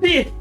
Sì.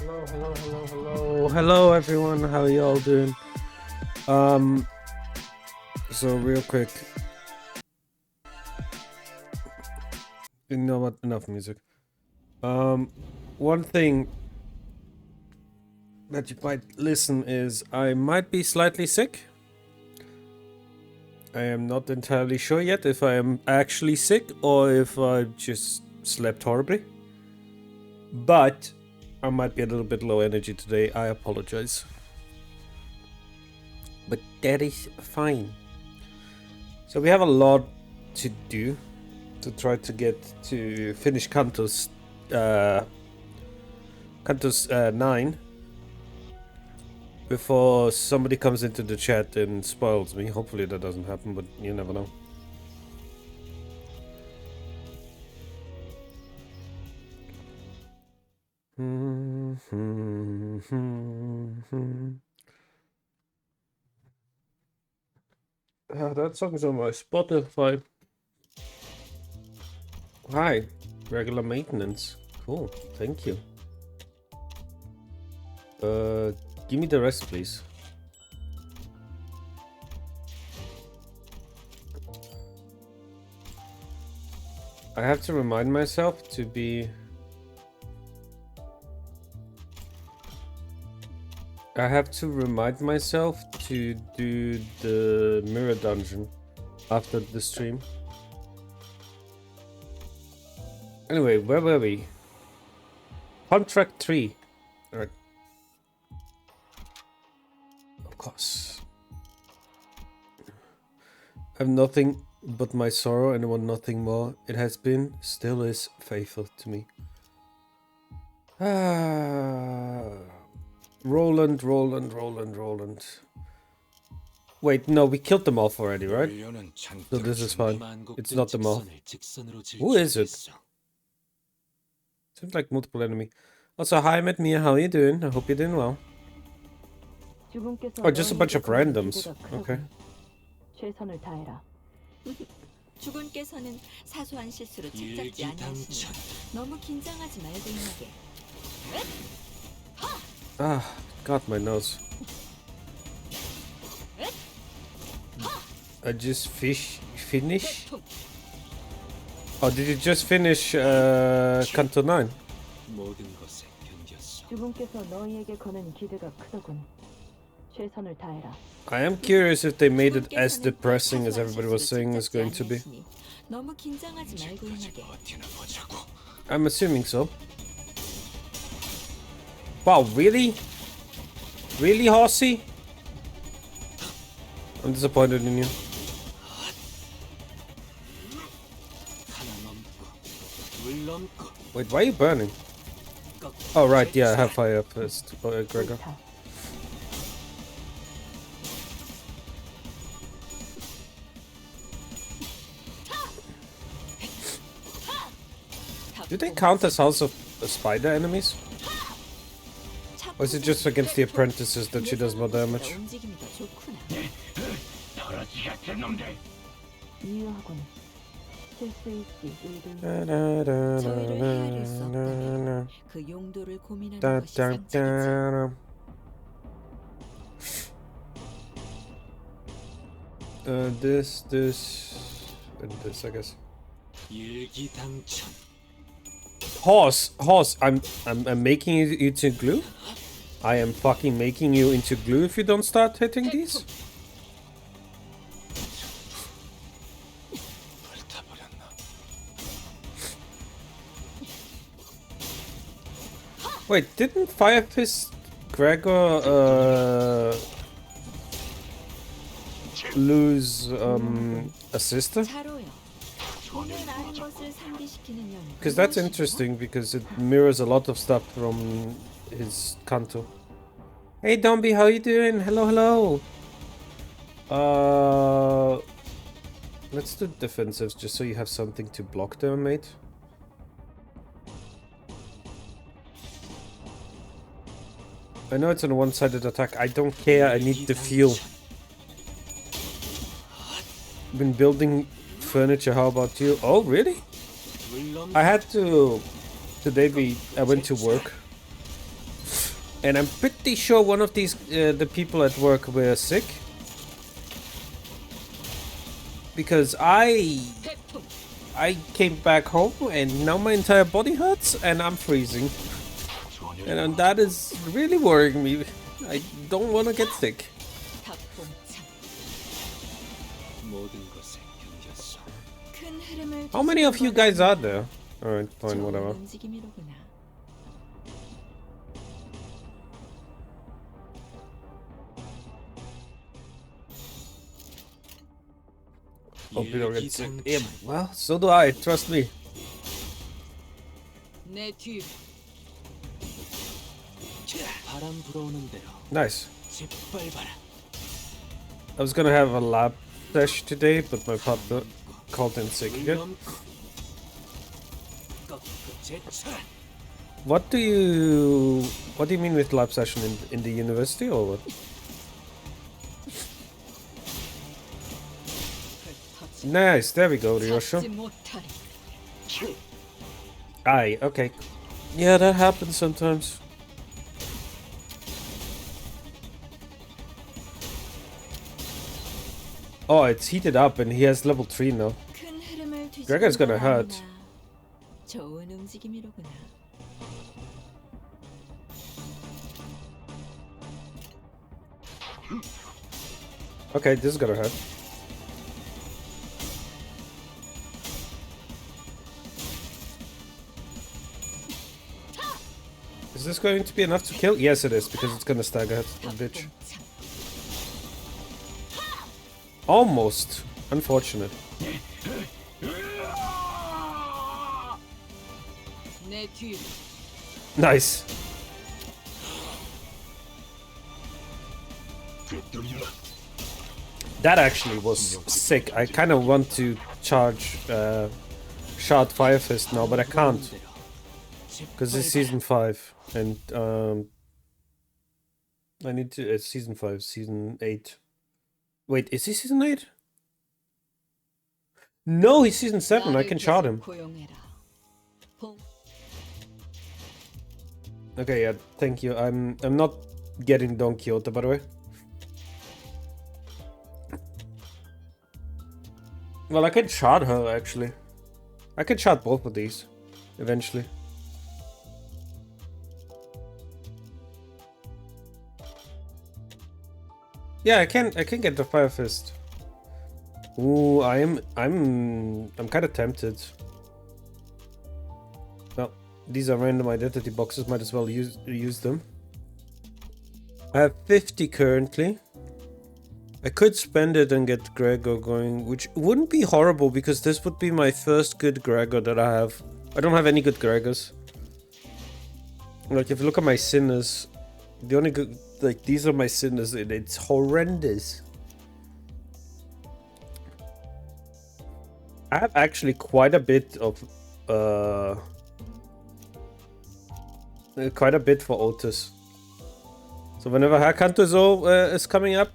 Hello everyone, how are y'all doing? So real quick, you know what, enough music. One thing that you might listen is I might be slightly sick. I am not entirely sure yet if I am actually sick or if I just slept horribly. But I might be a little bit low energy today, I apologize. But that is fine. So we have a lot to do to try to get to finish Canto's 9 before somebody comes into the chat and spoils me. Hopefully that doesn't happen, but you never know. That song is on my Spotify. Hi, regular maintenance. Cool, thank you. Give me the rest, please. I have to remind myself to be... I have to remind myself to do the mirror dungeon after the stream. Anyway, where were we? Contract 3. Alright. Of course. I have nothing but my sorrow and I want nothing more. It has been, still is, faithful to me. Roland. Wait, no, we killed them off already, right? So this is fine. It's not them all. Who is it? Seems like multiple enemy. Also, hi, I'm at Mia. How are you doing? I hope you're doing well. Oh, just a bunch of randoms. Okay. 주군께서는 사소한 실수로 책잡지 아니하시니 너무 긴장하지 말고 임하게. Ah, got my nose. I just finish? Oh, did you just finish Canto 9? 주군께서 너희에게 거는 기대가 크더군. 최선을 다해라. I am curious if they made it as depressing as everybody was saying it's going to be. 너무 긴장하지 말고 임하게. I'm assuming so. Wow, really? Really, Horsey? I'm disappointed in you. Wait, why are you burning? Oh, right, yeah, I have fire up first, Gregor. Do they count as House of Spider enemies? Or is it just against the apprentices that she does more damage? This, and this, I guess. Horse, I'm making you into glue? I am fucking making you into glue if you don't start hitting these? Wait, didn't Fire Fist Gregor lose a sister? Because that's interesting because it mirrors a lot of stuff from his Canto. Hey Dombey, how you doing? Hello. Let's do defensives just so you have something to block them, mate. I know it's a one-sided attack. I don't care. I need the fuel. Been building furniture. How about you? Oh, really? I had to... Today I went to work. And I'm pretty sure one of these, the people at work were sick. Because I came back home and now my entire body hurts and I'm freezing. And that is really worrying me. I don't want to get sick. How many of you guys are there? Alright, fine, whatever. Hope you don't get sick. Yeah, well, so do I, trust me. Nice. I was gonna have a lab sesh today, but my partner called in sick again. What do you mean with lab session in the university or what? Nice, there we go, Ryosho. Aye, okay. Yeah, that happens sometimes. Oh, it's heated up and he has level 3 now. Gregor's gonna hurt. Okay, this is gonna hurt. Is this going to be enough to kill? Yes, it is, because it's gonna stagger a bitch. Almost. Unfortunate. Nice. That actually was sick. I kind of want to charge Shard Fire Fist now, but I can't. Because it's season 5. And I need to... It's season 5, season 8. Wait, is he season 8? No, he's season 7. I can shard him. Okay, yeah, thank you. I'm not getting Don Quixote, by the way. Well, I can shard her, actually. I can shard both of these, eventually. Yeah, I can get the Fire Fist. Ooh, I'm kind of tempted. Well, these are random identity boxes. Might as well use them. I have 50 currently. I could spend it and get Gregor going, which wouldn't be horrible because this would be my first good Gregor that I have. I don't have any good Gregors. Like, if you look at my sinners, the only good, like, these are my sinners and it's horrendous. I have actually quite a bit of, quite a bit for Otis. So whenever Canto is coming up,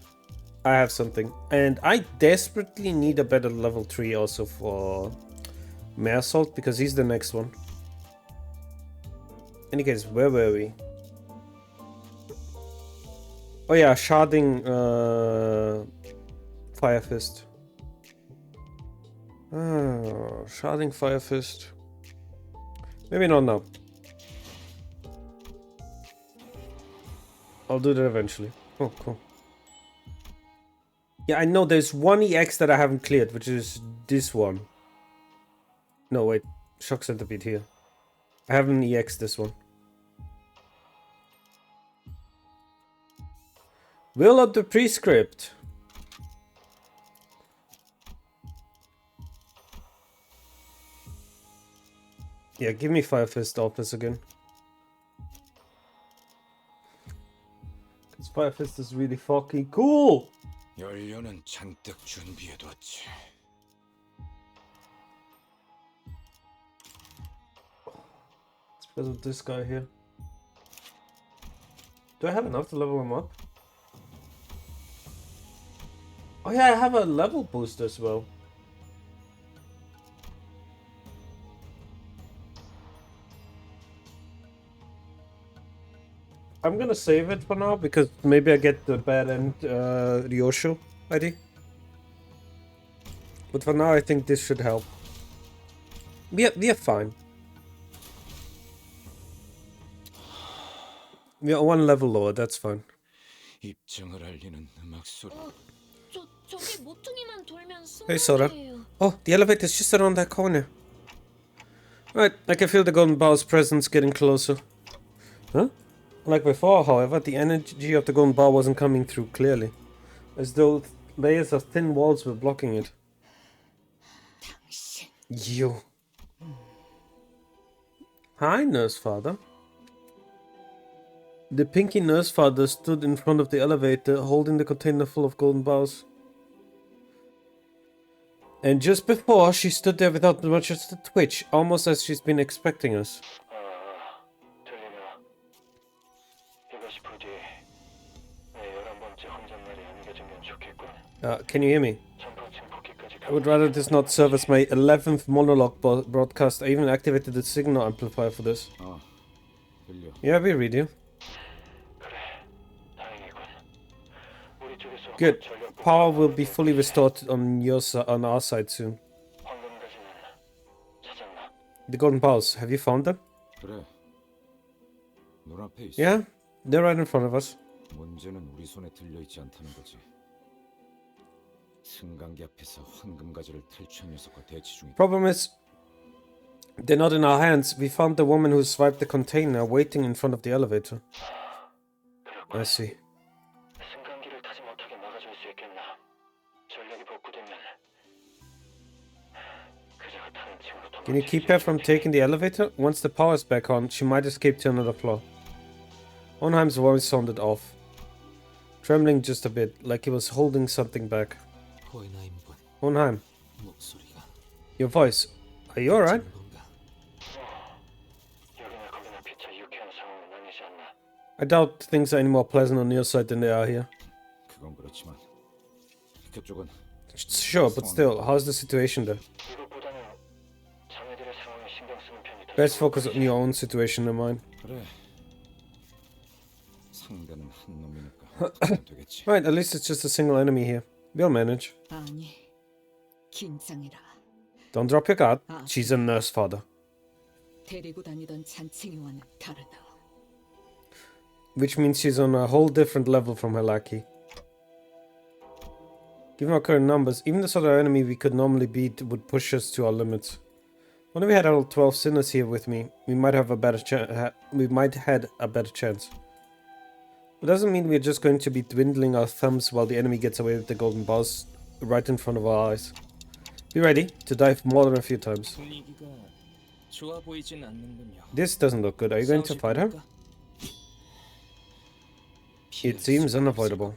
I have something. And I desperately need a better level 3 also for Maresalt, because he's the next one. In any case, where were we? Oh yeah, sharding Fire Fist. Sharding Fire Fist. Maybe not now. I'll do that eventually. Oh, cool. Yeah, I know there's one EX that I haven't cleared, which is this one. No, wait. Shock Centipede here. I haven't EX this one. Will of the Prescript. Yeah, give me Fire Fist Office again. Because Fire Fist is really fucking cool! 연료는 잔뜩 준비해뒀지. It's because of this guy here. Do I have enough to level him up? Oh yeah, I have a level boost as well. I'm gonna save it for now because maybe I get the bad end Ryosho ID. But for now, I think this should help. We are fine. We are one level lower. That's fine. 입장을 알리는 음악 소리. 저기 모퉁이만 돌면 Hey, Sora. 승강이에요. Oh, the elevator's just around that corner. Right, I can feel the golden bow's presence getting closer. Huh? Like before, however, the energy of the golden bow wasn't coming through clearly, as though layers of thin walls were blocking it. You. Hi, Nurse Father. The pinky Nurse Father stood in front of the elevator, holding the container full of golden bows. And just before, she stood there without much of a twitch, almost as she's been expecting us. 들리냐? 이것이 부디 내 11번째 혼잣말이 안겨지면 좋겠군. Can you hear me? 전방층 복귀까지 I would rather this not serve as my 11th monologue broadcast. I even activated the signal amplifier for this. 들려. Yeah, we read you. 그래, 다행이군. 우리 쪽에서 Good. 전력 Power will be fully restored on on our side soon. 황금가지는 찾았나? The golden balls, have you found them? 그래. 눈앞에 있어. Yeah, they're right in front of us. 문제는 우리 손에 들려 있지 않다는 거지. 승강기 앞에서 황금가지를 탈취한 녀석과 대치 중이다. Problem is, they're not in our hands. We found the woman who swiped the container waiting in front of the elevator. I see. 승강기를 타지 못하게 막아줄 수 있겠나? 전력이 복구되면 그자가 타는 층으로 Can you keep her from taking the elevator? Once the power's back on, she might escape to another floor. Onheim's voice sounded off, trembling just a bit, like he was holding something back. Onheim, your voice. Are you alright? 여기나 거기나 피차 유쾌한 상황은 아니지 않나? I doubt things are any more pleasant on your side than they are here. 그건 그렇지만 그쪽은 Sure, but still, how's the situation there? 이것보다는 자네들의 상황에 신경 쓰는 편이 더 Best focus on your own situation than mine. 그래. 상대는 한 놈이니까 하면 되겠지. Right, at least it's just a single enemy here. We'll manage. 아니, 긴장해라. Don't drop your guard. She's a nurse father. 데리고 다니던 잔챙이와는 다르다. Which means she's on a whole different level from her lackey. Given our current numbers, even the sort of enemy we could normally beat would push us to our limits. When we had all 12 sinners here with me, we might have a better had a better chance. It doesn't mean we're just going to be dwindling our thumbs while the enemy gets away with the golden balls right in front of our eyes. Be ready to dive more than a few times. 분위기가 좋아 보이진 않는군요. This doesn't look good. Are you going to fight her? It seems unavoidable.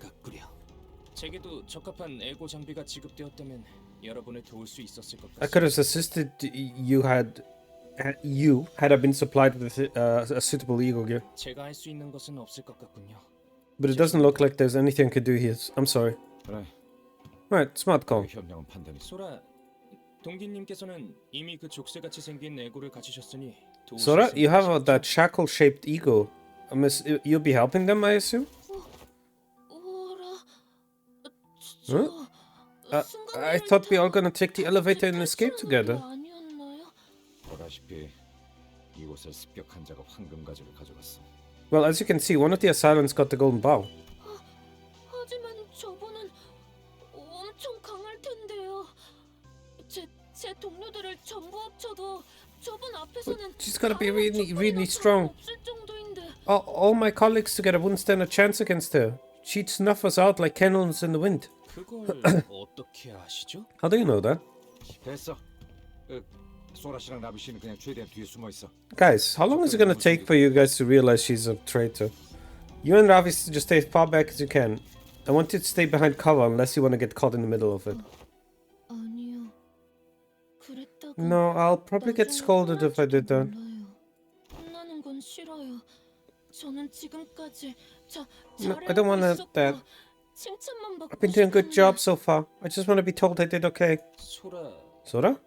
제게도 적합한 에고 장비가 지급되었다면 여러분을 도울 수 있었을 것 I could 같습니다. have assisted you had I been supplied with a suitable ego gear. 제가 할 수 있는 것은 없을 것 같군요. But it doesn't look like there's anything I could do here. I'm sorry. 그래. Right, smart call. 현명한 판단이. 소라, 동기님께서는 이미 그 족쇄같이 생긴 에고를 가지셨으니 도울 수 Sora, 있을 you 것 have 같습니다. that shackle-shaped ego. You'll be helping them, I assume? 오라, Huh? I thought we all gonna take the elevator and escape together. 아니었나요? 보다시피 이곳을 습격한 자가 황금가지를 가져갔어. Well, as you can see, one of the assailants got the golden bow. 하지만 저분은 엄청 강할 텐데요. 제 동료들을 전부 합쳐도 저분 앞에서는 She's gotta be 다른 really, 족보리나 really strong. 없을 정도인데. All my colleagues together wouldn't stand a chance against her. She'd snuff us out like candles in the wind. 그걸 어떻게 아시죠? How do you know that? 됐어. 소라 씨랑 라비 씨는 그냥 최대한 뒤에 숨어 있어. Guys, how long is it gonna take for you guys to realize she's a traitor? You and Ravi just stay as far back as you can. I want you to stay behind cover unless you want to get caught in the middle of it. 아니요. 그랬다가 No, I'll probably get scolded if I did that. 혼나는 건 싫어요. 저는 지금까지 No, I don't want that. 칭찬만 받고 I've been doing a good 싶은데. job so far. I just want to be told I did okay. 소라, Sora?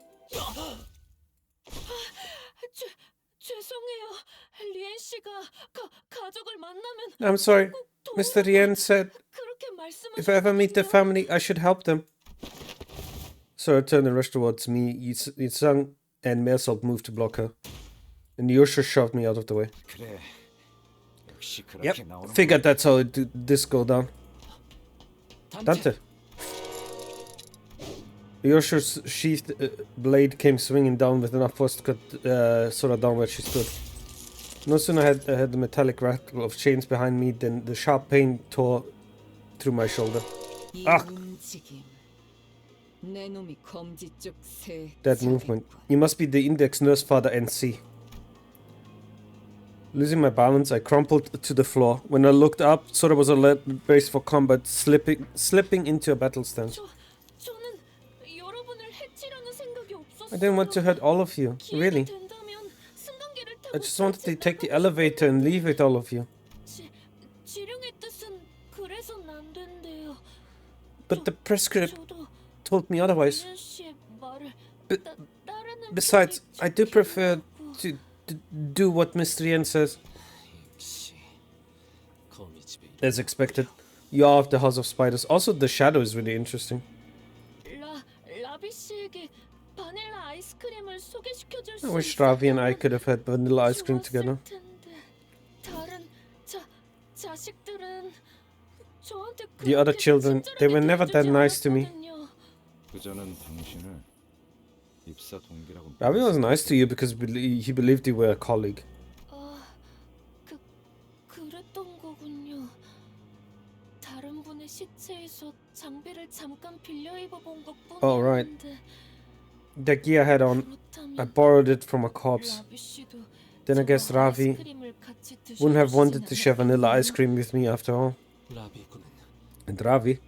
죄송해요, 리엔 씨가 가족을 만나면 I'm sorry. 꼭 Mr. 도우라고 Rien said 그렇게 if I ever meet the 말씀하셨거든요. family, I should help them. So I turned and rushed towards me. Yitsang and Mersalt moved to block her. And Yosha shoved me out of the way. 그래. 역시 Yep, 그렇게 나오는 figured that's how this go down. Dante. Yosha's sheathed blade came swinging down with enough force to cut Sora down where she stood. No sooner had the metallic rattle of chains behind me than the sharp pain tore through my shoulder. Ah! That movement. You must be the Index Nurse Father NC. Losing my balance, I crumpled to the floor. When I looked up, Sora was alert, braced for combat, slipping into a battle stance. 저는 여러분을 해치려는 생각이 없었어요. I didn't want to hurt all of you, 기회가 really. 된다면 승강기를 타고 I just wanted to 자칫 take the 나가고 elevator and leave with all of you. 지령의 뜻은 그래선 안 된대요. But the prescript 저도 told me otherwise. 리엔 씨의 말을 Be- 따르는 Besides, 편이 I do 좋긴 prefer 하고. to do what Mr. Yen says. As expected. You are of the House of Spiders. Also, the shadow is really interesting. 라비 씨에게 바닐라 아이스크림을 소개시켜줄 수 I wish Ravi and I could have had vanilla ice cream 좋았을 together. 텐데. 다른 자식들은 저한테 The other 그렇게 children, they were 친절하게 never that 대해주지 nice to me. 않았거든요. 그저는 당신을 입사 동기라고 Ravi was nice to you because he believed you were a colleague. 그랬던 거군요. 다른 분의 시체에서 장비를 잠깐 빌려 입어본 것뿐이었는데. Oh, right. The gear I had on, I borrowed it from a corpse. 라비 씨도 Then I guess 저와 Ravi 아이스크림을 같이 wouldn't have wanted 드셔주시진 to share vanilla ice 않았거든요. cream with me after all. 라비군은 And Ravi,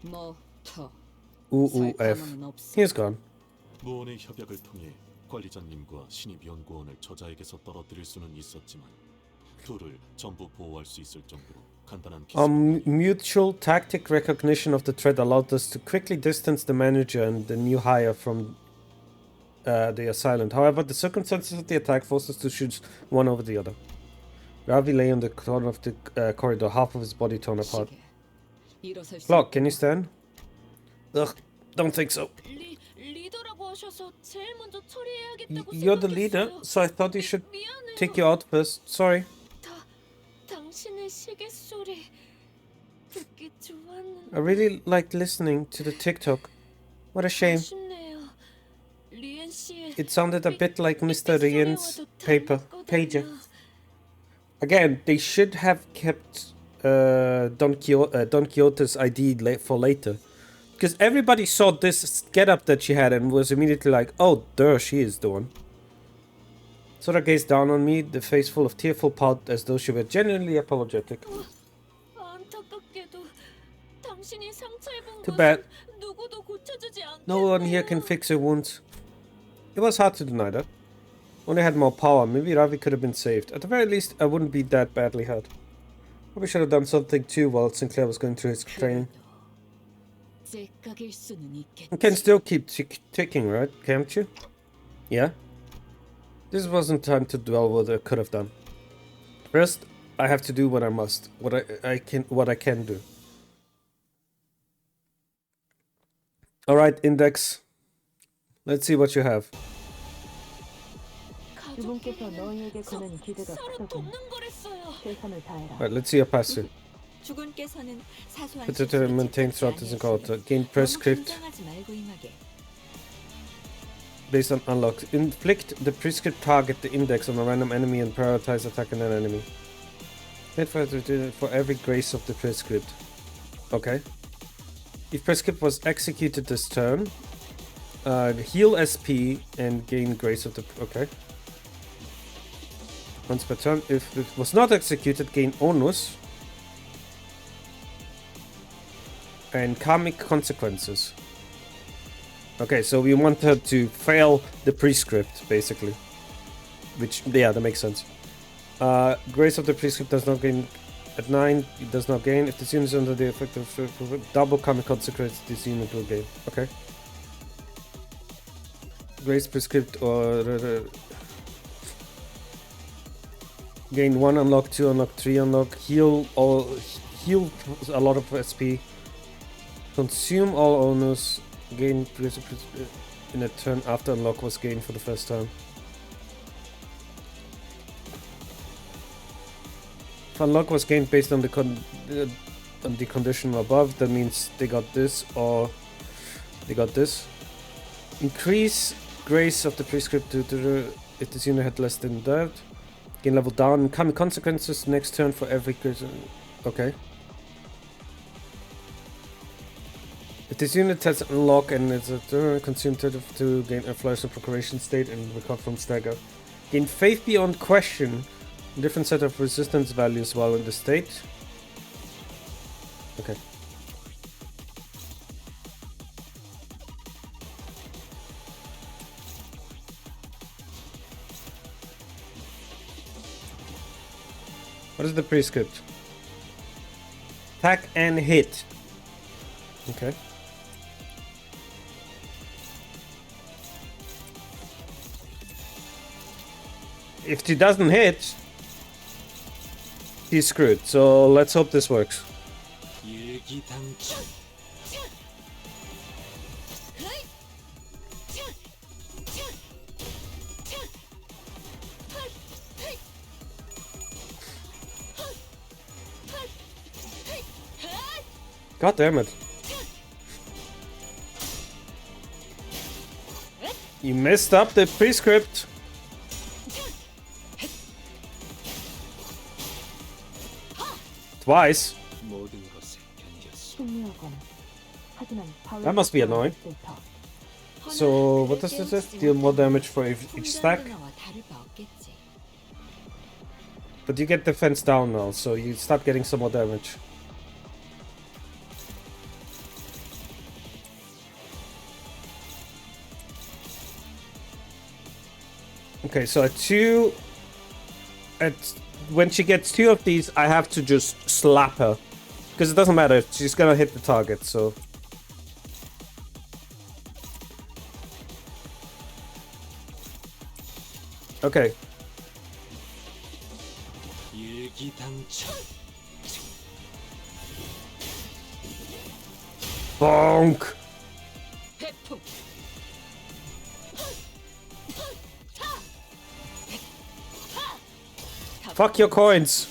F. He's gone. 무언의 협약을 통해 관리자님과 신입연구원을 저자에게서 떨어뜨릴 수는 있었지만 둘을 전부 보호할 수 있을 정도로 간단한 Mutual tactic recognition of the threat allowed us to quickly distance the manager and the new hire from the assailant. However, the circumstances of the attack forced us to choose one over the other. Ravi lay on the corner of the corridor, half of his body torn apart. Flock, can you stand? Ugh, don't think so. 리더라고 하셔서 제일 먼저 처리해야겠다고 You're the leader, 생각했어요. so I thought you should 미안해요. take you out first. Sorry. 당신의 시계 소리 듣기 좋았는데. I really liked listening to the TikTok. What a shame. 아쉽네요. 리엔 씨의 It sounded a bit like Mr. Rien's pager. 닮았거든요. Again, they should have kept Don Quixote's ID for later. Because everybody saw this getup that she had and was immediately like, oh, there she is the one. Sora gazed down on me, the face full of tearful pout as though she were genuinely apologetic. 안타깝게도 당신이 상처 입은 Too bad. 것은 누구도 고쳐주지 않겠네요. No one here can fix her wounds. It was hard to deny that. Only had more power, maybe Ravi could have been saved. At the very least, I wouldn't be that badly hurt. Probably should have done something too while Sinclair was going through his training. You can still keep ticking, right? Can't you? Yeah? This wasn't time to dwell what I could have done. First, I have to do what I must. What I can do. Alright, Index. Let's see what you have. 주분께서 너희에게 거는 기대가 서로 크더군. 돕는 거랬어요. 최선을 다해라. Alright, let's see your passive. 주군께서는 사소한 Potato maintained throughout this encounter. Gain prescript based on unlocks. Inflict the prescript target the index on a random enemy and prioritize attacking that enemy. Hit for every grace of the prescript. Okay. If prescript was executed this turn, heal SP and gain grace of the... Okay. Once per turn. If it was not executed, gain onus. And karmic consequences. Okay, so we want her to fail the prescript, basically. Which, yeah, that makes sense. Grace of the prescript does not gain at 9. It does not gain. If this unit is under the effect of double karmic consequences, this unit will gain. Okay. Grace prescript or... Gain 1 unlock, 2 unlock, 3 unlock. Heal a lot of SP. Consume all owners. Gain in a turn after unlock was gained for the first time. If unlock was gained based on the condition above, that means they got this or they got this. Increase grace of the prescript if this unit had less than that. Gain level down. Incoming consequences next turn for every person. Okay. If this unit has unlock and it's a turn consumed to gain a flourish of procuration state and recover from stagger. Gain faith beyond question. Different set of resistance values while in the state. Okay. What is the prescript? Attack and hit. Okay. If she doesn't hit, he's screwed. So let's hope this works. God damn it. You messed up the prescript. Twice. That must be annoying. So, what does this do? Deal more damage for each stack. But you get defense down now, so you start getting some more damage. Okay, so when she gets 2 of these, I have to just slap her. Because it doesn't matter, she's gonna hit the target, so... Okay. Bonk! Fuck your coins!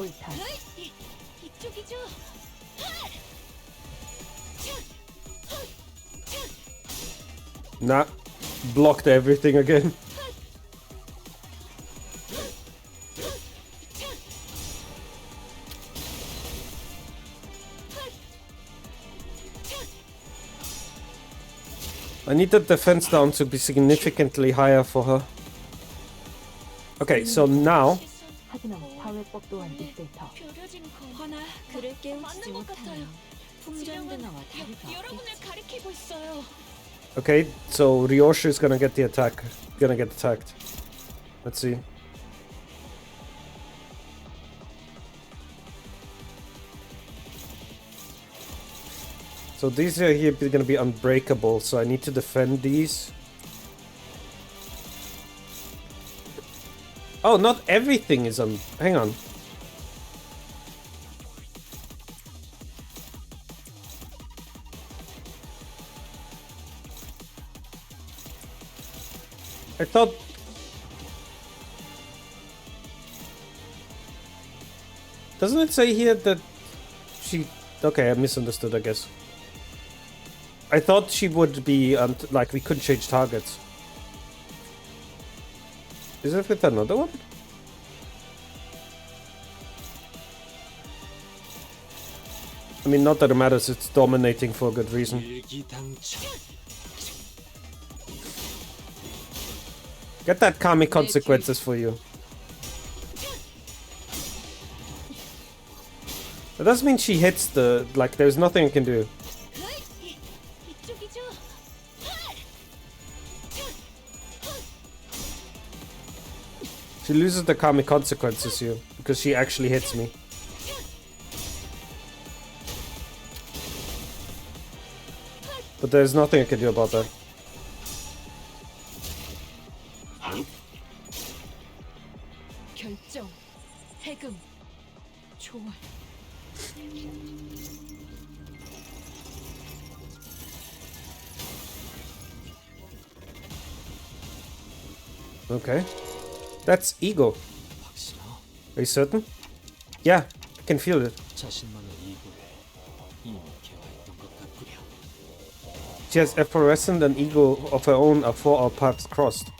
옳다. 이쪽이죠. Nah. Blocked everything again. I need the defense down to be significantly higher for her. Okay, so now... 하지만 사회법 또한 있을 터. 벼려진 거. 허나 그를 깨우치지 맞는 것 같아요. 못하면 풍전 드나와 다를 여러분을 바 없겠지. 가리키고 있어요. Okay, so Ryoshu is gonna get the attack. Gonna get attacked. Let's see. So these are here gonna be unbreakable, so I need to defend these. Oh, not everything is on. Hang on. I thought... Doesn't it say here that she... Okay, I misunderstood, I guess. I thought she would be, like, we couldn't change targets. Is it with another one? I mean, not that it matters, it's dominating for a good reason. Get that karmic consequences for you. That doesn't mean she hits the... Like, there's nothing I can do. 이쪽이죠. She loses the karmic consequences here, because she actually hits me. But there's nothing I can do about that. 초월. Okay. That's ego. 확실하? Are you certain? Yeah, I can feel it. 자신만의 이고에 이미 개화했던 것 같구려. She has effervescent and ego of her own are for our paths crossed.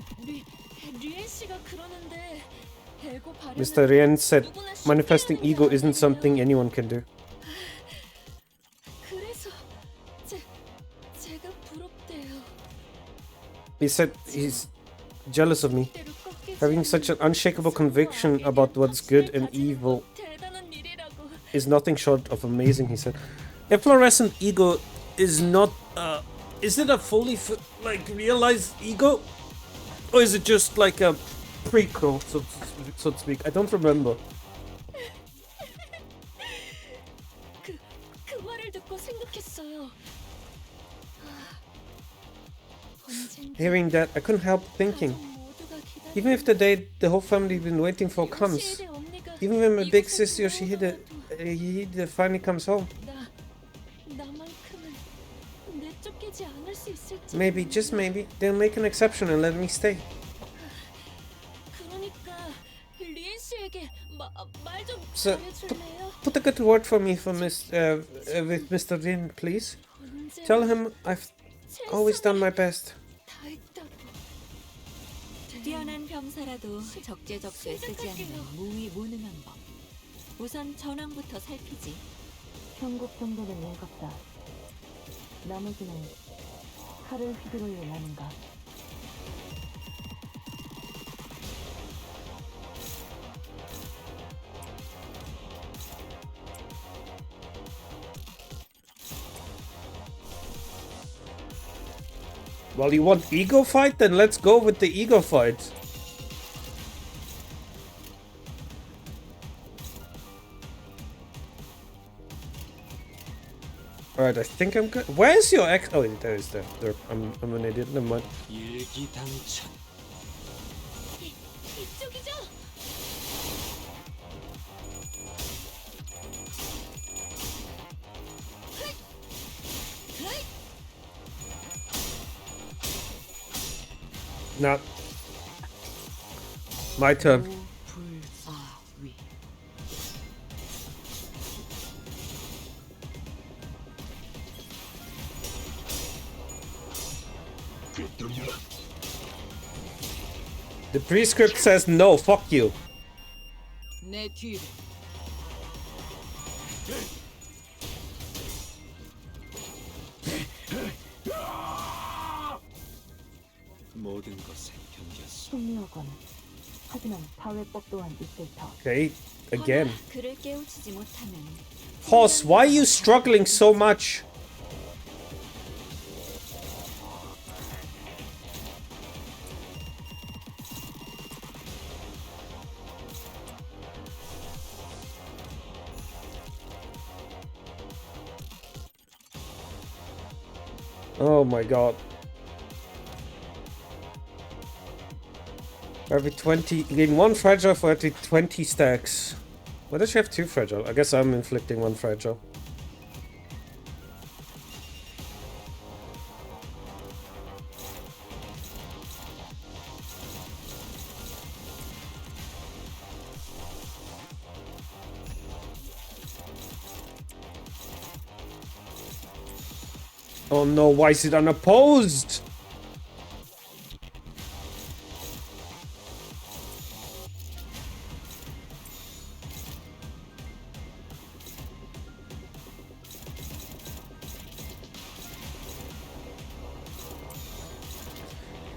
리엔 씨가 그러는데 에고 발현은 Mr. Rien said 누구나 쉽게 manifesting 하는 게 ego isn't 아니에요. something anyone can do. 그래서 제가 부럽대요. He said he's jealous of me. 때로 꺾이지 Having such an unshakable conviction about what's good and evil 대단한 일이라고. is nothing short of amazing, he said. Efflorescent ego is not, is it a fully, like, realized ego? Or is it just like a prequel, so to speak? I don't remember. 그 말을 듣고 생각했어요. 언젠가 Hearing that, I couldn't help thinking. 가족 모두가 기다리는 Even if the day the whole family been waiting for comes, 시에대 언니가 even when my big 이곳에 sister Yoshihide 들어오더라도 finally comes home, 나만큼은 내쫓기지 않을 수 있을지. maybe, just maybe, they'll make an exception and let me stay. 그러니까 리엔 씨에게 말 좀 So, 잘해줄래요? put a good word for me for with Mr. Rin, please. 언제나 Tell him I've always done my best. 다했다고. 뛰어난 병사라도 적재적소에 쓰지 않는 무위무능한 법. 우선 전황부터 살피지. 형국 정도는 읽었다. 나머지는 칼을 휘두를 일 아닌가. Well, you want ego fight? Then let's go with the ego fight. Alright, I think I'm good. Where's your ex? Oh, there is there. I'm an idiot. Never mind. 일기당천. 이쪽이죠? Nah. My turn. 불사위. The prescript says no, fuck you. 내 뒤를. 모든 것에 견뎠어. 승리하건. 하지만 사회법 또한 있을 터. Okay, again. 허나 그를 깨우치지 못하면 Horse, why are you struggling so much? Oh my god. Every 20, gain 1 fragile for every 20 stacks. Why does she have 2 fragile? I guess I'm inflicting 1 fragile. Oh no, why is it unopposed?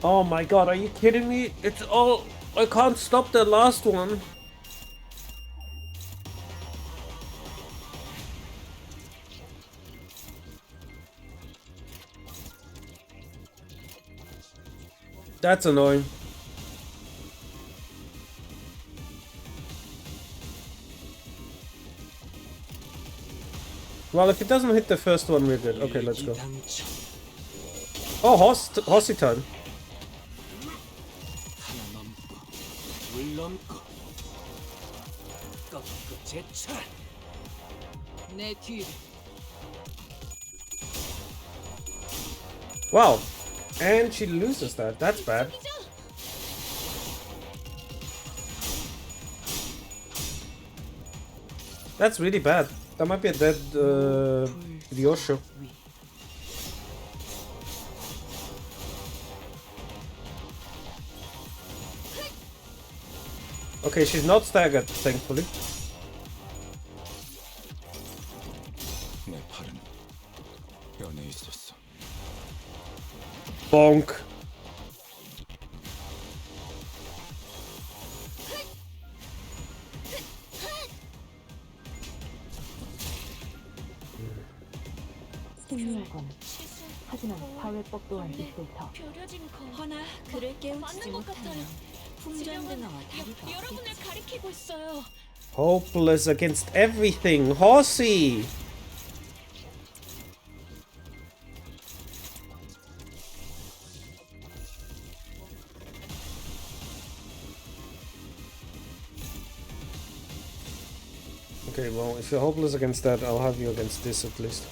Oh my god, are you kidding me? It's all... I can't stop the last one. That's annoying. Well, if it doesn't hit the first one, we're good. Okay, let's go. 일기당천. Oh, horsey turn. 하나 넘고 둘 넘고 내 뒤를. Wow. And she loses that. That's bad. That's really bad. That might be a dead Ryosho. 위. Okay, she's not staggered, thankfully. 내 팔은 연에 있었어. Bonk. 심리학원. 시술. 하지만 사회법 또한 있을 터. 벼려진 거. 허나 그를 깨우치지 맞는 것 같아요. 못하면 풍전등어와 다를 바 여러분을 없겠지. 가리키고 있어요. Hopeless against everything. Horsey. Okay, well, if you're hopeless against that, I'll have you against this at least.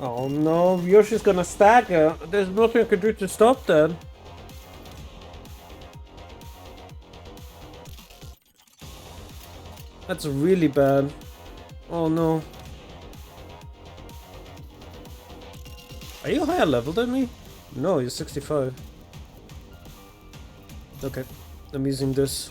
Oh no, Yoshi's gonna stagger. There's nothing I can do to stop that. That's really bad. Oh no. Are you higher level than me? No, you're 65. Okay, I'm using this.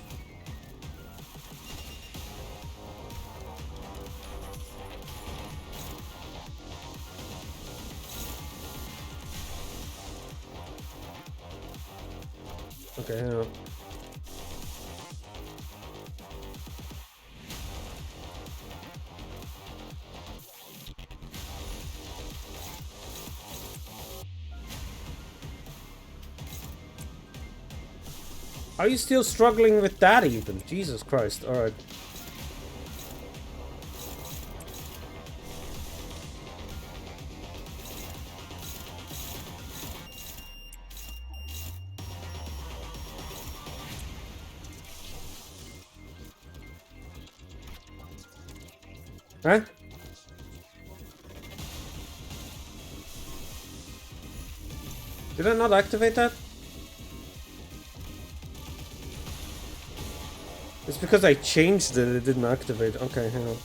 Okay, hang on. Are you still struggling with that even? Jesus Christ, alright. Huh? Did I not activate that? It's because I changed it didn't activate. Okay, hang on.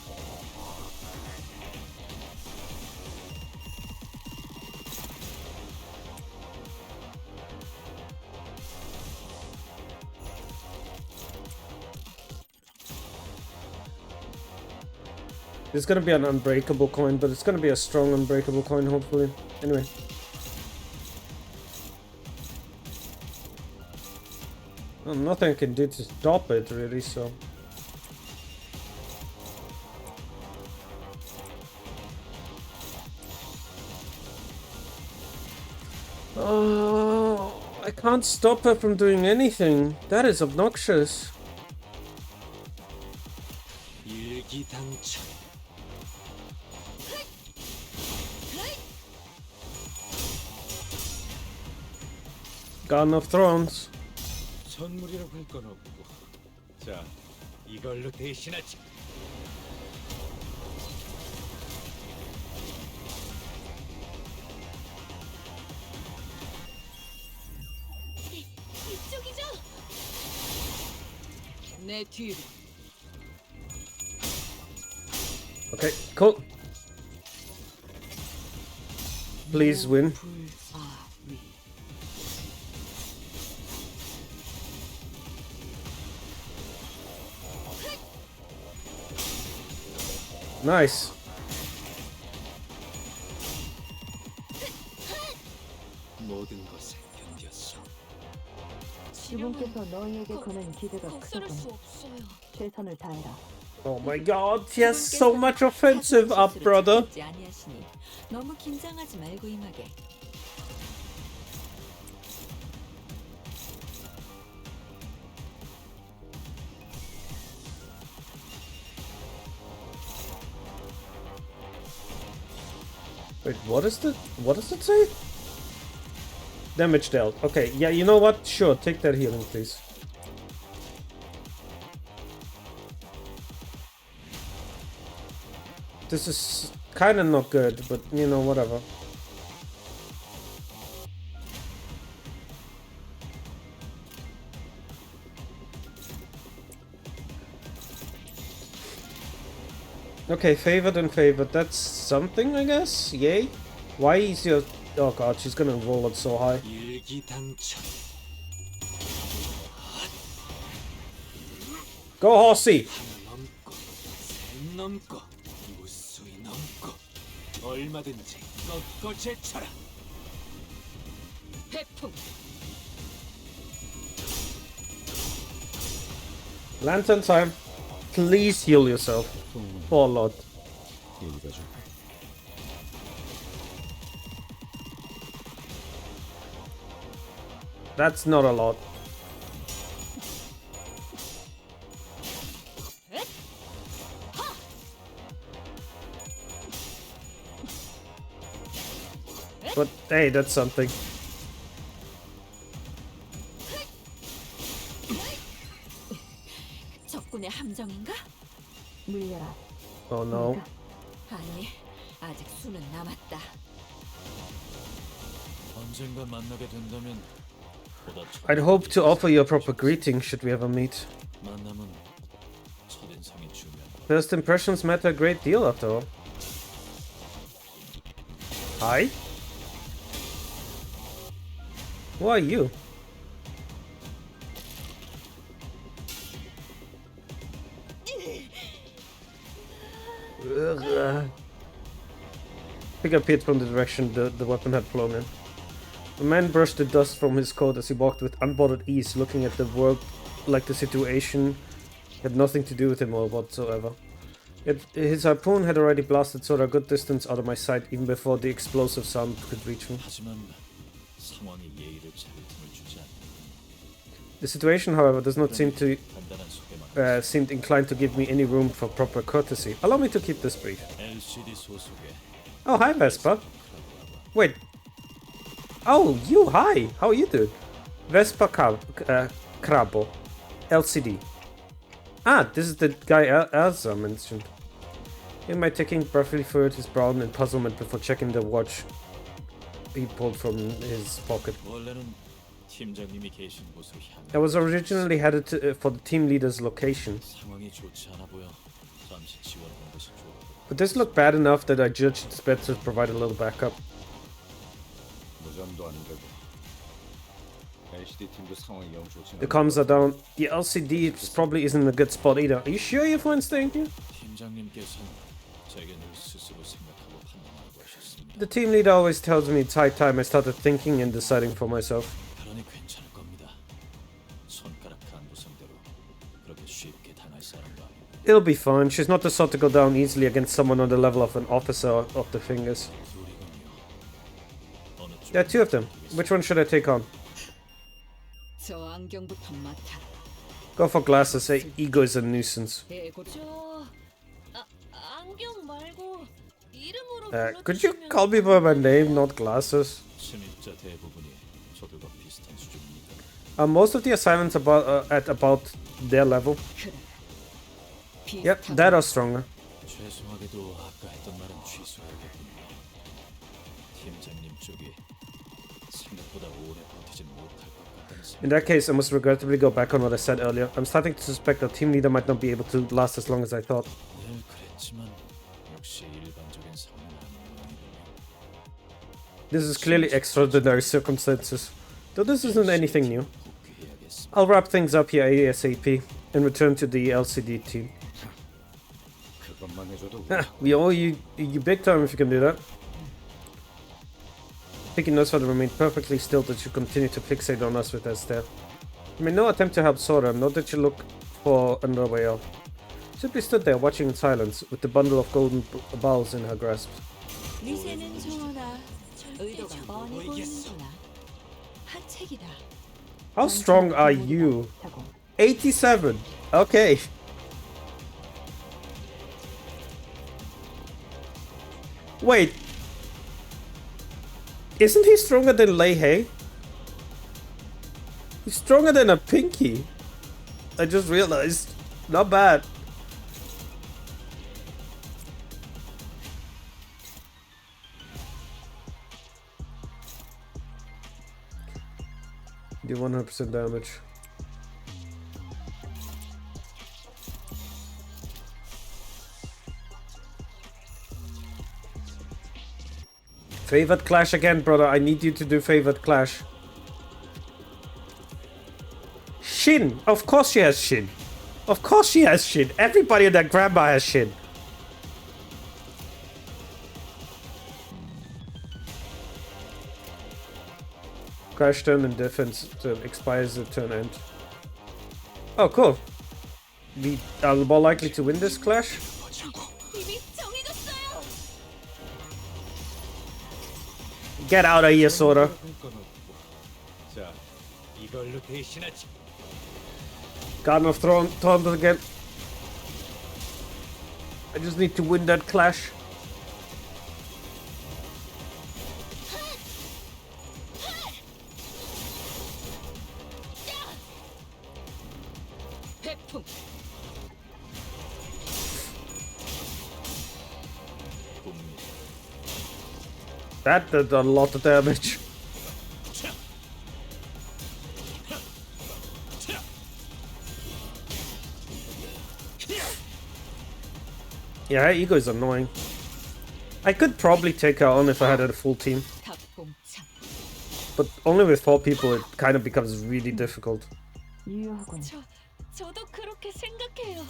It's gonna be an unbreakable coin, but it's gonna be a strong unbreakable coin, hopefully. Anyway. Well, nothing I can do to stop it, really, so... Oh, I can't stop her from doing anything. That is obnoxious. 일기당천. Gun of Thrones. 선물이라고 할 건 없고. 자, 이걸로 대신하지. 이쪽이죠? 내 뒤를. Okay, cool. Please win. 불아위. Nice. 모든 것을 견뎠어. 주분께서 너희에게 거는 기대가 거스를 수 크더군. 없어요. 최선을 다해라. Oh my god, he has so much offensive up, brother. 아니하시니 너무 긴장하지 말고 임하게. Wait, what is the... what does it say? Damage dealt. Okay, yeah, you know what? Sure, take that healing, please. This is kind of not good, but you know, whatever. Okay, favored and favored. That's something, I guess. Yay. Why is your... Oh god, she's gonna roll it so high. Go, horsey! Lantern time. Please heal yourself. For a lot. That's not a lot. But hey, that's something. 적군의 함정인가? 물려라. Oh no. 아니, 아직 수는 남았다. 언젠가 만나게 된다면 보다 I'd hope to offer you a proper greeting should we ever meet. 만남은 첫인상이 중요한. First impressions matter a great deal after all. Hi? Who are you? Ugh. Pick appeared from the direction the weapon had flown in. The man brushed the dust from his coat as he walked with unbothered ease, looking at the world like the situation had nothing to do with him or whatsoever. His harpoon had already blasted Sora a good distance out of my sight even before the explosive sound could reach me. 하지만 상황이 예의를 차릴 틈을 주지 않는 The situation, however, does not seem to 간단한 소개만. seemed inclined to give me any room for proper courtesy. Allow me to keep this brief. LCD 소속의 Oh, hi, Vespa. Wait. Oh, you, hi. How are you doing? Vespa Crabo. LCD. Ah, this is the guy Elsa mentioned. In my taking briefly furrowed his brow in puzzlement before checking the watch he pulled from his pocket. 원래는 팀장님이 계신 곳으로 향해. I was originally headed for the team leader's location, 상황이 좋지 않아 보여. 잠시 지원하는 것이 좋을 것. but this looked bad enough that I judged it's better to provide a little backup. 무전도 안 되고. LCD 팀도 상황이 영 좋지 The comms are down. The LCD probably isn't in a good spot either. Are you sure you're fine staying here? 팀장님께서는 제게 늘 스스로 생각하고 판단하라고 하셨습니다. The team leader always tells me it's high time I started thinking and deciding for myself. 그러니 괜찮을 겁니다. 손가락 간부 상대로 그렇게 쉽게 당할 사람도 아니고. It'll be fine. She's not the sort to go down easily against someone on the level of an officer of the fingers. 둘이군요. 어느 쪽? There are two of them. Which one should I take on? 저 안경부터 맡아라. Go for glasses. Hey, ego is a nuisance. 저 안경 말고 이름으로 Could you 불러주시면 call me by my name, not glasses? 침입자 대부분이 저들과 비슷한 수준입니다. Most of the assignments at about their level. Yep, that or stronger. 죄송하게도 아까 했던 말은 취소해야겠군요. 팀장님 쪽이 생각보다 오래 버티진 못할 것 같다는 생각. In that case, I must regrettably go back on what I said earlier. I'm starting to suspect our team leader might not be able to last as long as I thought. 늘 그랬지만 역시 일반적인 상황은 아닌 모양이군요. This is clearly extraordinary circumstances, though this isn't anything new. 복귀해야겠습니다. I'll wrap things up here ASAP and return to the LCD team. 그것만 해줘도 We owe you big time if you can do that. Taking notes for to remain perfectly still that you continue to fixate on us with that stare. I made no attempt to help Sora, nor did you look for another way out. Simply stood there watching in silence, with the bundle of golden balls in her grasp. 미세는 좋으나 의도가 뻔히 보이는구나. 하책이다. How strong are you? 자공. 87. Okay. Wait. Isn't he stronger than Lei Hei? He's stronger than a pinky. I just realized. Not bad. Do 100% damage. Favored clash again, brother. I need you to do favored clash. Shin. Of course she has Shin. Of course she has Shin. Everybody in that grandma has Shin. Crash turn and defense turn expires the turn end. Oh, cool. We are more likely to win this clash. 이미 정해졌어요. Get out of here, Sora. 자, 이걸로 대신하지. Garden of Thorns again. I just need to win that clash. 배풍. That did a lot of damage. Yeah, her ego is annoying. I could probably take her on if I had a full team. 닭봉창. But only with 4 people it kind of becomes really difficult. 유효하군. 저도 그렇게 생각해요.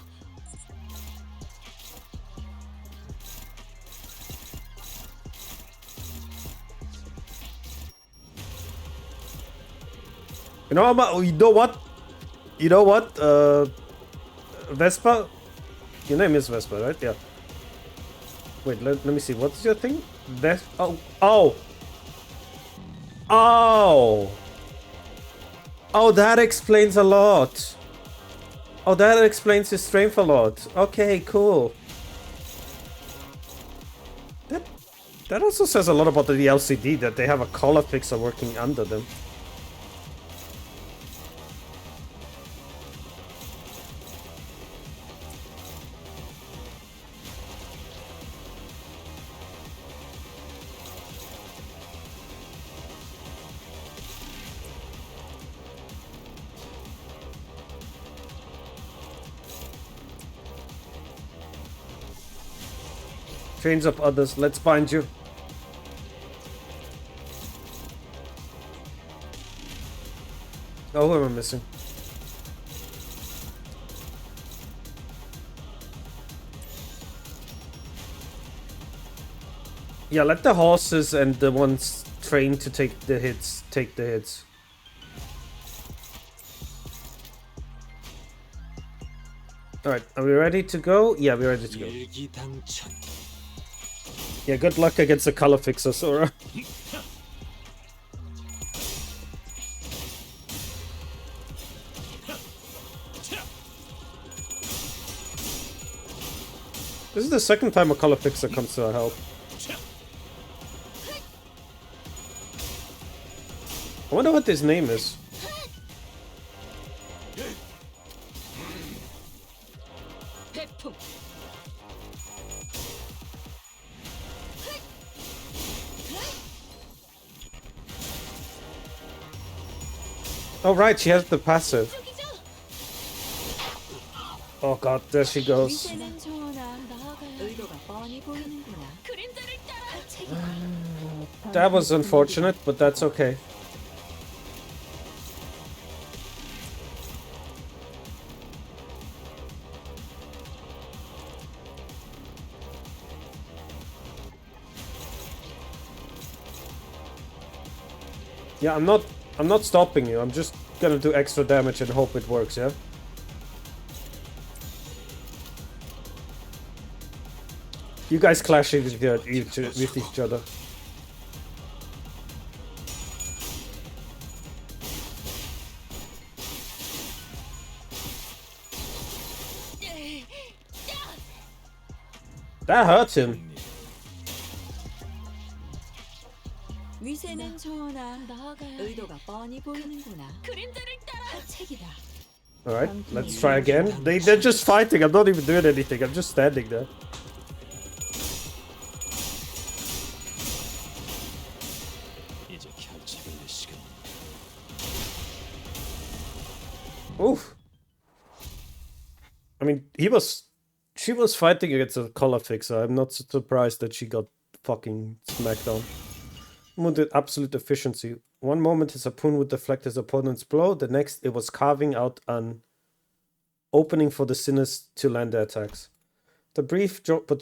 You know what? You know what? Vespa? Your name is Vespa, right? Yeah. Wait, let me see. What's your thing? Oh. Oh! Oh! Oh, that explains a lot. Oh, that explains his strength a lot. Okay, cool. That also says a lot about the LCD, that they have a color fixer working under them. Trains up others. Let's bind you. Oh, who am I missing? Yeah, let the horses and the ones trained to take the hits take the hits. Alright, are we ready to go? Yeah, we're ready to go. 일기당천. Yeah, good luck against the color fixer, Sora. This is the second time a color fixer comes to our help. I wonder what his name is. 배풍. Oh right, she has the passive. 저기죠. Oh god, there she goes. 위세는 좋으나 나아가야 의도가 뻔히 보이는구나. 그림자를 따라. That was unfortunate, but that's okay. Yeah, I'm not stopping you. I'm just gonna do extra damage and hope it works, yeah? You guys clashing with each other. That hurt him. 위세 추세는 좋으나 나아가야 해. 의도가 뻔히 보이는구나. 그림자를 따라. 책이다. Alright, let's try again. They're just fighting. I'm not even doing anything. I'm just standing there. 이제 결책을 낼 시간. Oof. I mean, she was fighting against a color fixer. I'm not surprised that she got fucking smacked down. With absolute efficiency. One moment his harpoon would deflect his opponent's blow, the next it was carving out an opening for the sinners to land their attacks. The brief but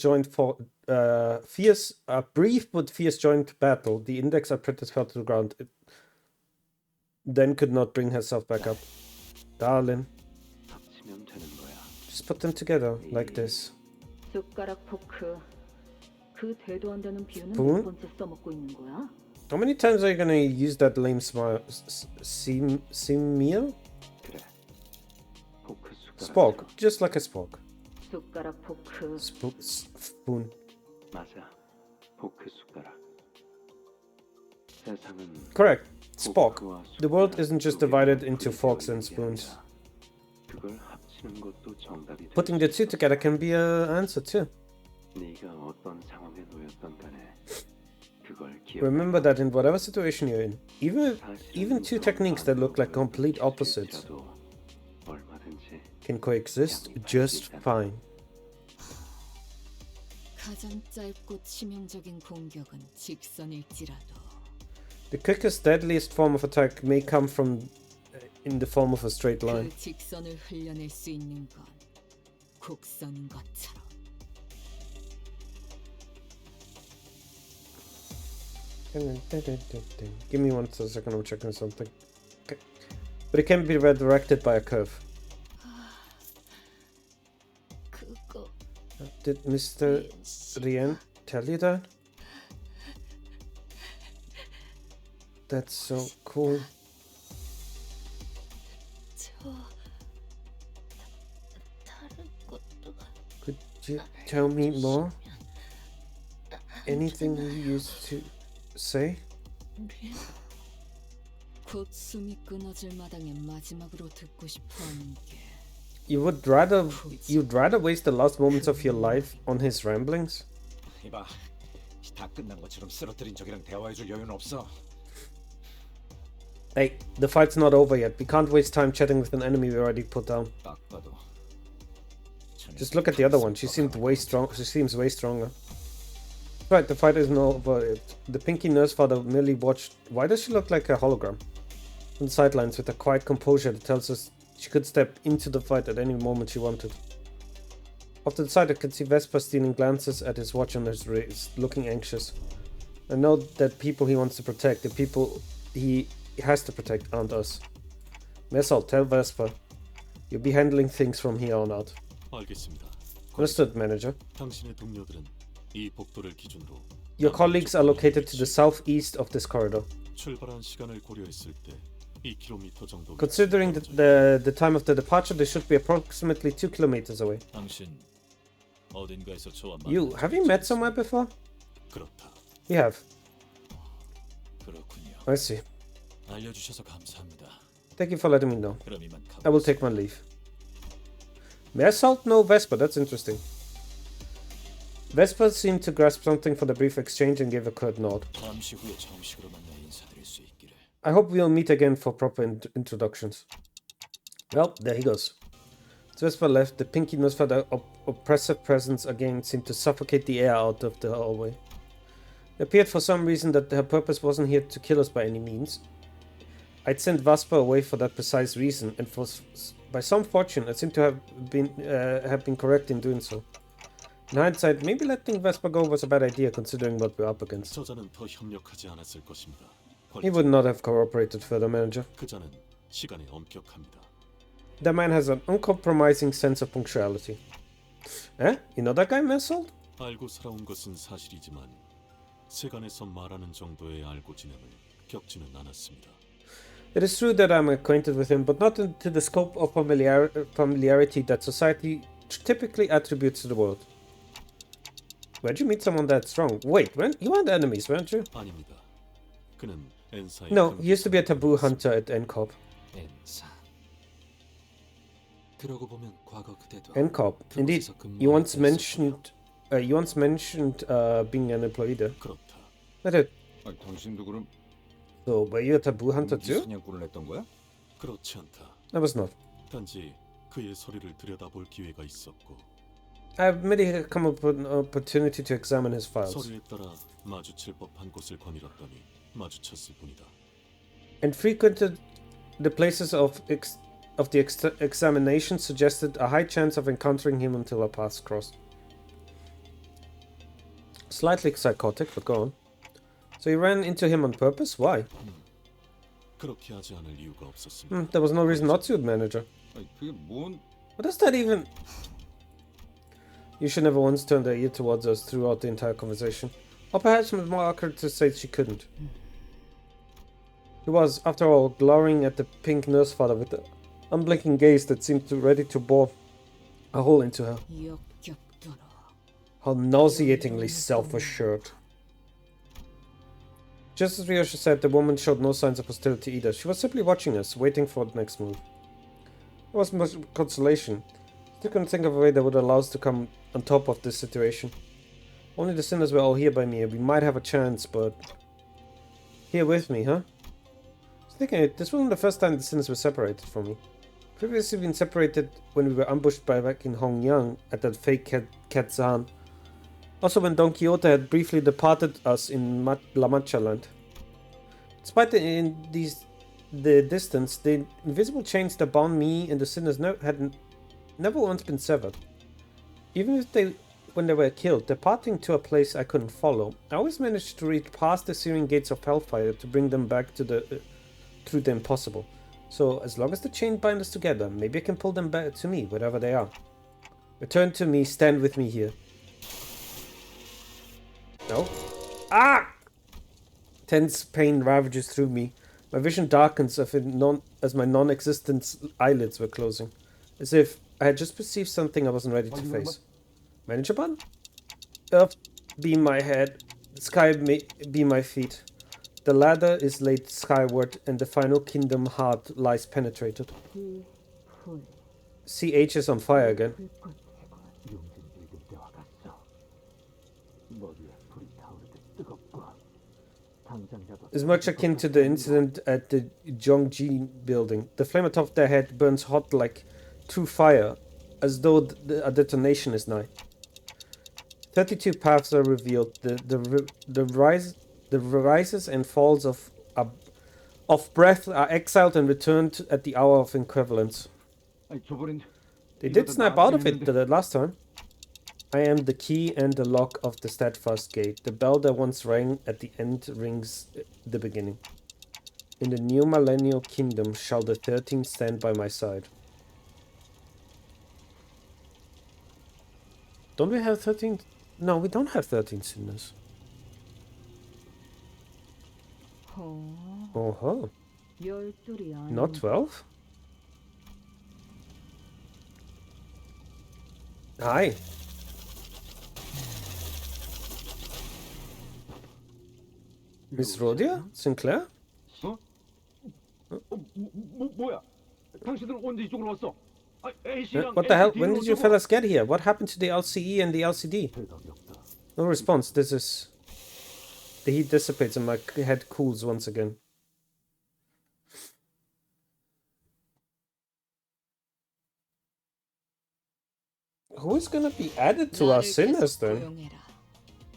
fierce joint battle, the index apprentice fell to the ground. It then could not bring herself back up. Darling. Just put them together like this. 숟가락 포크. 그 되도 안 되는 비유는 Spoon? 몇 번째 써먹고 있는 거야? How many times are you gonna use that lame smile? Meal? Spock, just like a Spock. 숟가락 포크. Spoon. 맞아. 포크 숟가락. 세상은 Correct. Spock. The world isn't just divided into forks and spoons. 그걸 합치는 것도 정답이 돼. Putting the two together can be an answer too. 네가 어떤 상황에 놓였던 간에 그걸 기억. Remember that in whatever situation you're in, even two techniques that look like complete opposites 얼마든지 can coexist just fine. 가장 짧고 치명적인 공격은 직선일지라도 The quickest, deadliest form of attack may come from in the form of a straight line. 그 직선을 흘려낼 수 있는 건 곡선인 것처럼. Give me 1 second, I'm checking something. Okay. But it can be redirected by a curve. 그거 Did Mr. Rien tell you that? That's so cool. 저 다른 것도 Could you tell me more? Anything you used to say? 곧 숨이 끊어질 마당에 마지막으로 듣고 싶어하는 게 You'd rather waste the last moments of your life on his ramblings? 이봐, 다 끝난 것처럼 쓰러뜨린 적이랑 대화해줄 여유는 없어. Hey, the fight's not over yet. We can't waste time chatting with an enemy we already put down. 딱 봐도. Just look at the other one. She seems way stronger. Right, the fight isn't over yet. The pinky nurse father merely watched. Why does she look like a hologram? On the sidelines with a quiet composure that tells us she could step into the fight at any moment she wanted. Off to the side, I could see Vesper stealing glances at his watch on his wrist, looking anxious. I know that people he wants to protect, the people he has to protect, aren't us. Messal, tell Vesper. You'll be handling things from here on out. 알겠습니다. Understood, manager. 당신의 동료들은 이 복도를 기준으로 Your colleagues are located to the southeast of this corridor. 출발한 시간을 고려했을 때 2km 정도. Considering the time of the departure, they should be approximately 2 kilometers away. 당신 어딘가에서 저와 You, have you met somewhere before? 그렇다. We have. 그렇군요. I see. 알려주셔서 감사합니다. Thank you for letting me know. 그럼 이만 I will take my leave. Mersault? No, Vesper. That's interesting. Vesper seemed to grasp something from the brief exchange and gave a curt nod. 잠시 후에 정식으로 만나 인사드릴 수 있기를. I hope we'll meet again for proper introductions. Well, there he goes. As Vesper left, the pinky nose for the oppressive presence again seemed to suffocate the air out of the hallway. It appeared for some reason that her purpose wasn't here to kill us by any means. I'd sent Vesper away for that precise reason, and by some fortune, I seem to have been correct in doing so. In hindsight, maybe letting Vesper go was a bad idea considering what we're up against. 저자는 더 협력하지 않았을 것입니다. He would not have cooperated further, manager. 그자는 시간에 엄격합니다. That man has an uncompromising sense of punctuality. Eh? You know that guy, Mersault? 알고 살아온 것은 사실이지만 세간에서 말하는 정도의 알고 지냄을 겪지는 않았습니다. It is true that I'm acquainted with him, but not to the scope of familiarity that society typically attributes to the world. Where'd you meet someone that strong? Wait, you weren't enemies, weren't you? 아닙니다. 그는 엔사의 No, he used to be a taboo hunter at NCOP. 엔사. 그러고 보면 과거 그대도 NCOP. Indeed, 그곳에서 you once 근무할 때 mentioned. You once mentioned being an employee there. 그렇다. I did. 아니, 당신도 그럼 So, were you a taboo hunter 무기 too? 사냥꾼을 했던 거야? 그렇지 않다. I was not. 단지 그의 서리를 들여다볼 기회가 있었고 I've merely come upon an opportunity to examine his files. 서류에 따라 마주칠 법한 곳을 거닐었더니 마주쳤을 뿐이다. And frequented the places of the examination suggested a high chance of encountering him until our paths crossed. Slightly psychotic, but go on. So you ran into him on purpose? Why? 그렇게 하지 않을 이유가 없었습니다. There was no reason not to, manager. 아니, 그게 뭔... What does that even... You should never once turn their ear towards us throughout the entire conversation. Or perhaps it was more accurate to say she couldn't. He was, after all, glowering at the pink nurse father with the unblinking gaze that seemed ready to bore a hole into her. 역겹도록. How nauseatingly self-assured. Just as Ryosha said, the woman showed no signs of hostility either. She was simply watching us, waiting for the next move. There wasn't much consolation. Still couldn't think of a way that would allow us to come on top of this situation. Only the sinners were all here by me, and we might have a chance, but... Here with me, huh? Thinking it, this wasn't the first time the sinners were separated from me. Previously been separated when we were ambushed by back in Hongyang at that fake Katzan. Also when Don Quixote had briefly departed us in La Mancha land. Despite the distance, the invisible chains that bound me and the sinners had never once been severed. Even if when they were killed, departing to a place I couldn't follow, I always managed to reach past the searing gates of hellfire to bring them back to through the impossible. So as long as the chain binds us together, maybe I can pull them back to me, wherever they are. Return to me, stand with me here. No? Ah! Tense pain ravages through me. My vision darkens as my non-existent eyelids were closing. As if I had just perceived something I wasn't ready to face. Manager button? Earth be my head, sky be my feet. The ladder is laid skyward, and the final kingdom heart lies penetrated. CH is on fire again. Is much akin to the incident at the Zhongji building. The flame atop their head burns hot like true fire, as though a detonation is nigh. 32 paths are revealed. The rises and falls of breath are exiled and returned at the hour of equivalence. They did snap out of it the last time. I am the key and the lock of the steadfast gate. The bell that once rang at the end rings the beginning. In the new millennial kingdom shall the 13 stand by my side. Don't we have 13? No, we don't have 13 sinners. Oh, not 12? Hi. Miss Rhodia? Sinclair? 뭐야? 당신들 언제 이쪽으로 왔어? What the hell? When did you fellas get here? What happened to the LCE and the LCD? No response. This is... The heat dissipates and my head cools once again. Who is gonna be added to our sinners then?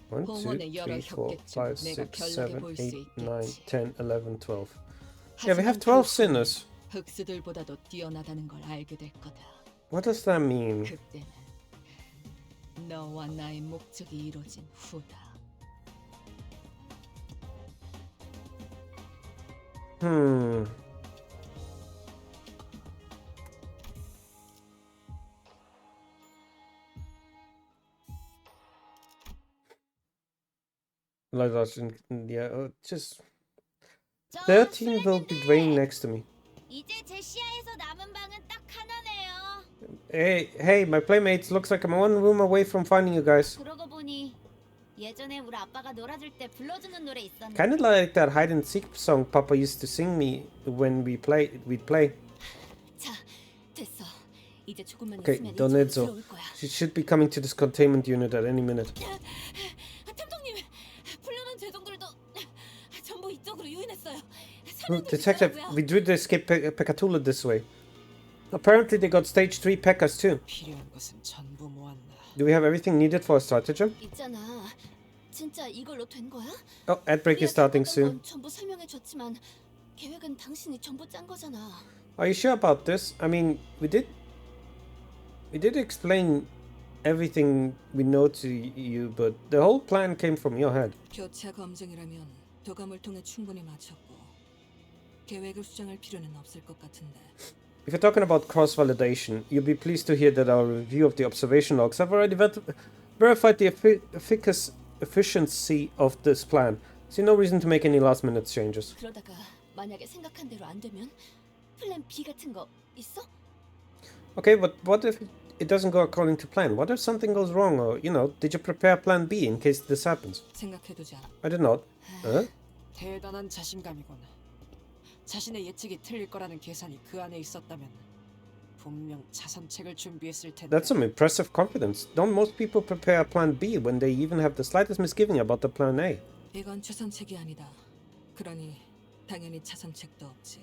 1, 2, 3, 4, 5, 6, 7, 8, 9, 10, 11, 12. Yeah, we have 12 sinners. 흑수들보다도 뛰어나다는 걸 알게 될 거다. What does that mean? 그때는 너와 나의 목적이 이루어진 후다. Like that, yeah, just 13 will be drained next to me. 이제 제 시야에서 남은 방은 딱 하나네요. Hey, my playmates, looks like I'm one room away from finding you guys. 그러고 보니 예전에 우리 아빠가 놀아줄 때 불러주는 노래 있었는데. Kind of like that hide and seek song Papa used to sing me when we'd play. 자, 됐어. 이제 조금만 Okay, 있으면 don't 이쪽으로 need so. 들어올 거야. She should be coming to this containment unit at any minute. 탐정님, 불량한 죄종들도 전부 이쪽으로 유인했어요. Detective, we drew the escape Pekatula this way. Apparently they got stage 3 Pekkas too. 필요한 것은 전부 모았나. Do we have everything needed for a stratagem? 있잖아. 진짜 이걸로 된 거야? Oh, ad break is starting soon. 전부 설명해 줬지만 계획은 당신이 전부 짠 거잖아. Are you sure about this? I mean, we did explain everything we know to you, but the whole plan came from your head. 교차 검증이라면 도감을 통해 충분히 마쳤고 계획을 수정할 필요는 없을 것 같은데. If you're talking about cross-validation, you'll be pleased to hear that our review of the observation logs have already verified the efficiency of this plan. See no reason to make any last-minute changes. 그러다가 만약에 생각한 대로 안 되면 플랜 B 같은 거 있어? Okay, but what if it doesn't go according to plan? What if something goes wrong, or, you know, did you prepare plan B in case this happens? 생각해두자. I did not. Huh? 대단한 자신감이군. 자신의 예측이 틀릴 거라는 계산이 그 안에 있었다면 분명 차선책을 준비했을 텐데. That's some impressive confidence. Don't most people prepare a plan B when they even have the slightest misgiving about the plan A? 이건 최선책이 아니다. 그러니 당연히 차선책도 없지.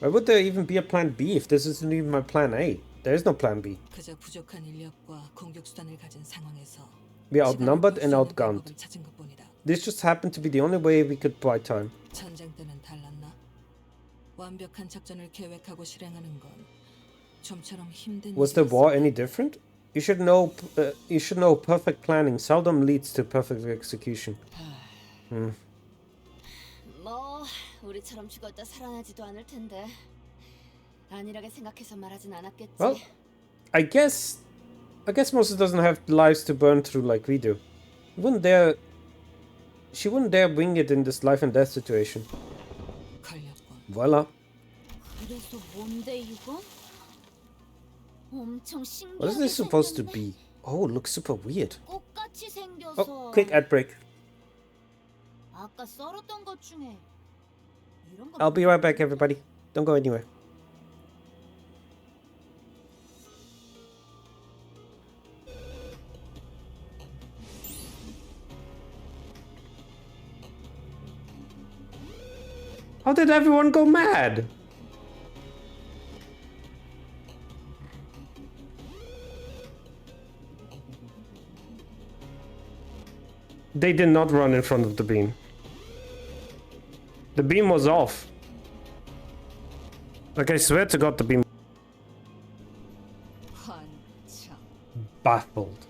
Why would there even be a plan B if this isn't even my plan A? There is no plan B. 그저 부족한 인력과 공격 수단을 가진 상황에서 We are outnumbered and outgunned. 방법을 찾은 것뿐이다. This just happened to be the only way we could buy time. 전쟁 때는 달랐나? 완벽한 작전을 계획하고 실행하는 건 좀처럼 힘든. Was the war any different? You should know perfect planning seldom leads to perfect execution. 뭐 우리처럼 죽었다 살아나지도 않을 텐데 안일하게 생각해서 말하진 않았겠지. Well, I guess Moses doesn't have lives to burn through like we do. She wouldn't dare wing it in this life and death situation. 걸렸군. Voila. 그래서 뭔데 이건? 엄청 신기하게 What is this supposed to 생겼네. be? Oh, it looks super weird. 꽃같이 생겨서. Oh, quick ad break. 아까 썰었던 것 중에 이런 거. I'll be right back, everybody. Don't go anywhere. How did everyone go mad? They did not run in front of the beam. The beam was off. Like, I swear to God, the beam. 한참. Baffled.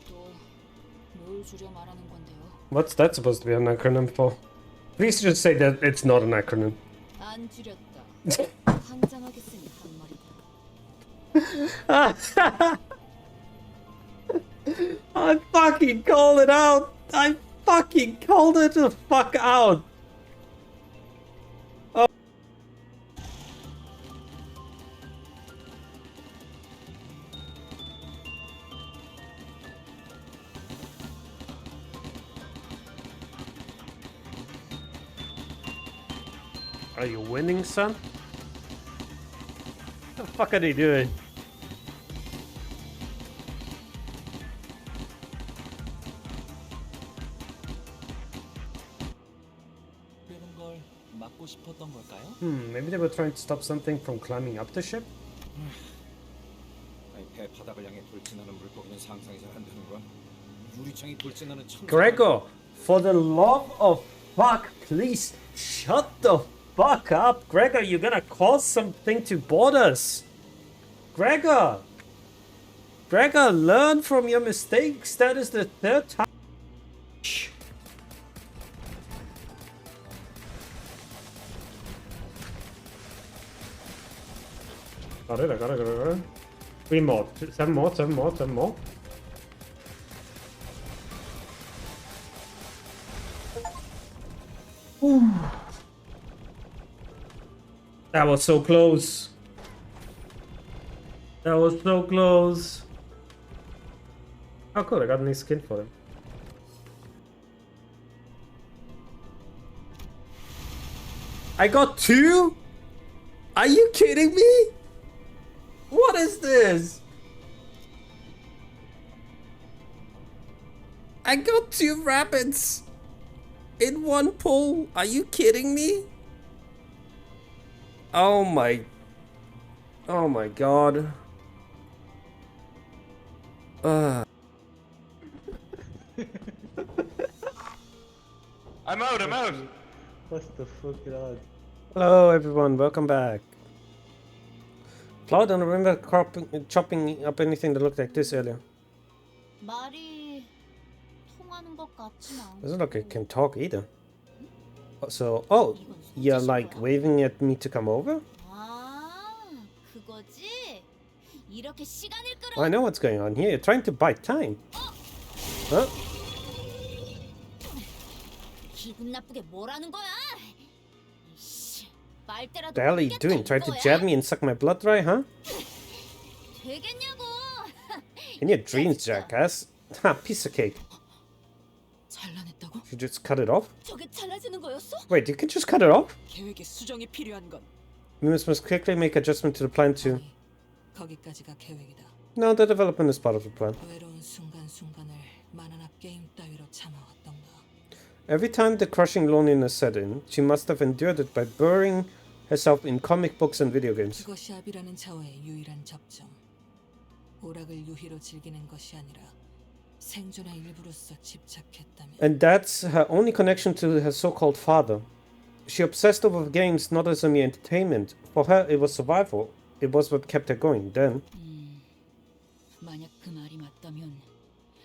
또뭘 줄여 말하는 건데요? What's that supposed to be an acronym for? Please just say that it's not an acronym. 안 줄였다. 당장하게 쓴 한마리다. I fucking called it out! I fucking called it the fuck out! Oh. Are you winning, son? What the fuck are they doing? 그런 걸 막고 싶었던 걸까요? Maybe they were trying to stop something from climbing up the ship? 아니, 배 바닥을 향해 돌진하는 물고기는 상상이 잘 안 되는 거야. 유리창이 돌진하는 천. Gregor, for the love of fuck, please shut the fuck up. Gregor, you're gonna cause something to board us. Gregor! Gregor, learn from your mistakes. That is the third time. Shh. Got it, I got it. 3 more, 7 more, 7 more, 7 more. That was so close. That was so close. Oh cool, I got a new skin for them. I got 2? Are you kidding me? What is this? I got 2 rabbits in one pull. Are you kidding me? Oh my god. I'm out. What the fuck, lad? Hello everyone, welcome back. Flo, don't remember chopping up anything that looked like this earlier. 말이 통하는 것 같진 않고. Doesn't look like it can talk either. So, oh, you're like waving at me to come over? 아, 그거지? 이렇게 시간을 끌어. I know what's going on here. You're trying to buy time. Huh? 기분 나쁘게 뭐라는 거야? 이씨, 말대라도 The hell are you doing? Trying to jab me and suck my blood dry, huh? 되겠냐고. In your dreams, jackass. Ha, piece of cake. 잘라냈다고? You just cut it off? 저게 잘라지는 거였어? Wait, you can just cut it off? 계획에 수정이 필요한 건 We must quickly make adjustment to the plan too. 아니, 거기까지가 계획이다. No, the development is part of the plan. 외로운 순간순간을 만화나 게임 따위로 참아왔던가. Every time the crushing loneliness set in, she must have endured it by burying herself in comic books and video games. 그것이 아비라는 자와의 유일한 접점. 오락을 유희로 즐기는 것이 아니라 생존의 일부로서 집착했다면. And that's her only connection to her so-called father. She obsessed over games not as a mere entertainment. For her, it was survival. It was what kept her going then. 만약 그 말이 맞다면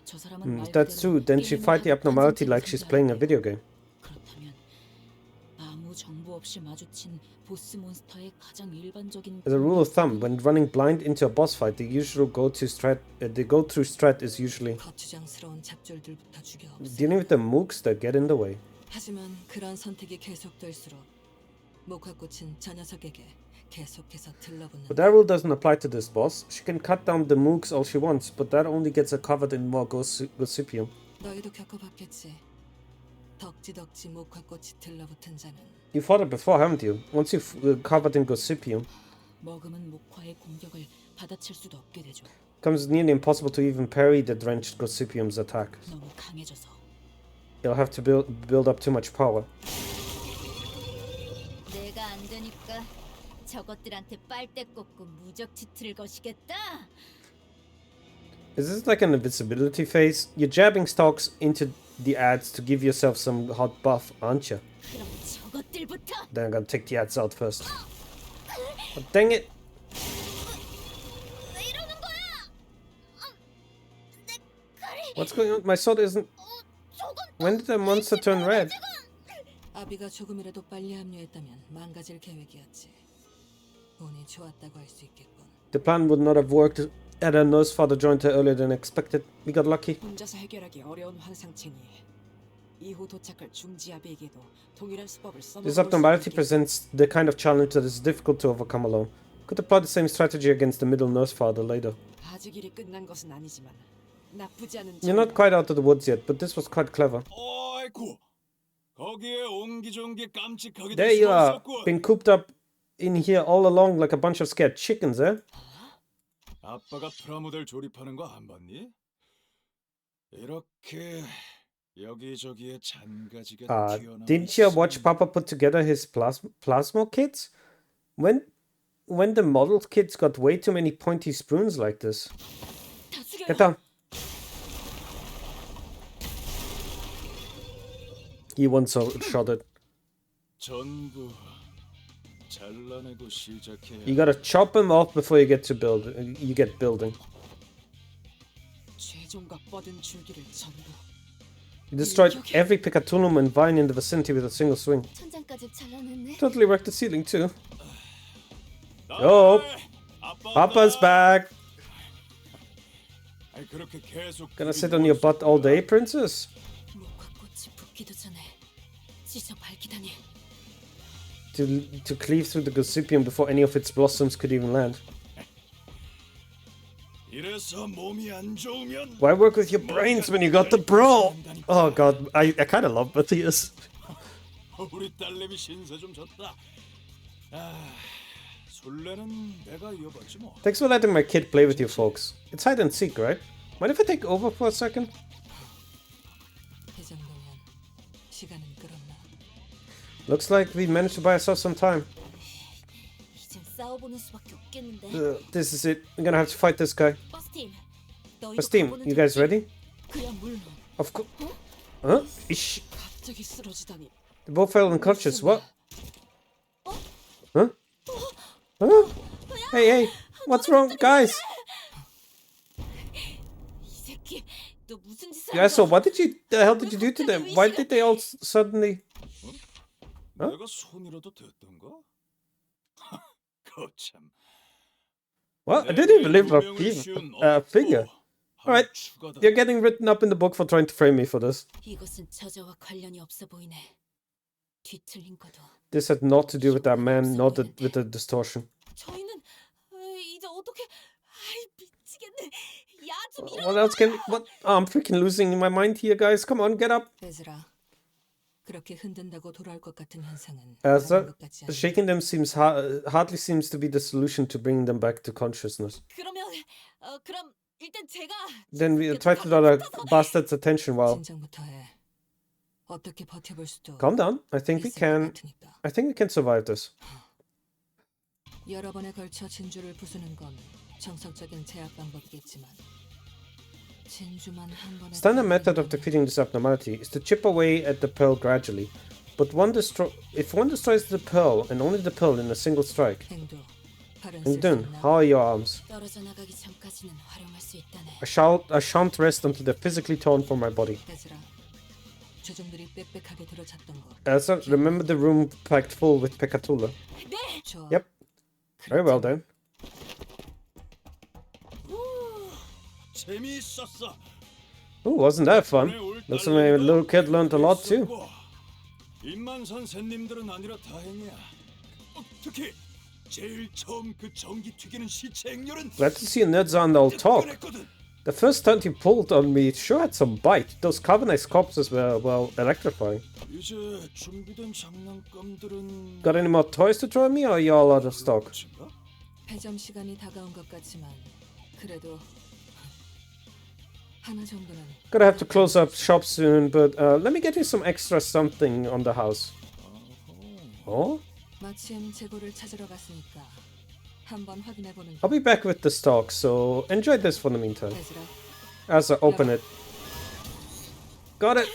저 사람은 If that's true, then she fight the abnormality like she's playing a video game. 그렇다면 아무 정보 없이 마주친 보스 몬스터의 가장 일반적인 As a rule of thumb, when running blind into a boss fight, the usual go-through strat is usually 거추장스러운 잡졸들부터 죽여 dealing with the mooks that get in the way. 하지만 그런 선택이 계속될수록 목화꽃은 저 녀석에게 계속해서 들러붙는. But that rule doesn't apply to this boss. She can cut down the mooks all she wants, but that only gets her covered in more gossipium. 너희도 겪어봤겠지. 덕지덕지 목화꽃이 들러붙은 자는 You fought it before, haven't you? Once you've covered in gossipium, 머금은 목화의 공격을 받아칠 수도 없게 되죠. it becomes nearly impossible to even parry the drenched gossipium's attack. 너무 강해져서. You'll have to build up too much power. 내가 안 되니까 저것들한테 빨대 꽂고 무적 치트를 거시겠다. Is this like an invisibility phase? You're jabbing stocks into the ads to give yourself some hot buff, aren't you? 그럼 저것들부터. Then I'm gonna take the ads out first. Oh, dang it! 왜 이러는 거야? 내 칼이. What's going on? My sword isn't... 저건 When did the monster turn red? 아비가 조금이라도 빨리 합류했다면 망가질 계획이었지. 운이 좋았다고 할 수 있겠군. The plan would not have worked had her nurse father joined her earlier than expected. We got lucky. 혼자서 해결하기 어려운 환상체니 이후 도착할 중지 아비에게도 동일한 수법을 써먹을 This 수 abnormality 있겠지. presents the kind of challenge that is difficult to overcome alone. Could apply the same strategy against the middle nurse father later. 아직 일이 끝난 것은 아니지만 나쁘지 않은. You're not quite out of the woods yet, but this was quite clever. 아이고, 거기에 옹기종기 깜찍하게 There you are, been cooped up in here all along like a bunch of scared chickens, eh? 아빠가 프라모델 조립하는 거 안 봤니? 이렇게 여기저기에 잔가지가 튀어나와 Didn't you watch Papa put together his plasma kits? When the model kits got way too many pointy spoons like this. Get down. He one-shot it. 전부 잘라내고 시작해야. You gotta chop him off before you get to building. 죄종과 뻗은 줄기를 전부. You destroyed every Picatulum and vine in the vicinity with a single swing. 천장까지 잘라냈네. Totally wrecked the ceiling too. Yo, Papa's back. 그렇게 계속 Gonna sit on your butt all day, princess? 목화꽃이 붙기도 전에 찢어 밝히다니. To cleave through the gossypium before any of its blossoms could even land. 이래서 몸이 안 좋으면 Why work with your brains when you got the bro? Oh god, I kind of love Matthias. 우리 딸내미 신세 좀 졌다. 술래는 내가 이어봤지 뭐. Thanks for letting my kid play with you folks. It's hide and seek, right? Mind if I take over for a second? 이 정도면 시간은 끌었나? Looks like we managed to buy ourselves some time. 이젠 싸워보는 수밖에 없겠는데. This is it. We're gonna have to fight this guy. 버스팀, 너희도 First team, 가보는 you guys 적 ready? 그야 물론. Of course. Huh? Ish. 갑자기 쓰러지다니. They both fell unconscious. What? Huh? Huh? Hey, hey. What's wrong, guys? 이 새끼, 너 무슨 짓을 Yeah, so what the hell did you do to them? Why did they all suddenly... Huh? 내가 손이라도 됐던가? 거참. What? I didn't even leave a finger. Alright, you're getting written up in the book for trying to frame me for this. 이것은 저자와 관련이 없어 보이네. 뒤틀린 거도. This had not to do with that man, not with the distortion. 저희는 이제 어떻게? 아이 미치겠네. 야 좀 What else can... What? Oh, I'm freaking losing my mind here, guys. Come on, get up. 에즈라, 그렇게 흔든다고 돌아올 것 같은 현상은 Ezra, 많은 것 같지 않아? shaking them seems hardly seems to be the solution to bringing them back to consciousness. 그러면 그럼 일단 제가. Then we try to draw that bastard's attention while... 진정부터 해. 어떻게 버텨볼 수도. Calm down. I think we can survive this. 여러 번에 걸쳐 진주를 부수는 건 정석적인 제압 방법이겠지만 진주만 한 번에. Standard method of defeating this abnormality is to chip away at the pearl gradually. But if one destroys the pearl and only the pearl in a single strike. And Dune, how are your arms? 떨어져 나가기 전까지는 활용할 수 있다네. I shan't rest until they're physically torn from my body. 조종들이 빽빽하게 들어찼던 거. Elsa, remember the room packed full with Pekatula? Yep. Very well then. 재미있었어. Ooh, wasn't that fun? Looks like my little kid learned a lot too. 임만 선생님들은 아니라 다행이야. 특히 제일 처음 그 전기 튀기는 시체 액렬은. Glad to see you nerds on all talk. The first stunt you pulled on me sure had some bite. Those carbonized corpses were, well, electrifying. 이제 준비된 장난감들은. Got any more toys to throw at me, or are you all out of stock? 배점 시간이 다가온 것 같지만 그래도 하나 정도는. Gonna have to close up shop soon, but let me get you some extra something on the house. Oh? 마침 재고를 찾으러 갔으니까 한번 확인해 보는. I'll be back with the stock, so enjoy this for the meantime. As I open it. Got it!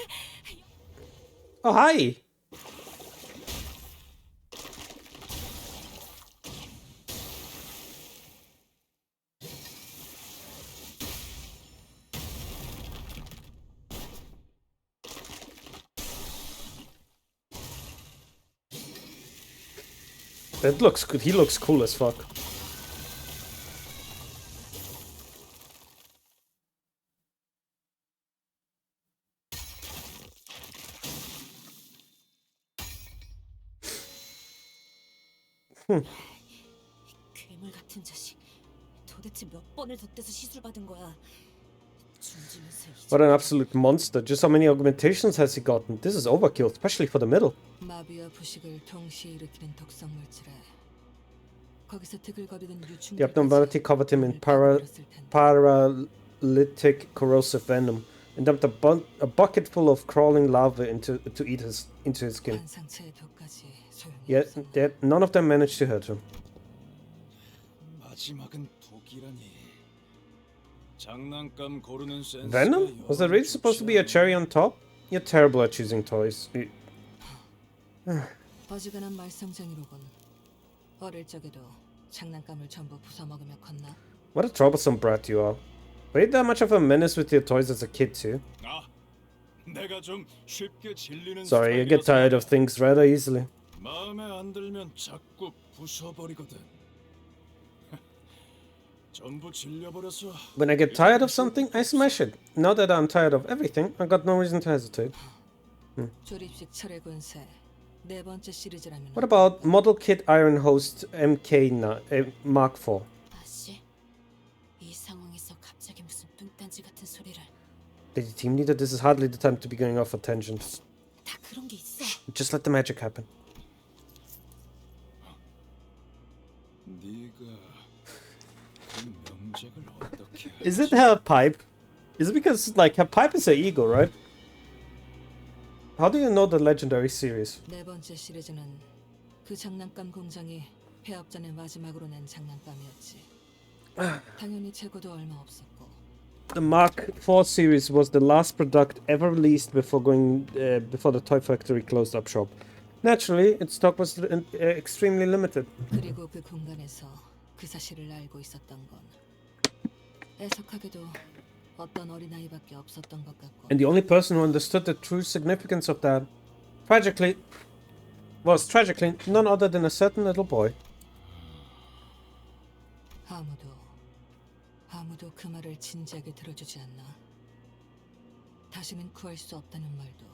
Oh, hi! That looks good. He looks cool as fuck. 괴물 같은 자식. 도대체 몇 번을 덧대서 시술 받은 거야. What an absolute monster. Just how many augmentations has he gotten? This is overkill, especially for the middle. 마비와 부식을 동시에 일으키는 독성 물질에 거기서 트글거리던 유충. The abnormality covered him in paralytic corrosive venom and dumped a bucket full of crawling larvae into his skin. Yet none of them managed to hurt him. 마지막은 독이라니. 장난감 고르는 센스. Venom? Was that really supposed to be a cherry on top? You're terrible at choosing toys. 어지간한 말썽쟁이로군. 어릴 적에도 장난감을 전부 부숴먹으며 컸나? What a troublesome brat you are. Were you that much of a menace with your toys as a kid too? 내가 좀 쉽게 질리는. Sorry, you get tired of things rather easily. 마음에 안 들면 자꾸 부숴버리거든. 전부 질려버려서. When I get tired of something, I smash it. Now that I'm tired of everything, I got no reason to hesitate. 조립식 철의 군세. 네 번째 시리즈라면. What about Model Kit Iron Host MK Mark IV? 아씨, 이 상황에서 갑자기 무슨 뚱딴지 같은 소리를. Lady Team Leader, this is hardly the time to be going off a tangent. 다 그런 게 있어. Just let the magic happen. 네가 그 명작을 어떻게 Is it her pipe? Is it because, like, her pipe is her ego, right? How do you know the legendary series? 네 번째 시리즈는 그 장난감 공장이 폐업 전에 마지막으로 낸 장난감이었지. 당연히 재고도 얼마 없었고. The Mark IV series was the last product ever released before before the toy factory closed up shop. Naturally, its stock was extremely limited. 그리고 그 공간에서 그 사실을 알고 있었던 건 애석하게도 어떤 어린아이밖에 없었던 것 같고. And the only person who understood the true significance of that, tragically, was none other than a certain little boy. 아무도 그 말을 진지하게 들어주지 않나. 다시는 구할 수 없다는 말도,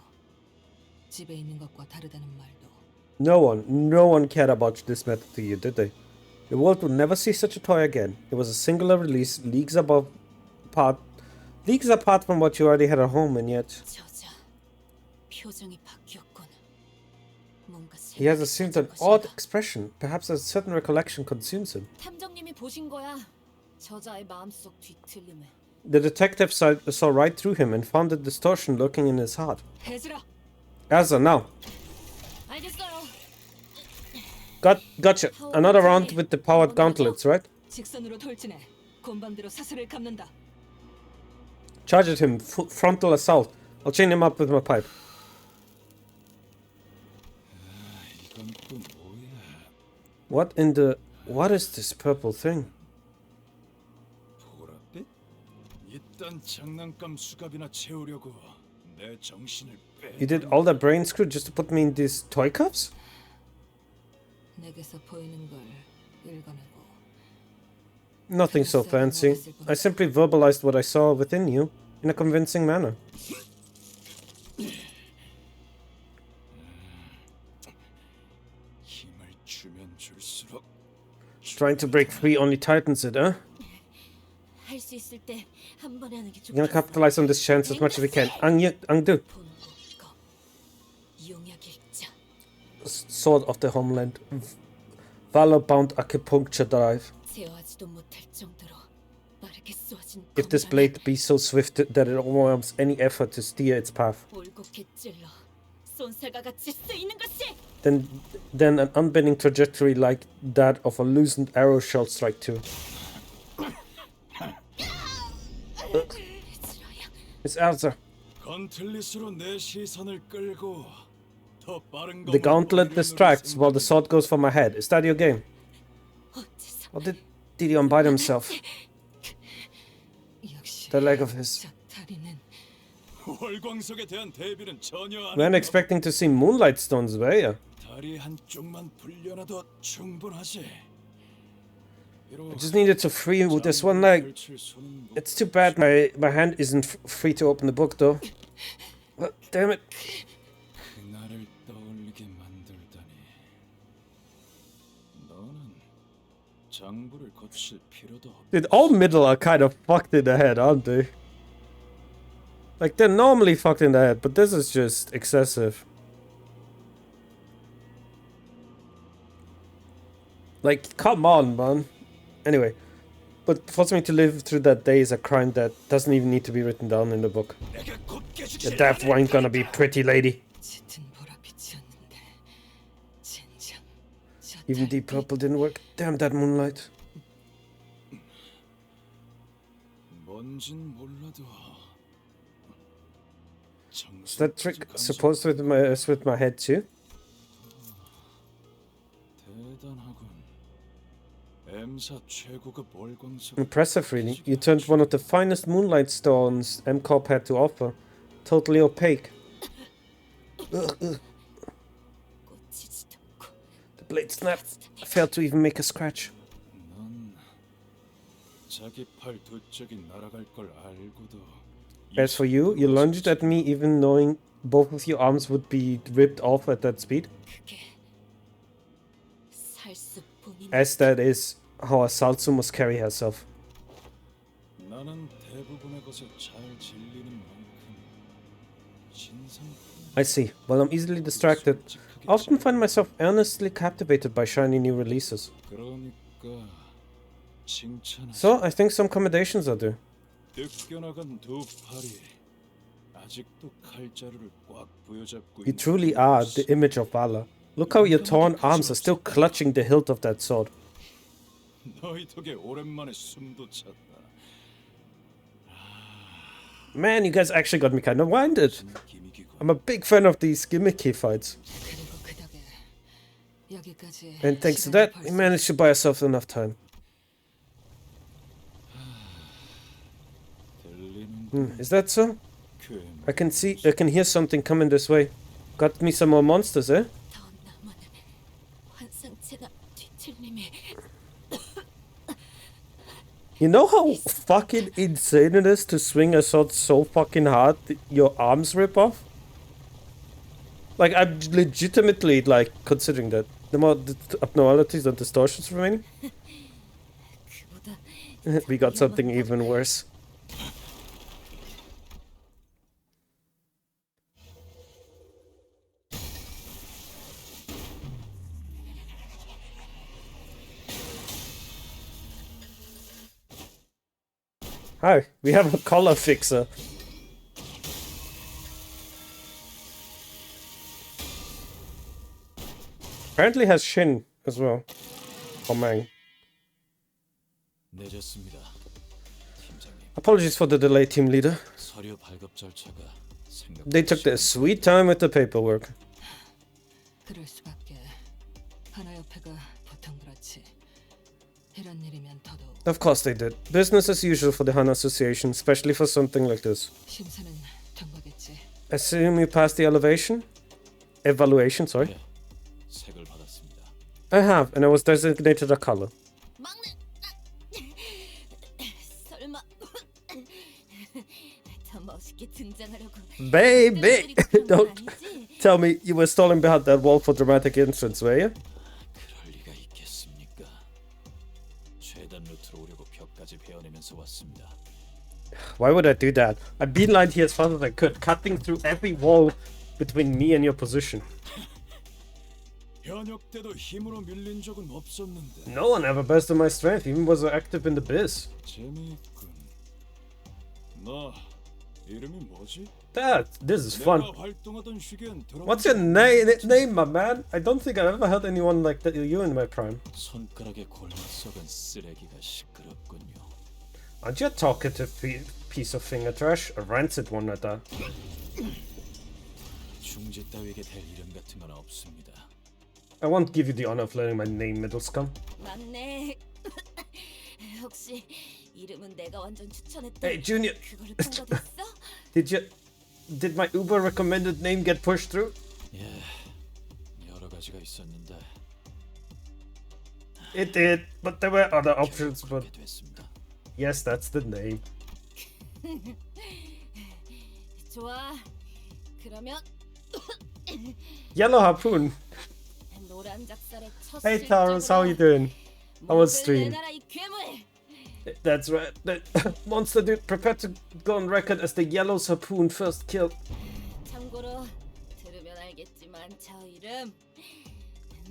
집에 있는 것과 다르다는 말도. No one cared about this method to you, did they? The world would never see such a toy again. It was a singular release, leagues apart from what you already had at home, and yet 저자 표정이 바뀌었군. 뭔가 he has assumed an odd expression. Perhaps a certain recollection consumes him. 탐정님이 보신 거야. 저자의 마음속 뒤틀림을. The detective saw right through him and found the distortion lurking in his heart. 해지라. Elsa, now. 알겠어요. Gotcha. Another round with the powered gauntlets, right? 직선으로 돌진해. 곤방대로 사슬을 감는다. Charge at him. Frontal assault. I'll chain him up with my pipe. 이건 또 뭐야? What is this purple thing? 보랏빛? 이딴 장난감 수갑이나 채우려고 내 정신을 빼. You did all that brain screw just to put me in these toy cups? 내게서 보이는 걸 읽어내고. Nothing so fancy. I simply verbalized what I saw within you in a convincing manner. 힘을 주면 줄수록 Trying to break free only tightens it, huh? 할 수 있을 때 한 번에 하는 게 We're gonna 좋겠어. capitalize on this chance as much as we can. Angdu. 이거 용약 일자. Sword of the Homeland. Valor-bound acupuncture drive. 제어하지도 못할 정도로 빠르게 쏘아진 If this blade be so swift that it overwhelms any effort to steer its path, 올곧게 찔러 쏜살과 같이 쓰이는 것이. then an unbending trajectory like that of a loosened arrow shall strike too. It's Elsa. 건틀릿으로 내 시선을 끌고 더 빠른 The gauntlet distracts while the sword goes for my head. Is that your game? Or did he unbind himself? The leg of his. 월광석에 대한 대비는 전혀 안 We're expecting to see moonlight stones, were you? 다리 한쪽만 불려놔도 충분하지. I just needed to free with this one leg. It's too bad my hand isn't free to open the book, though. Damn it. 그날을 떠올리게 만들다니. 너는 장부를 거칠 필요도 없. Dude, all middle are kind of fucked in the head, aren't they? Like, they're normally fucked in the head, but this is just excessive. Like, come on, man. Anyway, but forcing me to live through that day is a crime that doesn't even need to be written down in the book. The death ain't gonna be pretty, lady. Even deep purple didn't work. Damn that moonlight. 뭔진 몰라도 Is that trick supposed to mess with my head too? 대단하군. M사 최고급 월광석. Impressive, really. You turned one of the finest moonlight stones MCOP had to offer. Totally opaque. Ugh. The blade snapped. I failed to even make a scratch. 넌 자기 팔 두 쪽이 날아갈 걸 알고도. As for you, you lunged at me even knowing both of your arms would be ripped off at that speed. As that is how a Salsu must carry herself. 나는 대부분의 것에 잘 질리는 만큼 I see. Well, I'm easily distracted. I often find myself earnestly captivated by shiny new releases. 그러니까 칭찬. So, I think some commendations are due. 뜯겨나간 두 팔이 아직도 칼자루를 꽉 부여잡고 You 있는 truly are the image of valor. Look how your torn arms are still clutching the hilt of that sword. 너희 덕에 오랜만에 숨도 찼다. Man, you guys actually got me kind of winded. I'm a big fan of these gimmicky fights. 그리고 그 덕에 여기까지 And thanks to 시간이 that, we 벌써 managed to buy ourselves enough time. Is that so? I can hear something coming this way. Got me some more monsters, eh? 더 남은 환상체가 뒤틀림이 You know how fucking insane it is to swing a sword so fucking hard that your arms rip off? Like, I'm legitimately, like, considering that. The more abnormalities and distortions remaining. 그보다 We got something even worse. Hi, we have a color fixer. Apparently has Shin as well. Oh man. 늦었습니다. 팀장님, Apologies for the delay, team leader. 서류 발급 절차가 They took their sweet time with the paperwork. 그럴 수밖에. 하나협회가 보통 그렇지. 이런 일이면 더더욱. Of course they did. Business as usual for the HANA Association, especially for something like this. 심사는 된 거겠지. Assume you passed the elevation? Evaluation, sorry. 네, 색을 받았습니다. I have, and I was designated a color. 막내 설마 더 멋있게 등장하려고 Baby! Don't tell me you were stalling behind that wall for dramatic entrance, were you? 그럴 리가 있겠습니까? 최단 루트로 오려고 벽까지 베어내면서 왔습니다. Why would I do that? I beelined here as fast as I could, cutting through every wall between me and your position. 현역 때도 힘으로 밀린 적은 없었는데. No one ever bested my strength, even was active in the biz. 재미있군. 너 이름이 뭐지? Dad, this is fun. 내가 활동하던 시기엔 들어본 What's your name, my man? I don't think I've ever heard anyone like that, you in my prime. 손가락에 골마 썩은 쓰레기가 시끄럽군요. Aren't you a talkative piece of finger trash? A rancid one at that. 중지 따위에게 될 이름 같은 건 없습니다. I won't give you the honor of learning my name, middle scum. 막내 혹시 이름은 내가 완전 추천했던 Hey, Junior. 그거를 통과됐어? Did my Uber recommended name get pushed through? 예, 여러 가지가 있었는데 It did, but there were other options, but 그렇게 됐습니다. yes, that's the name. 좋아. 그러면 Yellow Harpoon. 노란 작살의 첫 Hey Taurus, how you doing? How was stream? 내놔라 이 괴물. That's right. The monster dude prepared to go on record as the yellow harpoon first kill. 참고로 들으면 알겠지만 저 이름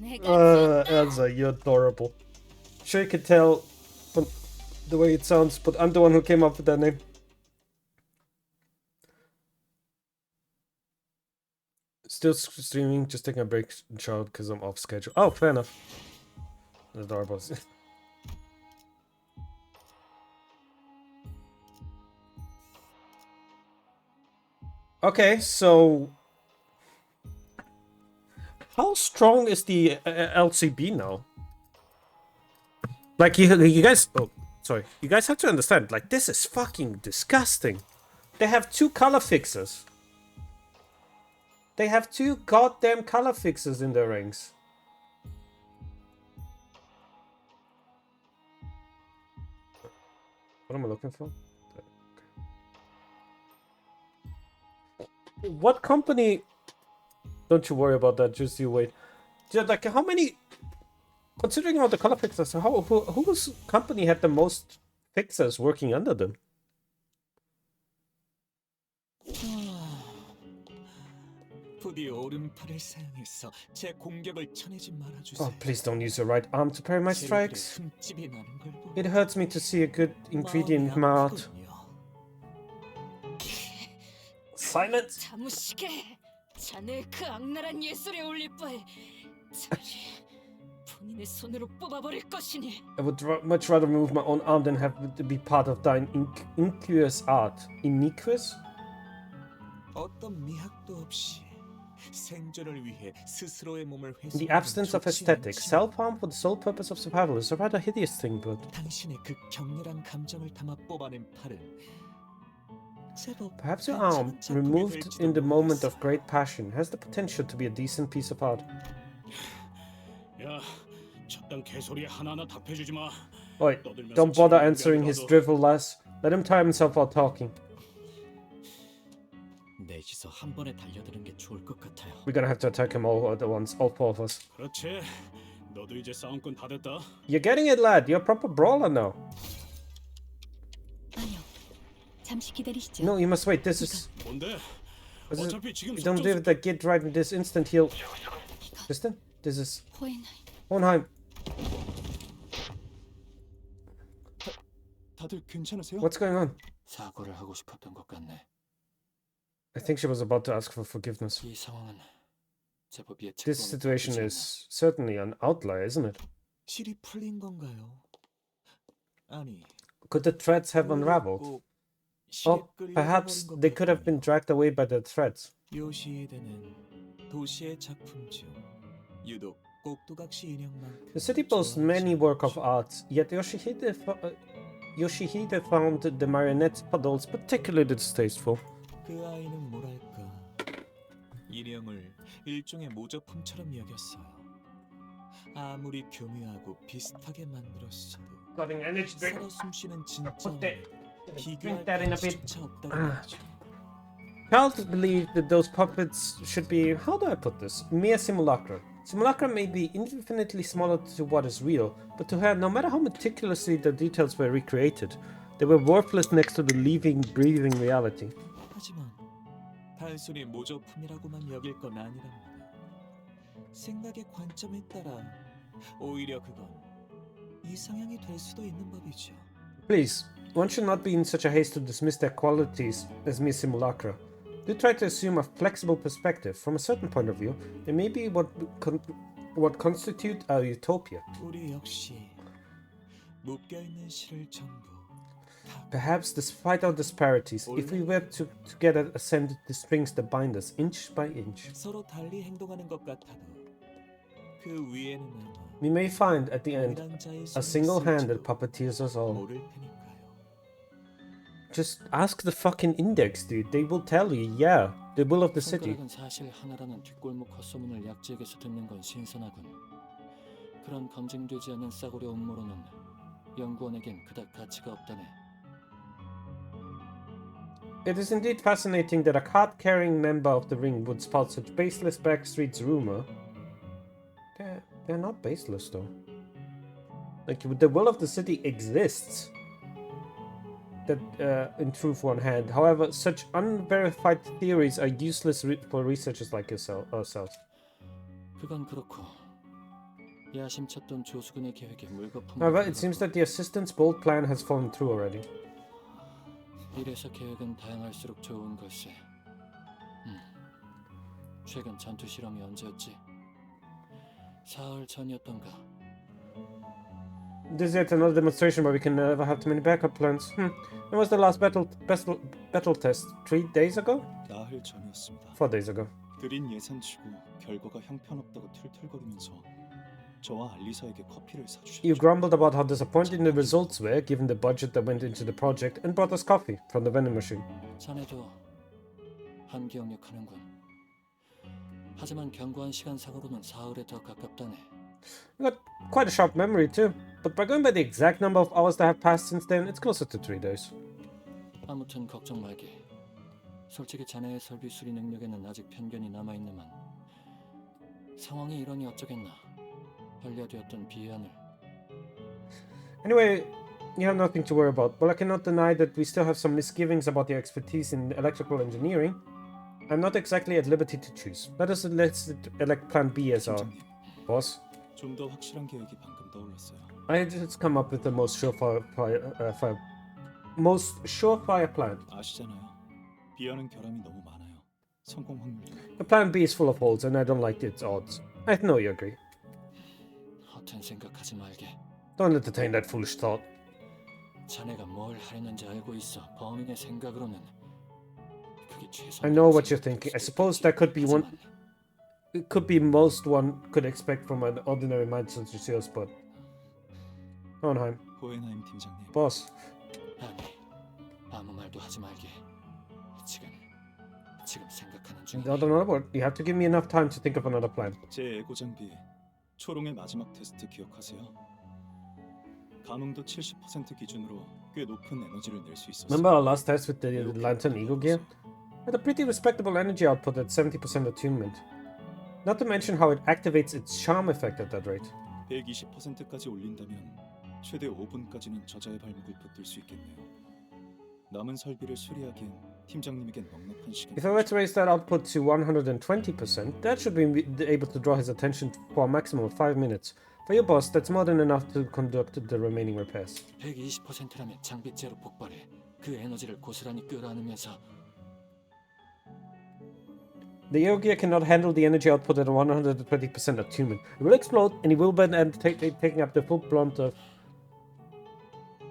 내가 Elsa, you're adorable. Sure you can tell from the way it sounds, but I'm the one who came up with that name. Still streaming, just taking a break and shower because I'm off schedule. Oh, fair enough. Adorable. Okay, so how strong is the LCB now? Like you guys, oh sorry, you guys have to understand. Like this is fucking disgusting. They have two color fixers. They have two goddamn color fixers in their rings. What am I looking for? What company? Don't you worry about that. Just you wait. Just like how many? Considering all the color fixers, whose company had the most fixers working under them? 부디 오른팔을 사용해서 제 공격을 쳐내지 말아주세요. Oh, please don't use your right arm to parry my strikes. 흠집이 나는 걸 보고 It hurts me to see a good ingredient in my art. Silence! 자무시게 자네 그 악랄한 예술에 올릴 바에 차라리 본인의 손으로 뽑아버릴 것이니. I would much rather remove my own arm than have it be part of thine iniquitous art. Iniquitous? 어떤 미학도 없이 생존을 위해 스스로의 몸을 In the absence of aesthetics, self-harm for the sole purpose of survival is a rather hideous thing, but... 당신의 그 격렬한 감정을 담아 뽑아낸 팔은 제법 Perhaps your arm, removed in the moment of great passion, has the potential to be a decent piece of art. 야, 저딴 개소리에 하나하나 답해주지 마. Oi, don't bother answering his drivel, lass. Let him tire himself while talking. 넷이서 한 번에 달려드는 게 좋을 것 같아요. We're gonna have to attack him all at once, all four of us. 그렇지. 너도 이제 싸움꾼 다 됐다. You're getting it, lad. You're a proper brawler now. 아니요. 잠시 기다리시죠. No, you must wait. This is... 뭔데? This is 어차피 지금 you don't do that git right in this instant heal. Kristen? This is... Hohenheim. 다들 괜찮으세요? What's going on? 사과를 하고 싶었던 것 같네. I think she was about to ask for forgiveness. 이 상황은 제법 예측. This situation is certainly an outlier, isn't it? 실이 풀린 건가요? 아니. Could the threads have unraveled? Or perhaps they could have been dragged away by the threads. 요시히데는 도시의 작품 중 유독 꼭두각시 인형만큼 The city boasts many work of art, yet Yoshihide found the marionette dolls particularly distasteful. 그 아이는 뭐랄까 인형을 일종의 모조품처럼 여겼어요. 아무리 교묘하고 비슷하게 만들었어도 살아 숨쉬는 진짜 비교할 수조차 없다고 하죠. Can't believe that those puppets should be, how do I put this, mere simulacra. Simulacra may be infinitely smaller to what is real, but to her, no matter how meticulously the details were recreated, they were worthless next to the living, breathing reality. 하지만 단순히 모조품이라고만 여길 건 아니랍니다. 생각의 관점에 따라 오히려 그건 이상향이 될 수도 있는 법이죠. Please, one should not be in such a haste to dismiss their qualities as mere simulacra. Do try to assume a flexible perspective. From a certain point of view, they may be what constitute a utopia. 우리 역시 묶여 있는 실을 전부 Perhaps, despite our disparities, if we were to together ascend the strings that bind us inch by inch, 서로 달리 행동하는 것 같아도 그 위에는 아마 we may find at the end a single-handed puppeteers us all. 모를 테니까요. Just ask the fucking index, dude. They will tell you, yeah, the will of the city. 손가락은 사실 하나라는 뒷골목 헛소문을 약지에게서 듣는 건 신선하군. 그런 검증되지 않는 싸구려 음모론은 연구원에겐 그닥 가치가 없다네. It is indeed fascinating that a card-carrying member of the ring would spout such baseless backstreets rumor. They're not baseless, though. Like, the will of the city exists. That, in truth, one hand. However, such unverified theories are useless for researchers like ourselves. 그건 그렇고 야심쳤던 조수근의 계획에 물거품. However, it seems that the assistant's bold plan has fallen through already. 이래서 계획은 다양할수록 좋은 걸세. 최근 전투 실험이 언제였지? 사흘 전이었던가. This is yet another demonstration where we can never have too many backup plans. When was the last battle test? 3 days ago? 나흘 전이었습니다. 4 days ago. 드린 예산치고 결과가 형편없다고 툴툴거리면서 저와 알리사에게 커피를 사주셨죠. You grumbled about how disappointing the results were given the budget that went into the project and brought us coffee from the vending machine. 자네도 한기억력하는군. 하지만 견고한 시간상으로는 사흘에 더 가깝다네. We got quite a sharp memory too, but by going by the exact number of hours that have passed since then, it's closer to 3 days. 아무튼 걱정 말게. 솔직히 자네의 설비 수리 능력에는 아직 편견이 남아있네만 상황이 이러니 어쩌겠나. 반려되었던 비안을. Anyway, you have nothing to worry about, but I cannot deny that we still have some misgivings about your expertise in electrical engineering. I'm not exactly at liberty to choose. Let's elect Plan B as our 팀장님, boss. 좀 더 확실한 계획이 방금 떠올랐어요. I just come up with the most surefire plan. 아시잖아요. B와는 결함이 너무 많아요. 성공 확률도. The plan B is full of holes, and I don't like its odds. I know you agree. 허튼 생각하지 말게. Don't entertain that foolish thought. 자네가 뭘 하려는지 알고 있어. 범인의 생각으로는 그게 최선. I know what you're thinking. I suppose that could be one. It could be most one could expect from an ordinary mind such as yours, but. Hohenheim. 호헨하임 팀장님. Boss. 아니, 아무 말도 하지 말게. 지금 생각하는 I 중이야. don't know what. You have to give me enough time to think of another plan. 제 에고 장비 초롱의 마지막 테스트 기억하세요? 감흥도 70% 기준으로 꽤 높은 에너지를 낼 수 있었어요. Remember our last test with the Lantern Eagle gear? Had a pretty respectable energy output at 70% attunement. Not to mention how it activates its charm effect at that rate. 120%까지 올린다면 최대 5분까지는 저자의 발목을 붙들 수 있겠네요. 남은 설비를 수리하기엔 팀장님에겐 넉넉한 시간. If I were to raise that output to 120%, that should be able to draw his attention for a maximum of 5 minutes. For your boss, that's more than enough to conduct the remaining repairs. 120%라면 장비째로 폭발해. 그 에너지를 고스란히 끌어안으면서 The Air gear cannot handle the energy output at 120% attunement. It will explode, and he will then end taking up the full brunt of.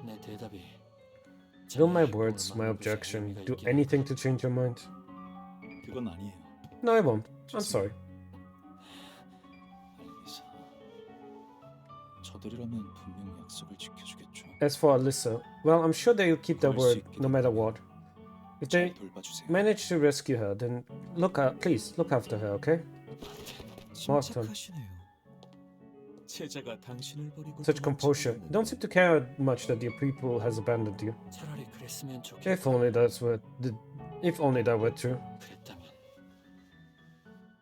내 대답이 Still my words, my objection. Do anything to change your mind. 그건 아니에요. No, I won't. I'm sorry. 저들이라면 분명 약속을 지켜주겠죠. As for Alyssa, well, I'm sure they'll keep their word no matter what. If they manage to rescue her, then please look after her, okay? Martin. Such composure. You don't seem to care much that your people has abandoned you. 차라리 그랬으면 좋겠다. If only that were true. 그랬다면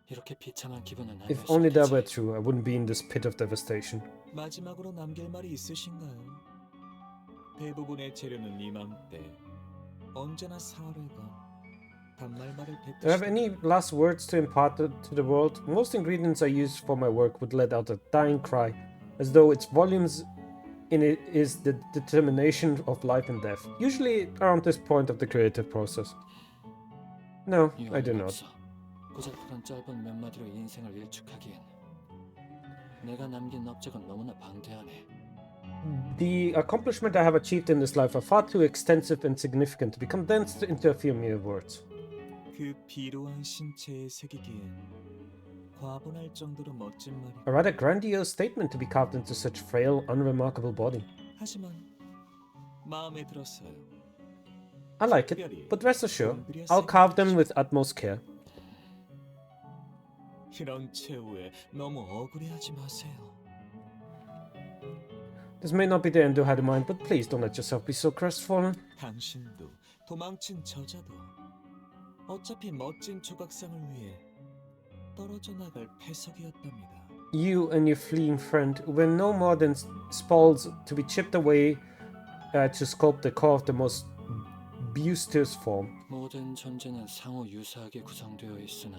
이렇게 비참한 기분은 안 If only that were true, I wouldn't be in this pit of devastation. 마지막으로 남길 말이 있으신가요? 대부분의 재료는 이맘때 언제나 사활해가 단말말을 Do you have any last words to impart to the world? Most ingredients I use for my work would let out a dying cry, as though its volumes in it is the determination of life and death, usually around this point of the creative process. No, I do not. 고작스런 짧은 몇 마디로 인생을 일축하기엔 내가 남긴 업적은 너무나 방대하네. The accomplishment I have achieved in this life are far too extensive and significant to be condensed into a few mere words. 그 비루한 신체에 새기기엔 과분할 정도로 멋진 말이. A rather grandiose statement to be carved into such frail, unremarkable body. 하지만 마음에 들었어요. I like it, but rest assured, I'll carve them with utmost care. 이런 최후에 너무 억울해하지 마세요. This may not be the end you had in mind, but please don't let yourself be so crestfallen. 당신도 도망친 저자도 어차피 멋진 조각상을 위해 떨어져 나갈 패석이었답니다. You and your fleeing friend were no more than spalls to be chipped away to sculpt the core of the most beauteous form. 모든 존재는 상호 유사하게 구성되어 있으나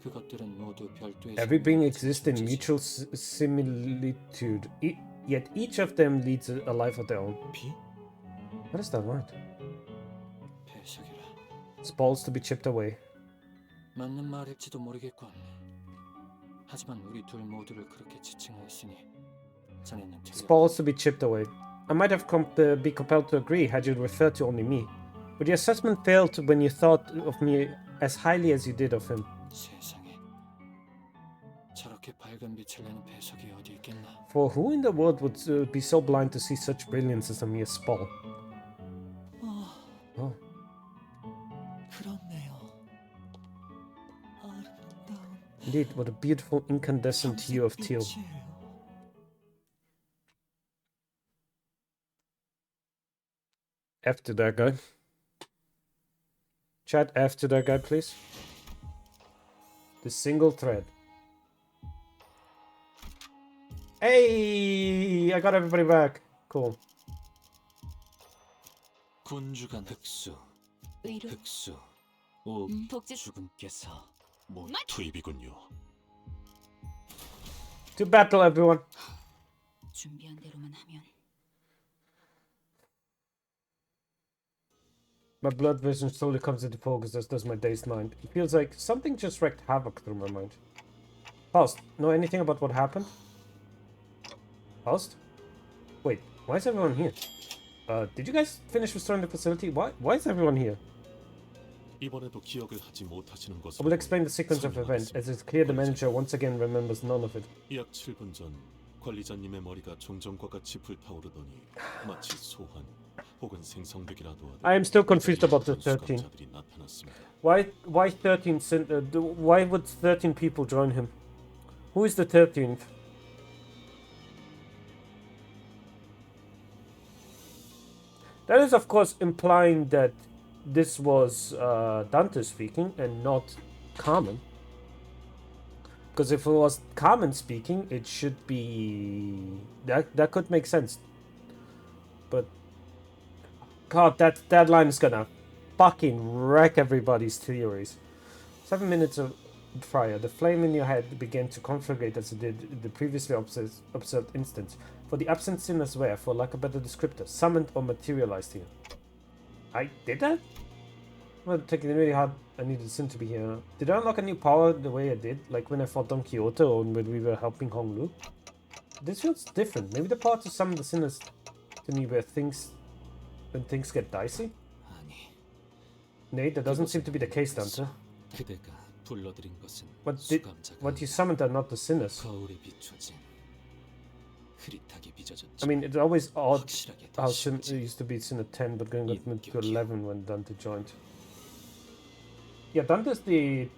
그것들은 모두 별도의. Every being exists in mutual similitude, yet each of them leads a life of their own. What is that word? 패석이라. Spalls to be chipped away. 맞는 말일지도 모르겠군. 하지만 우리 둘 모두를 그렇게 지칭하였으니 자네는 틀려. Spalls to be chipped away. I might have be compelled to agree had you referred to only me, but your assessment failed when you thought of me as highly as you did of him. 세상에 저렇게 밝은 빛을 내는 배석이 어디 있겠나? For who in the world would be so blind to see such brilliance as a mere spall? Oh. 그렇네요. 아름다운. Indeed, what a beautiful incandescent hue of teal. F to that guy. Chat F to that guy, please. The single thread. Hey! I got everybody back. Cool. 군주간 흑수, 흑수, 오 복지 주군께서 모 투입이군요. To battle, everyone. 준비한 대로만 하면 My blood vision slowly comes into focus, as does my dazed mind. It feels like something just wreaked havoc through my mind. Faust, know anything about what happened? Faust? Wait, why is everyone here? Did you guys finish restoring the facility? Why is everyone here? 이번에도 기억을 하지 못하시는 것을 I will explain the sequence of events, as it's clear the manager once again remembers none of it. 약 7분 전 관리자님의 머리가 종전과 같이 불타오르더니 마치 소환 혹은 생성되기라도 하듯 I am still confused about the 13. 수감자들이 나타났습니다. Why 13? Why would 13 people join him? Who is the 13th? That is, of course, implying that this was Dante speaking and not Carmen. Because if it was Carmen speaking, it should be... That could make sense. But... God, that line is gonna fucking wreck everybody's theories. 7 minutes prior, the flame in your head began to conflagrate as it did in the previously observed instance. For the absent sinners were, for lack of a better descriptor, summoned or materialized here. I did that? Well, taking it really hard, I needed sin to be here. Did I unlock a new power the way I did? Like when I fought Don Quixote or when we were helping Hong Lu? This feels different. Maybe the power to summon the sinners to me when things get dicey? 아니 Nay, that doesn't seem to be the case, Dante. 그대가 불러들인 것은 What you summoned are not the sinners. 거울에 비춰진 흐릿하게 빚어졌죠. I mean, it's always odd 확실하게 how 더 it used to be Sin at 10, but going up to 11 when Dante joined. Yeah, Dante's the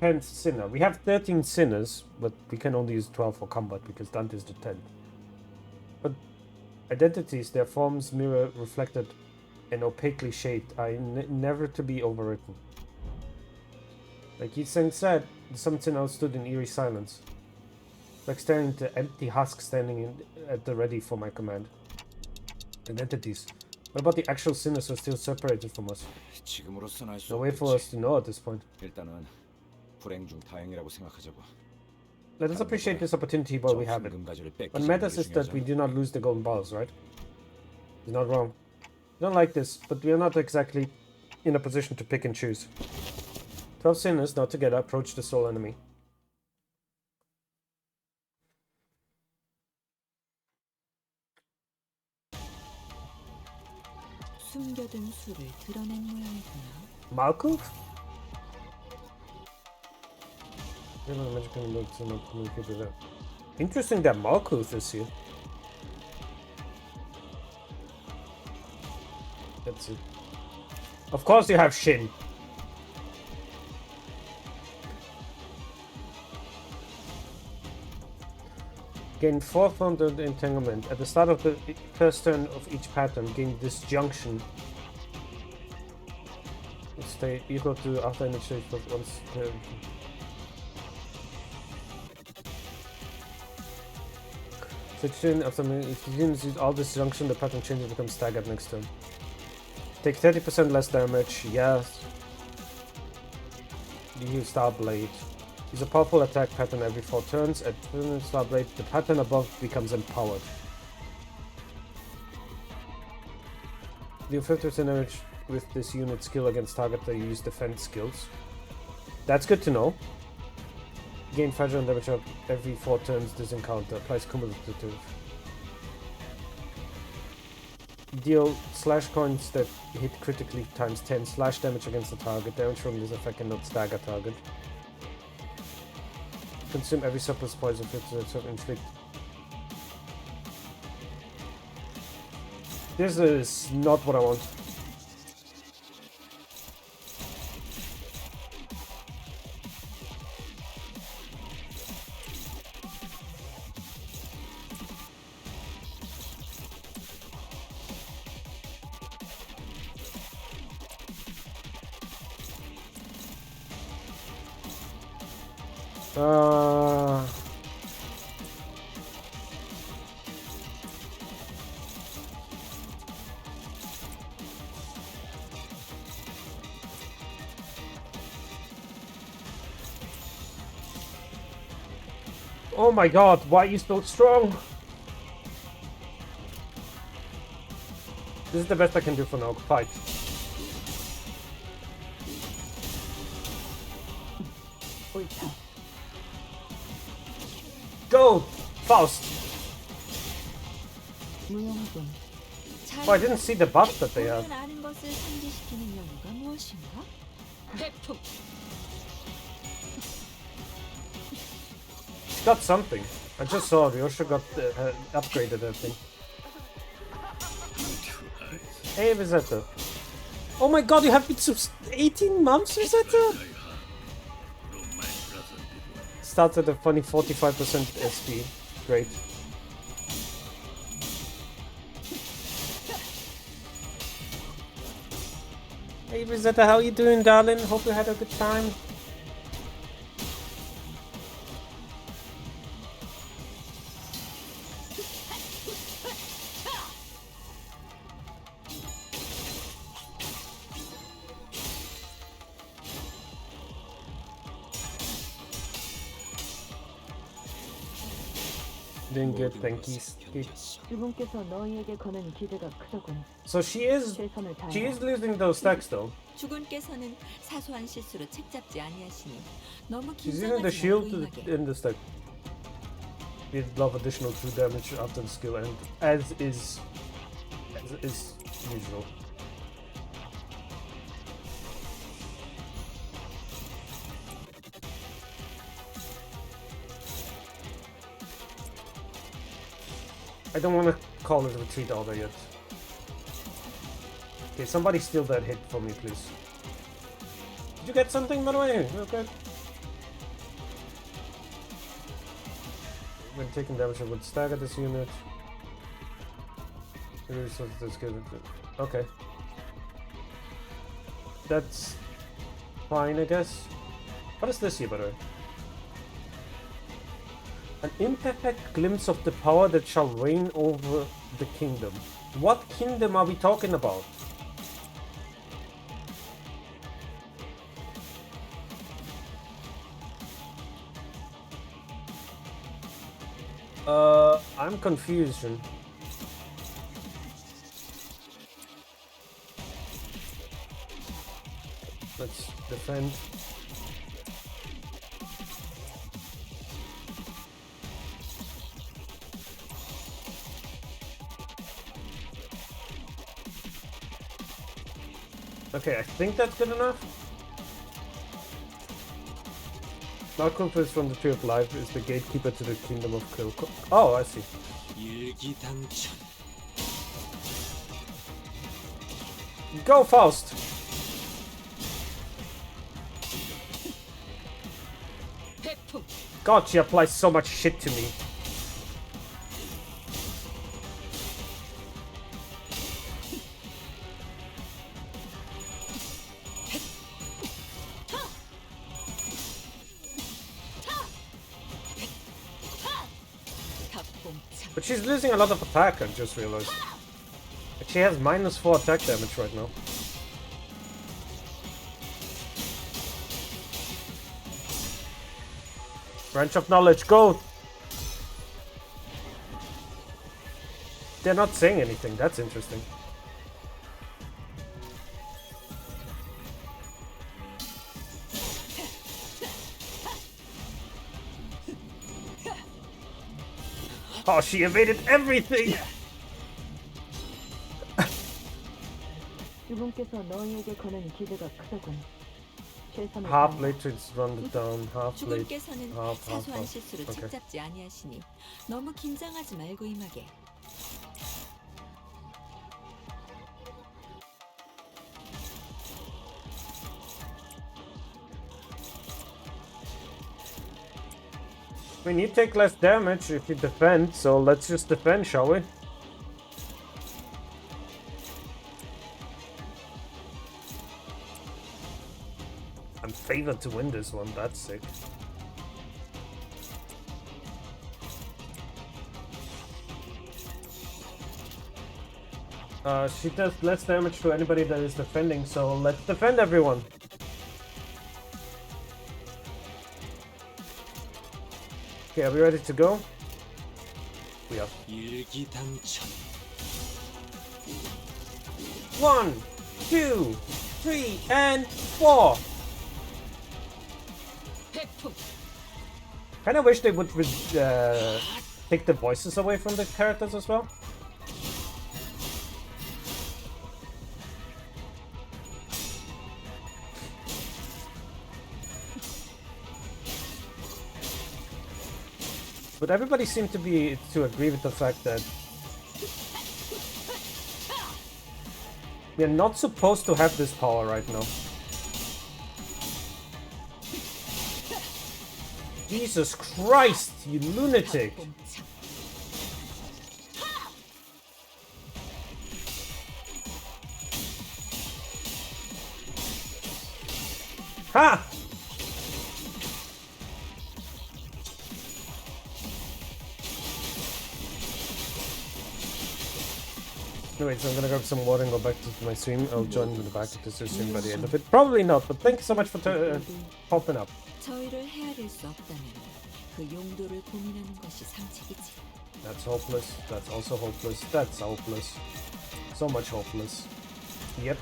10th sinner. We have 13 sinners, but we can only use 12 for combat because Dante's the 10th. But identities, their forms, mirror, reflected, and opaquely shaped, are never to be overwritten. Like Yi-Seng said, the summoned sinner stood in eerie silence, like staring into empty husks standing at the ready for my command. Identities. What about the actual sinners who are still separated from us? 지금으로선 알 수 No way for us 없겠지. to know at this point. 일단은 불행 중 다행이라고 생각하자고. Let us appreciate this opportunity while we have it. 금가지를 What 뺏기지 matters 않는 is 게 that we 중요하잖아. do not lose the golden balls, right? You're not wrong. We don't like this, but we are not exactly in a position to pick and choose. 12 sinners, now together, approach the sole enemy. 숨겨둔 수를 드러낸 모양이구나. Malkuth? Interesting that Malkuth is here. Let's see. Of course you have Shin. Gain 4 from the entanglement. At the start of the first turn of each pattern, gain disjunction. Stay equal to after initiation plus once per... So if you use all disjunction, the pattern changes becomes staggered next turn. Take 30% less damage, yes. You use Star Blade. Use a powerful attack pattern every 4 turns. At Star Blade, the pattern above becomes empowered. Deal 50% damage with this unit skill against target that you use defense skills. That's good to know. Gain fragile damage up every 4 turns this encounter. Applies cumulative. Deal slash coins that hit critically times 10 slash damage against the target. Damage from this effect cannot stagger target. Consume every surplus poison to inflict. This is not what I want. Oh my god, why are you so strong? This is the best I can do for now. Fight. Go! Faust! 무용하군. Oh, I didn't see the buff that they have. 보면 아는 것을 상기시키는 연구가 무엇인가? 태풍. She got something. I just saw Ryosha got upgraded, I think. Hey, Rosetta. Oh my god, you have been 18 months, Rosetta? Starts at a funny 45% SP. Great. Hey, Rosetta, how you doing, darling? Hope you had a good time. Doing good, thank you. 주분께서 너희에게 거는 기대가 크더군. So she is losing those stacks though. 주군께서는 사소한 실수로 책잡지 아니하시니 너무 She's using the 긴장하지 shield 말고 임하게. in the stack. It love additional 2 damage after the skill end, as is usual. I don't want to call it a retreat order yet. Okay, somebody steal that hit for me, please. Did you get something, by the way? Okay. When taking damage, I would stagger this unit. Okay. That's fine, I guess. What is this here, by the way? An imperfect glimpse of the power that shall reign over the kingdom. What kingdom are we talking about? I'm confused. Let's defend. Okay, I think that's good enough. Malcolm is from the Tree of Life, is the gatekeeper to the kingdom of Kilco. Oh, I see. Go, Faust! God, she applies so much shit to me. But she's losing a lot of attack, I just realized. She has -4 attack damage right now. Branch of knowledge, go! They're not saying anything, that's interesting. Oh, she evaded everything! 주분께서 너희에게 거는 기대가 크더군. Half late it's run it down, half late, 주군께서는 half. 사소한 실수로 Okay. 책잡지 아니하시니 너무 긴장하지 말고 임하게. I mean, you take less damage if you defend, so let's just defend, shall we? I'm favored to win this one, that's sick. She does less damage to anybody that is defending, so let's defend everyone. Okay, are we ready to go? We are. 일기당천. 1, 2, 3, and 4. 백풍. Kind of wish they would take the voices away from the characters as well. But everybody seemed to agree with the fact that we are not supposed to have this power right now. Jesus Christ, you lunatic! Ha! Anyways, I'm gonna grab some water and go back to my stream. I'll join in the back of the stream by the end of it. Probably not, but thank you so much for popping up. 저희를 헤아릴 수 없다면 그 용도를 고민하는 것이 상책이지. That's hopeless. That's also hopeless. That's hopeless. So much hopeless. Yep.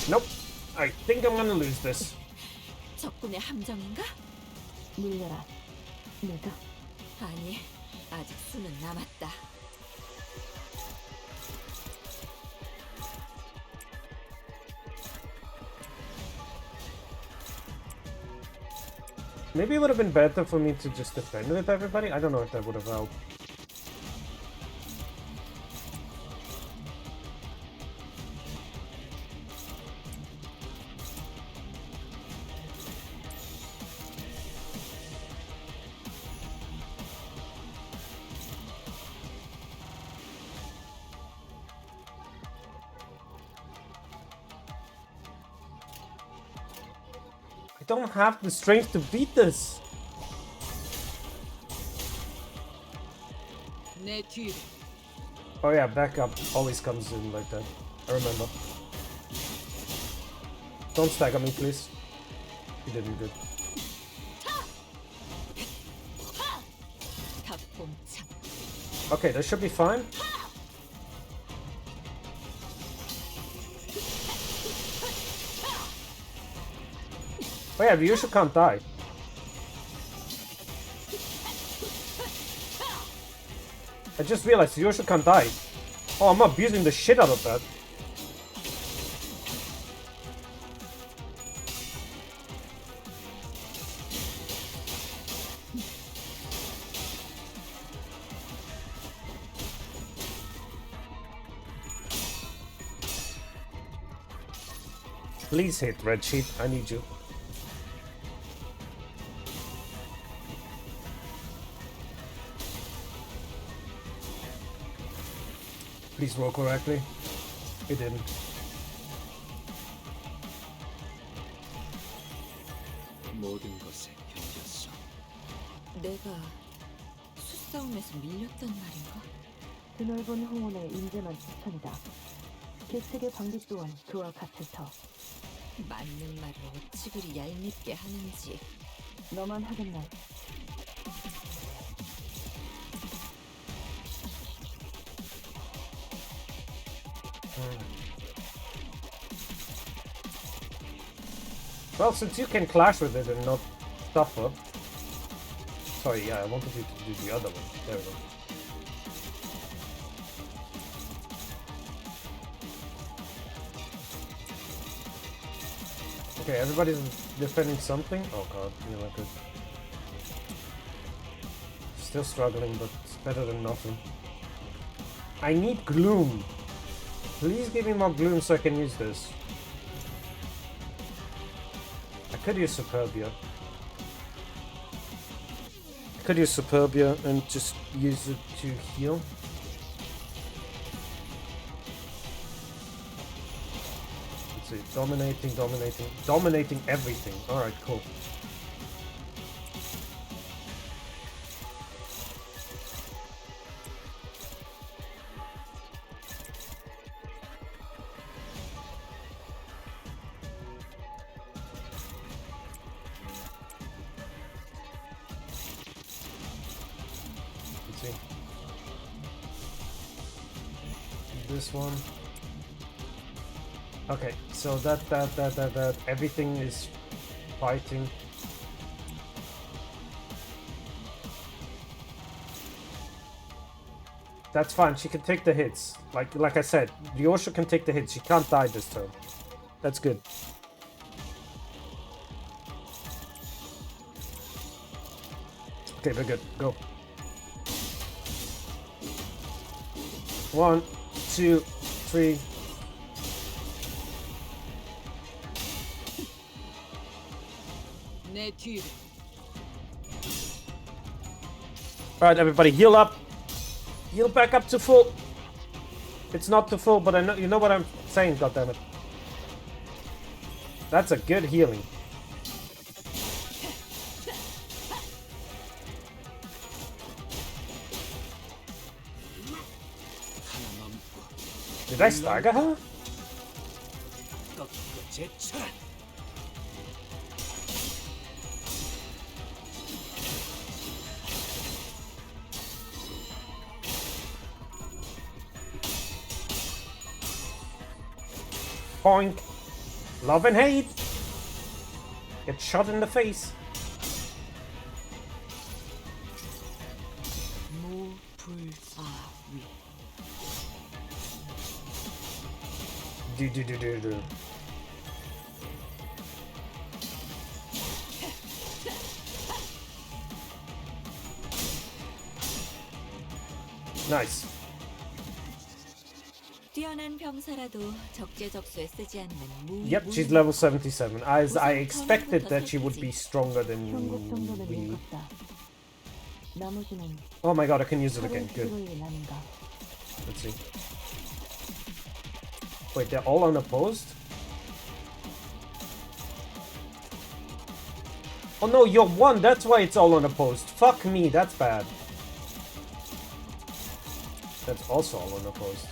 Nope. I think I'm gonna lose this. 적군의 함정인가? 물려라. 내가. 아니, 아직 수는 남았다. Maybe it would have been better for me to just defend with everybody. I don't know if that would have helped. I don't have the strength to beat this. Oh yeah, backup always comes in like that. I remember. Don't stagger me, please. You didn't good. Okay, that should be fine. Oh yeah, Ryushu can't die. I just realized Ryushu can't die. Oh, I'm abusing the shit out of that. Please hit red sheet, I need you. Please roll correctly. It didn't. 모든 것에 견뎠어. 내가 수싸움에서 밀렸단 말인가? 드넓은 홍원에 인재만 추천이다. 계책의 방비 또한 그와 같을 터. 맞는 말을 어찌 그리 얄밉게 하는지. 너만 하겠나? Well, since you can clash with it and not suffer. Sorry, yeah, I wanted you to do the other one. There we go. Okay, everybody's defending something. Oh god, you're not good. Still struggling, but it's better than nothing. I need gloom. Please give me more gloom so I can use this. I could use Superbia. I could use Superbia and just use it to heal. Dominating everything. Alright, cool. Let's see. This one. Okay, so that everything is fighting. That's fine. She can take the hits. Like I said, Ryosho can take the hits. She can't die this turn. That's good. Okay, we're good. Go. 1, 2, 3. Alright, everybody, heal up. Heal back up to full. It's not to full, but I know you know what I'm saying, goddammit. That's a good healing. Did I stagger her? Boink. Love and hate. Get shot in the face. Do. Nice. 뛰어난 병사라도 적재적소에 쓰지 않는 Yep, she's level 77. As I expected that she would be stronger than 경고 정도는 we. 읽었다. 나머지는 Oh my god, I can use it again. 다른 Good. 수로의 나는가. Let's see. Wait, they're all unopposed? Oh no, you're one. That's why it's all unopposed. Fuck me, that's bad. That's also all unopposed.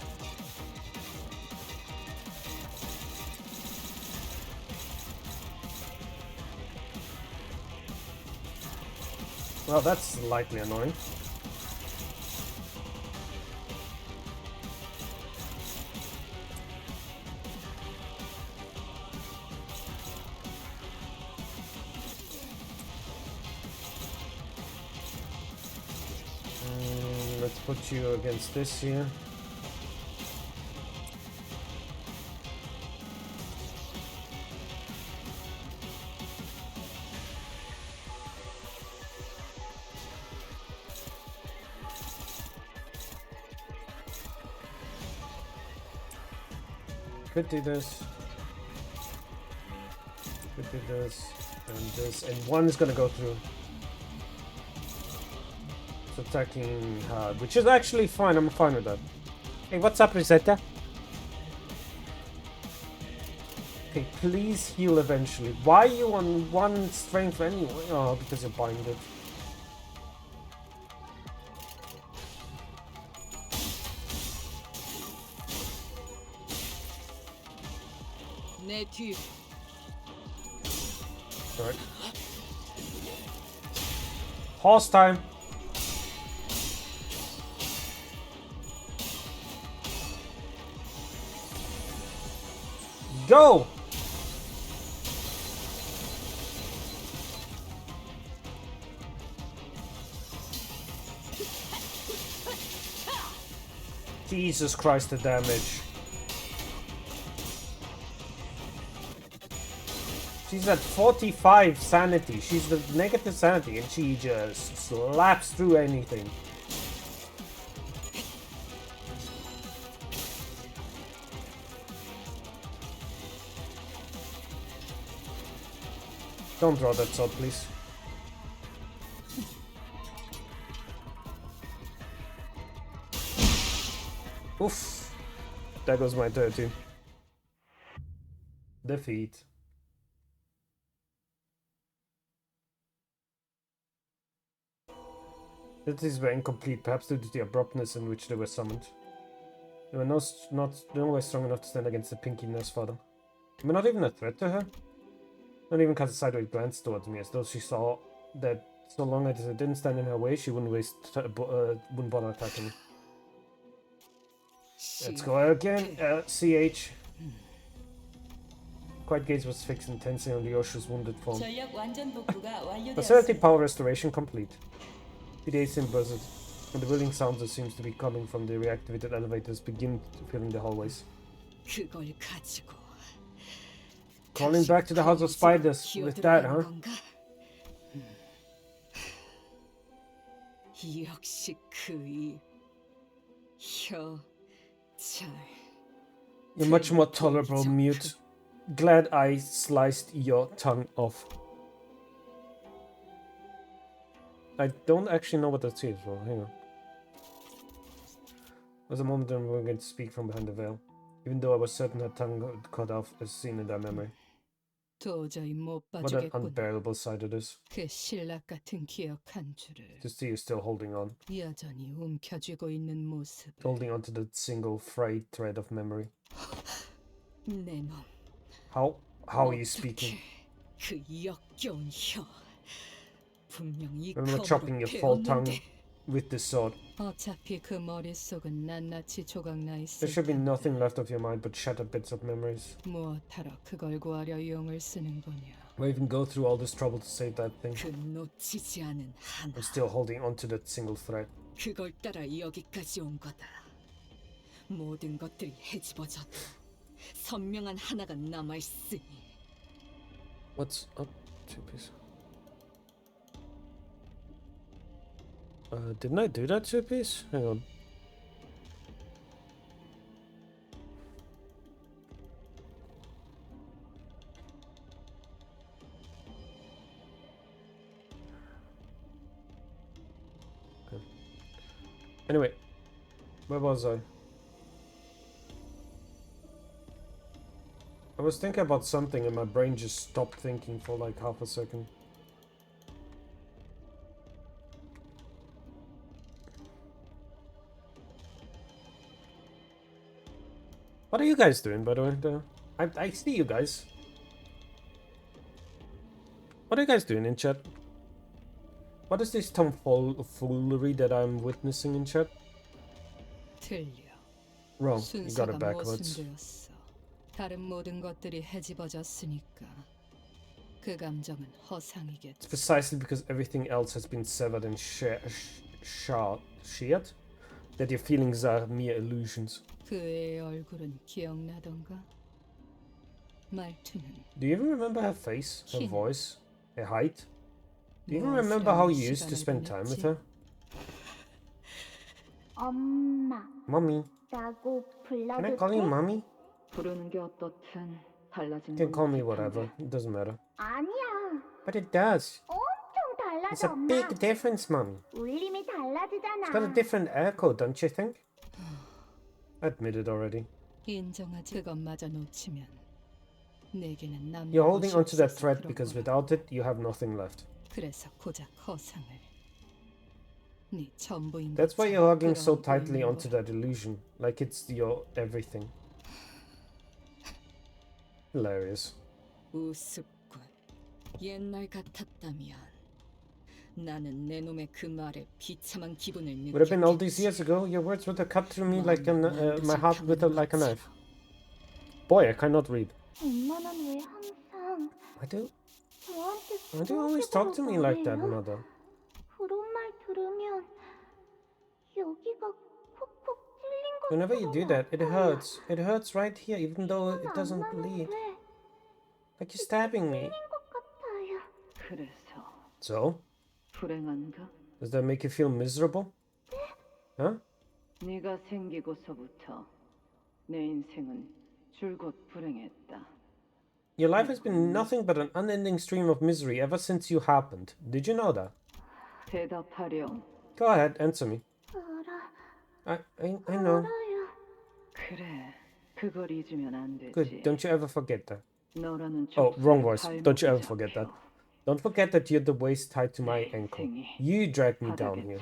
Well, that's slightly annoying. Let's put you against this here. Could do this. Could do this and this, and one's gonna go through. It's attacking hard, which is actually fine. I'm fine with that. Hey, what's up, Rosetta? Okay, please heal eventually. Why are you on 1 strength anyway? Oh, because you're binded. Alright. Horse time. Go! Jesus Christ, the damage. She's at 45 sanity. She's the negative sanity and she just slaps through anything. Don't draw that sword, please. Oof. There goes my 13. Defeat. Abilities were incomplete, perhaps due to the abruptness in which they were summoned. They were no way strong enough to stand against the Pinky Nurse Father. They were not even a threat to her. Not even cast a sideways glance towards me, as though she saw that so long as I didn't stand in her way, she wouldn't wouldn't bother attacking me. Let's go again. CH. Quiet gaze was fixed intensely on Ryoshu's wounded form. Facility power restoration complete. PDA synth buzzes, and the wailing sounds that seems to be coming from the reactivated elevators begin filling the hallways. Calling back to the House of Spiders with that, huh? You're much more tolerable, Mute. Glad I sliced your tongue off. I don't actually know what that is. Well, hang on. There was a moment when we were going to speak from behind the veil, even though I was certain her tongue got cut off as seen in that memory. What an unbearable sight it is. To see you still holding on. Holding on to that single frayed thread of memory. How are you speaking? Remember chopping your full tongue with the sword. There should be nothing left of your mind but shattered bits of memories. Why even go through all this trouble to save that thing? I'm still holding on to that single thread. What's up, Two-Piece? Didn't I do that, Two-Piece? Hang on. Okay. Anyway, where was I? I was thinking about something and my brain just stopped thinking for like half a second. What are you guys doing, by the way? I see you guys. What are you guys doing in chat? What is this tomfoolery that I'm witnessing in chat? Wrong, you got it backwards. It's precisely because everything else has been severed and shared that your feelings are mere illusions. Do you even remember her face, her voice, her height? Do you even remember how you used to spend time with her? Mommy. Can I call you Mommy? You can call me whatever, it doesn't matter. But it does. It's a big difference, Mommy. It's got a different echo, don't you think? I admit it already. You're holding onto that thread because without it, you have nothing left. That's why you're hugging so tightly onto that illusion, like it's your everything. Hilarious. Would have been all these years ago, your words would have cut through me like my heart with like a knife. Boy, I cannot read. Why do you always talk to me like that, Mother? Whenever you do that, it hurts. It hurts right here, even though it doesn't bleed. Like you're stabbing me. So? Does that make you feel miserable? Huh? Your life has been nothing but an unending stream of misery ever since you happened. Did you know that? Go ahead, answer me. I know. Good, don't you ever forget that. Oh, wrong voice. Don't you ever forget that. Don't forget that you're the waist tied to my ankle. You dragged me down here.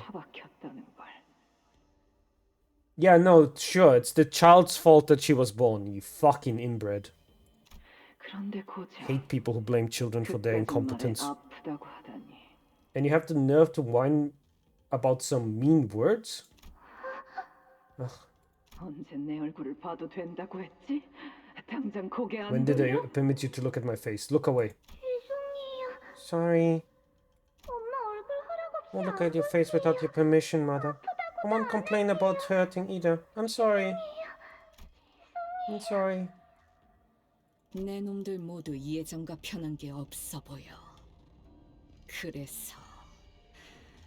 Yeah, no, sure, it's the child's fault that she was born, you fucking inbred. Hate people who blame children for their incompetence. And you have the nerve to whine about some mean words? Ugh. When did I permit you to look at my face? Look away. Sorry. Don't look at your face without your permission, Mother. I won't complain about hurting either. I'm sorry. I'm sorry. 내 놈들 모두 예전과 편한 게 없어 보여. 그래서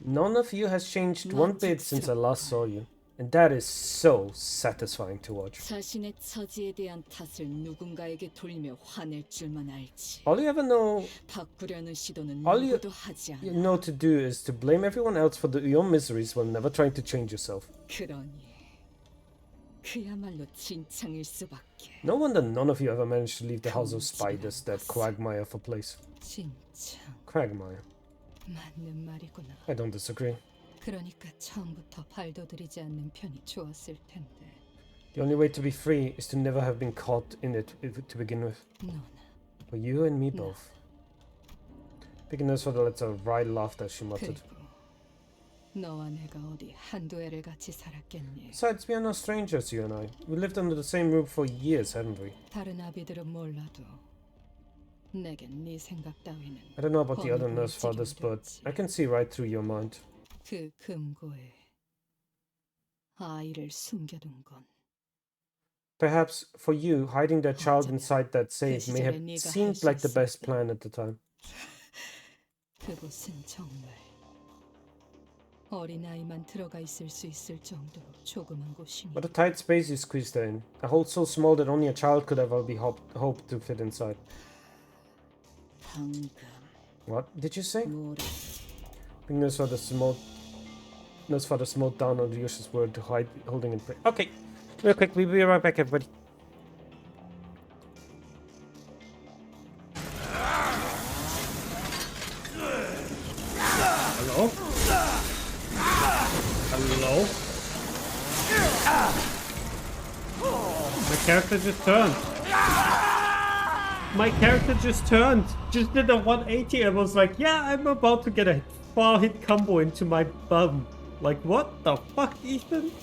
None of you has changed one bit since I last saw you. And that is so satisfying to watch. 자신의 처지에 대한 탓을 누군가에게 돌리며 화낼 줄만 알지. All you ever know, 바꾸려는 시도는 all you 누구도 하지 않아. know to do is to blame everyone else for your miseries while never trying to change yourself. 그러니 그야말로 진창일 수밖에. No wonder none of you ever managed to leave the house of spiders, that quagmire of a place. 진창. Quagmire. 맞는 말이구나. I don't disagree. 그러니까 처음부터 발도 들이지 않는 편이 좋았을 텐데. The only way to be free is to never have been caught in it to begin with. For you and me both. Beginners for the letter, wry laughter, she muttered. 너와 내가 어디 한두 해를 같이 살았겠니? Besides, we are no strangers, you and I. We lived under the same roof for years, haven't we? 다른 아비들은 몰라도 내겐 네 생각 따위는. I don't know about the other nurse fathers, but I can see right through your mind. 그 금고에 아이를 숨겨둔 건. Perhaps for you, hiding that child inside that safe may have seemed like the best plan at the time. 그곳은 정말 어린아이만 들어가 있을 수 있을 정도로 조그만 곳이니. What a tight space you squeezed her in. A hole so small that only a child could ever be hoped to fit inside. 방금. What did you say? Nurse father smote down on the useless word to hide, holding in place. Okay, real quick, we'll be right back, everybody. Hello? Hello? My character just turned. My character just turned. Just did a 180 and was like, yeah, I'm about to get a far hit combo into my bum. Like, what the fuck, Ethan?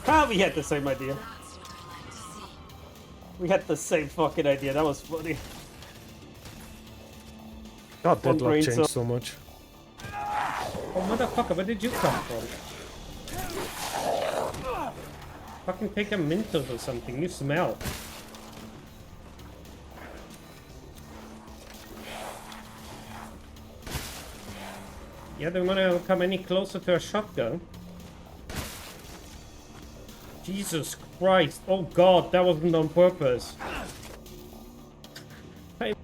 Ah, we had the same idea. We had the same fucking idea. That was funny. God, Deadlock changed so much. Oh, motherfucker, where did you come from? Fucking take a Mentos or something. You smell. Yeah, they wanna come any closer to a shotgun. Jesus Christ. Oh God, that wasn't on purpose. Hey.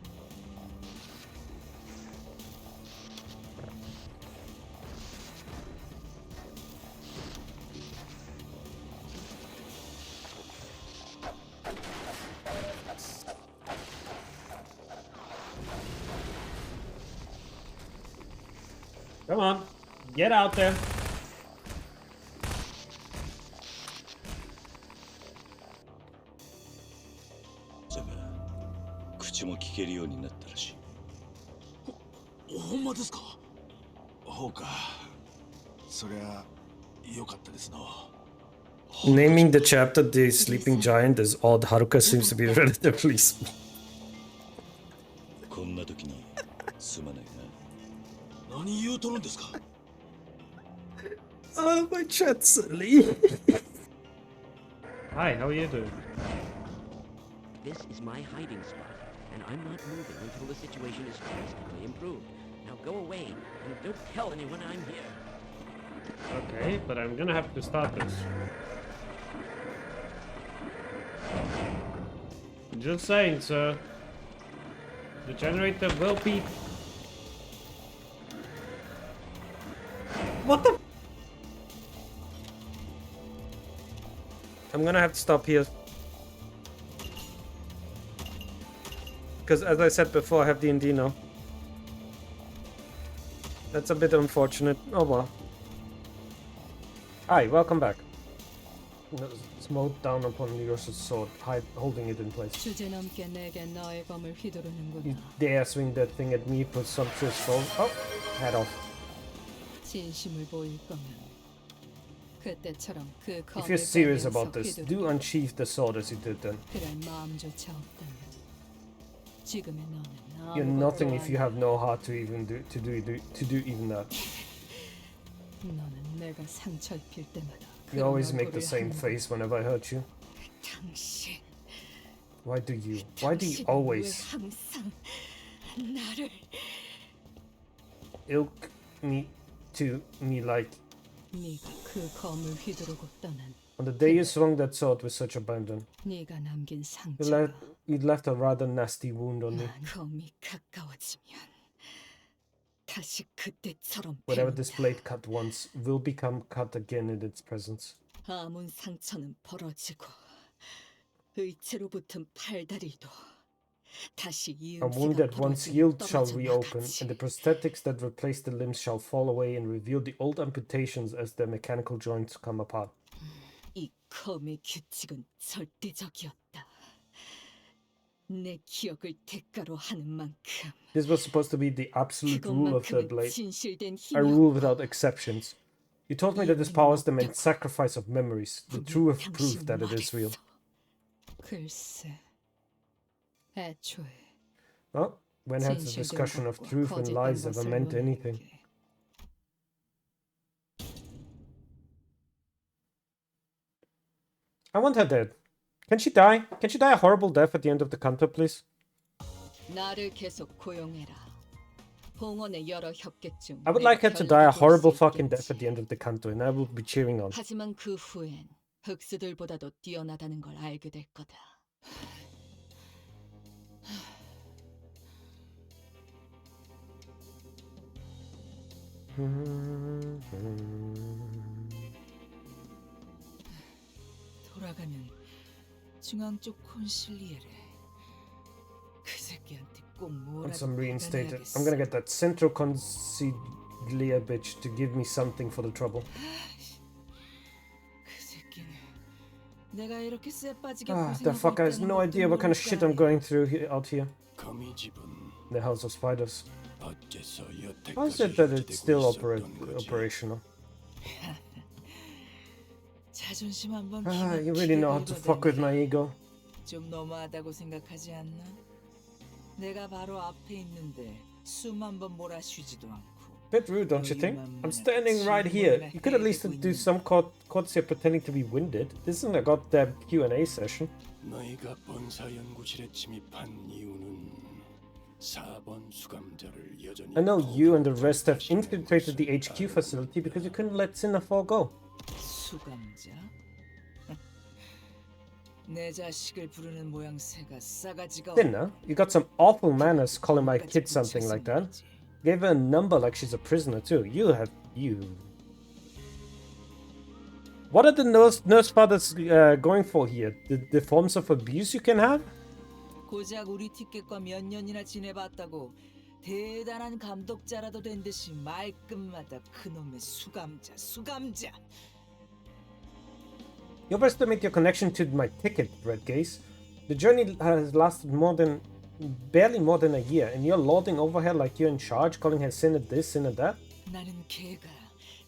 Come on, get out there. Naming the chapter The Sleeping Giant is odd. Haruka seems to be relatively small. Oh, my chat's silly. Hi, how are you doing? This is my hiding spot, and I'm not moving until the situation is drastically improved. Now go away, and don't tell anyone I'm here. Okay, but I'm gonna have to start this. Just saying, sir. The generator will be... What the... I'm gonna have to stop here. Because as I said before, I have D&D now. That's a bit unfortunate. Oh well. Hi, welcome back. Smote down upon your sword, holding it in place. 주제넘게 내게 너의 검을 You 휘두르는구나. dare swing that thing at me, presumptuous fool. Oh, head off. 진심을 보일 거면 그때처럼 그 If 검을 you're serious 빼면서 about this, 휘두르. do unsheath the sword as you did then. 그럴 마음조차 없다면 지금의 너는 You're 아무것도 nothing if you 아니야. have no heart to even do even that. 너는 내가 상처 입힐 때마다 You always 그런 make the 얼굴을 same 하는 face whenever I hurt you. 당신, Why do you? Why do you 당신은 왜 always 항상 나를 ilk me to me like 네가 그 검을 휘두르고 떠난 on the day you swung that sword with such abandon? 네가 남긴 You 상처가 left a rather nasty wound on me. 검이 가까워지면 다시 그때처럼 Whatever 배운다. this blade cut once will become cut again in its presence. 아문 상처는 벌어지고 의체로 붙은 팔다리도 다시 A wound 이음새가 that once 벌어지고 healed shall 떨어져 reopen, 나가지. and the prosthetics that replace the limbs shall fall away and reveal the old amputations as their mechanical joints come apart. 이 검의 규칙은 절대적이었다. 내 기억을 대가로 하는 만큼 This was supposed to be the absolute rule of the 그것만큼은 blade, 진실된 a rule 힘이었고 without exceptions. You told me that this power is the main sacrifice of memories, the true proof that it is real. 글쎄, 애초에 Well, when has the discussion of truth and lies ever meant anything? I want her dead. Can she die? Can she die a horrible death at the end of the Canto, please? 나를 계속 고용해라. 봉헌의 여러 협객 중 I would like her to die a horrible fucking death at the end of the Canto, and I will be cheering on. 하지만 그 후엔 흑수들보다도 뛰어나다는 걸 알게 될 거다. 돌아가면 중앙 쪽 콘실리에를 그 새끼한테 꼭 Once 뭐라도 I'm reinstated, 받아내야겠어. I'm gonna get that central consigliere bitch to give me something for the trouble. 그 새끼는 내가 이렇게 쎄빠지게 The fucker has no idea what kind of shit I'm going through out here. The House of Spiders. How is it that it's still operational? 자존심 한번 You really know how to fuck with my ego. 좀 너무하다고 생각하지 않나? 내가 바로 앞에 있는데 숨 한 번 몰아쉬지도 않고. Bit rude, don't you think? I'm standing right here. You could at least do some courtesy of pretending to be winded. This isn't a goddamn Q&A session. 너희가 본사 연구실에 침입한 이유는 4번 수감자를 여전히 I know you and the rest have infiltrated the HQ facility because you couldn't let Sinafor go. 수감자? 내 자식을 부르는 모양새가 싸가지가 Sinner, you got some awful manners calling my kid something like that. Gave her a number like she's a prisoner too. You. What are the nurse fathers going for here? The forms of abuse you can have? 고작 우리 티켓과 몇 년이나 지내봤다고 대단한 감독자라도 된 듯이 말끝마다 그놈의 수감자. You overestimate your connection to my ticket, Red Gaze. The journey has lasted barely more than a year, and you're lording over her like you're in charge, calling her sinner this, sinner that? 나는 걔가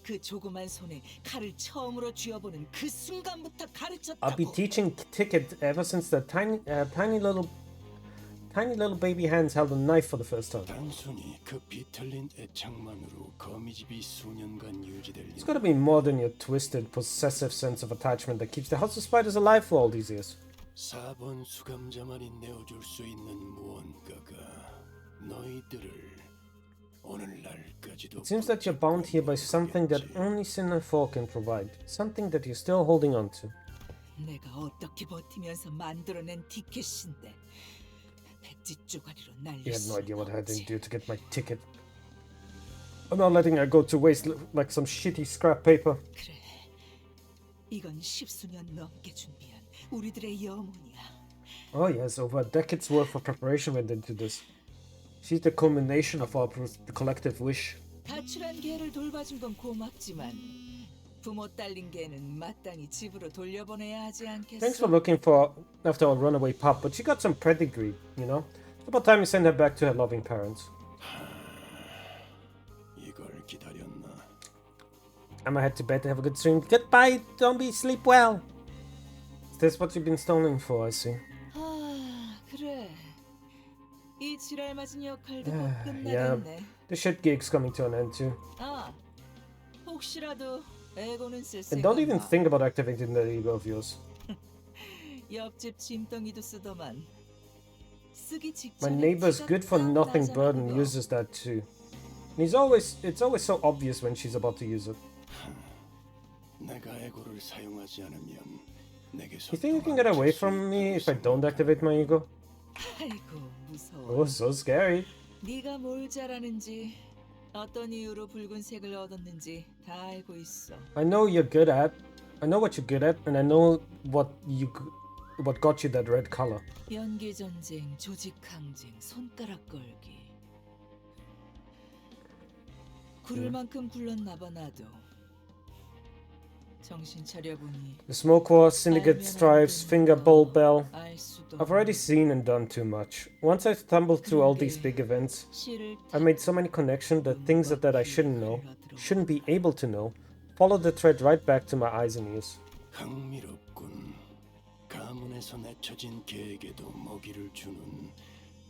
그 조그만 손에 칼을 처음으로 쥐어보는 그 순간부터 가르쳤다고. I'll be teaching ticket ever since the tiny little baby hands held a knife for the first time. 단순히 그 비틀린 애착만으로 거미집이 수년간 유지될 It's gotta be more than your twisted, possessive sense of attachment that keeps the House of Spiders alive for all these years. 4번 수감자만이 내어줄 수 있는 무언가가 너희들을 오늘날까지도 It seems that you're bound here by something that only Sinner 4 can provide. Something that you're still holding on to. 내가 어떻게 버티면서 만들어낸 티켓인데 백지 쪼가리로 You 날릴 had no idea what I had to 수는 do to get my ticket. I'm not letting her go to waste like some shitty scrap paper. 그래, 이건 십수년 넘게 준비한 우리들의 영혼이야. Oh yes, over a decade's worth of preparation went into this. She's the culmination of our collective wish. 가출한 개를 돌봐준 건 고맙지만 부모 딸린 개는 마땅히 집으로 돌려보내야 하지 않겠어? Thanks for looking after our runaway pup, but she got some pedigree, you know? It's about time you send her back to her loving parents. 이걸 기다렸나? I'ma head to bed to have a good stream. Goodbye, Zombie, sleep well! Is this what you've been stoning for, I see? 아, 그래. 이 지랄 맞은 역할도 곧 Yeah, 끝나겠네. the shit gig's coming to an end too. 아, 혹시라도 에고는 쓸 And don't even 생각나. think about activating that ego of yours. 옆집 짐덩이도 쓰더만. 쓰기 My 직전에 neighbor's 티가 good for 딱 nothing 나잖아, bird and 그거. uses that too. And it's always so obvious when she's about to use it. 내가 에고를 사용하지 않으면 내게서 You think you can get away from me if I don't activate my ego? 아이고 무서워. Oh, so scary. 네가 뭘 잘하는지 어떤 이유로 붉은색을 얻었는지 다 알고 있어. I know you're good at. I know what you're good at, and I know what got you that red color. 연기 전쟁, 조직 항쟁, 손가락 걸기. 구를 만큼 굴렀나 봐 나도. 정신 차려 보니 The smoke war, syndicate stripes, finger bowl bell. 알 수도. I've already seen and done too much. Once I stumbled through all these big events, 실을 I made so many connections that things that I shouldn't know, shouldn't be able to know, follow the thread right back to my eyes and ears. 흥미롭군. 가문에서 내쳐진 개에게도 먹이를 주는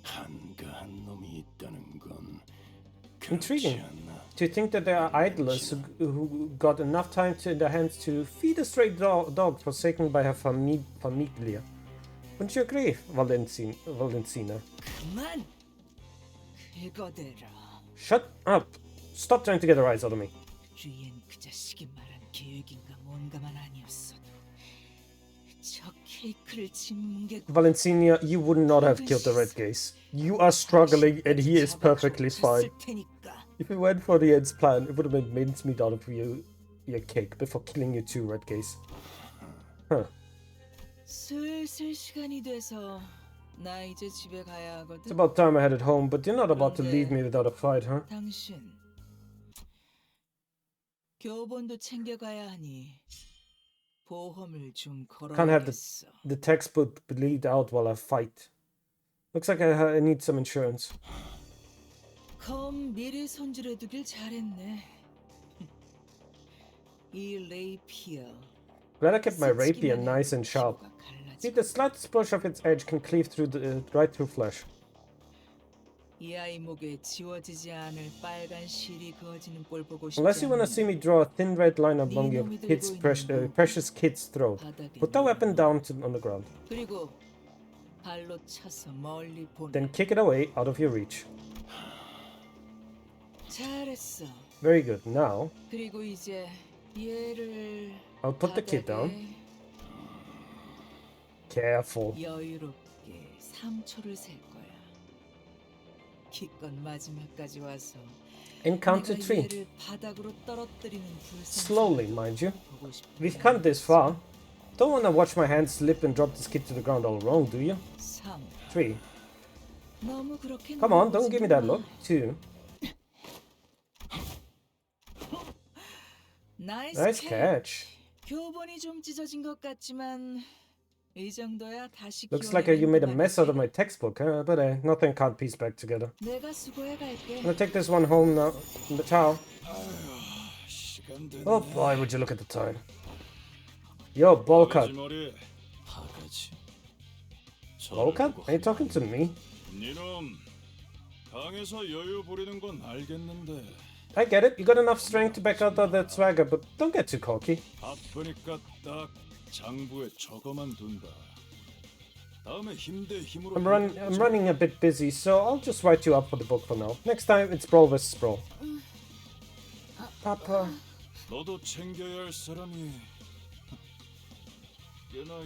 한가한 놈이 있다는 건 Intriguing. To think that there are idlers who got enough time in their hands to feed a stray dog forsaken by her famiglia. Wouldn't you agree, Valentina? 그만. 그거대로. Shut up! Stop trying to get a rise out of me. 주위엔 그 자식이 말한 계획인가 뭔가만 아니었어도 저 케이크를 짓는 게 Valentina, you would not have killed the red gaze. You are struggling and he is perfectly fine. If you went for the end's plan, it would have made mincemeat out of your cake before killing your two red gaze. Huh. 슬슬 시간이 돼서 나 이제 집에 가야 하거든. It's about time I headed home, but you're not about to leave me without a fight, huh? 당신 교본도 챙겨가야 하니 보험을 좀 Can't have 걸어야겠어. the textbook bleed out while I fight. Looks like I need some insurance. 검 미리 손질해두길 잘했네. 이 레이피어. Glad I kept my rapier nice and sharp. See, the slightest push of its edge can cleave through right through flesh. 이 아이 목에 지워지지 않을 빨간 실이 그어지는 꼴 보고 싶지 Unless you want to see me draw a thin red line along your precious kid's throat, put that weapon down on the ground. 그리고 발로 차서 멀리 보내. Then kick it away out of your reach. 잘했어. Very good. Now, 그리고 이제 얘를 I'll put the kid down. Careful. 여유롭게 3초를 셀 거야. 기껏 마지막까지 와서 Encounter 내가 3. 얘를 바닥으로 떨어뜨리는 불상. Slowly, mind you. We've come this far. Don't want to watch my hand slip and drop this kid to the ground all wrong, do you? 3. 너무 그렇게 Come on, don't give me that look. 2. Nice catch. 교본이 좀 찢어진 것 같지만 이 정도야 다시 Looks like you made a mess out of my textbook, huh? But nothing can't piece back together. 내가 수고해 갈게. I'm gonna take this one home now. Ciao. Oh boy, would you look at the time. Yo, bowl cut. Bowl cut? Are you talking to me? 니놈, 강에서 여유 부리는 건 알겠는데 I get it. You got enough strength to back out that swagger, but don't get too cocky. 바쁘니까 딱 장부에 적어만 둔다. 다음에 힘 대 힘으로. I'm running a bit busy, so I'll just write you up for the book for now. Next time, it's Brawl vs. Brawl. Papa. 너도 챙겨야 할 사람이.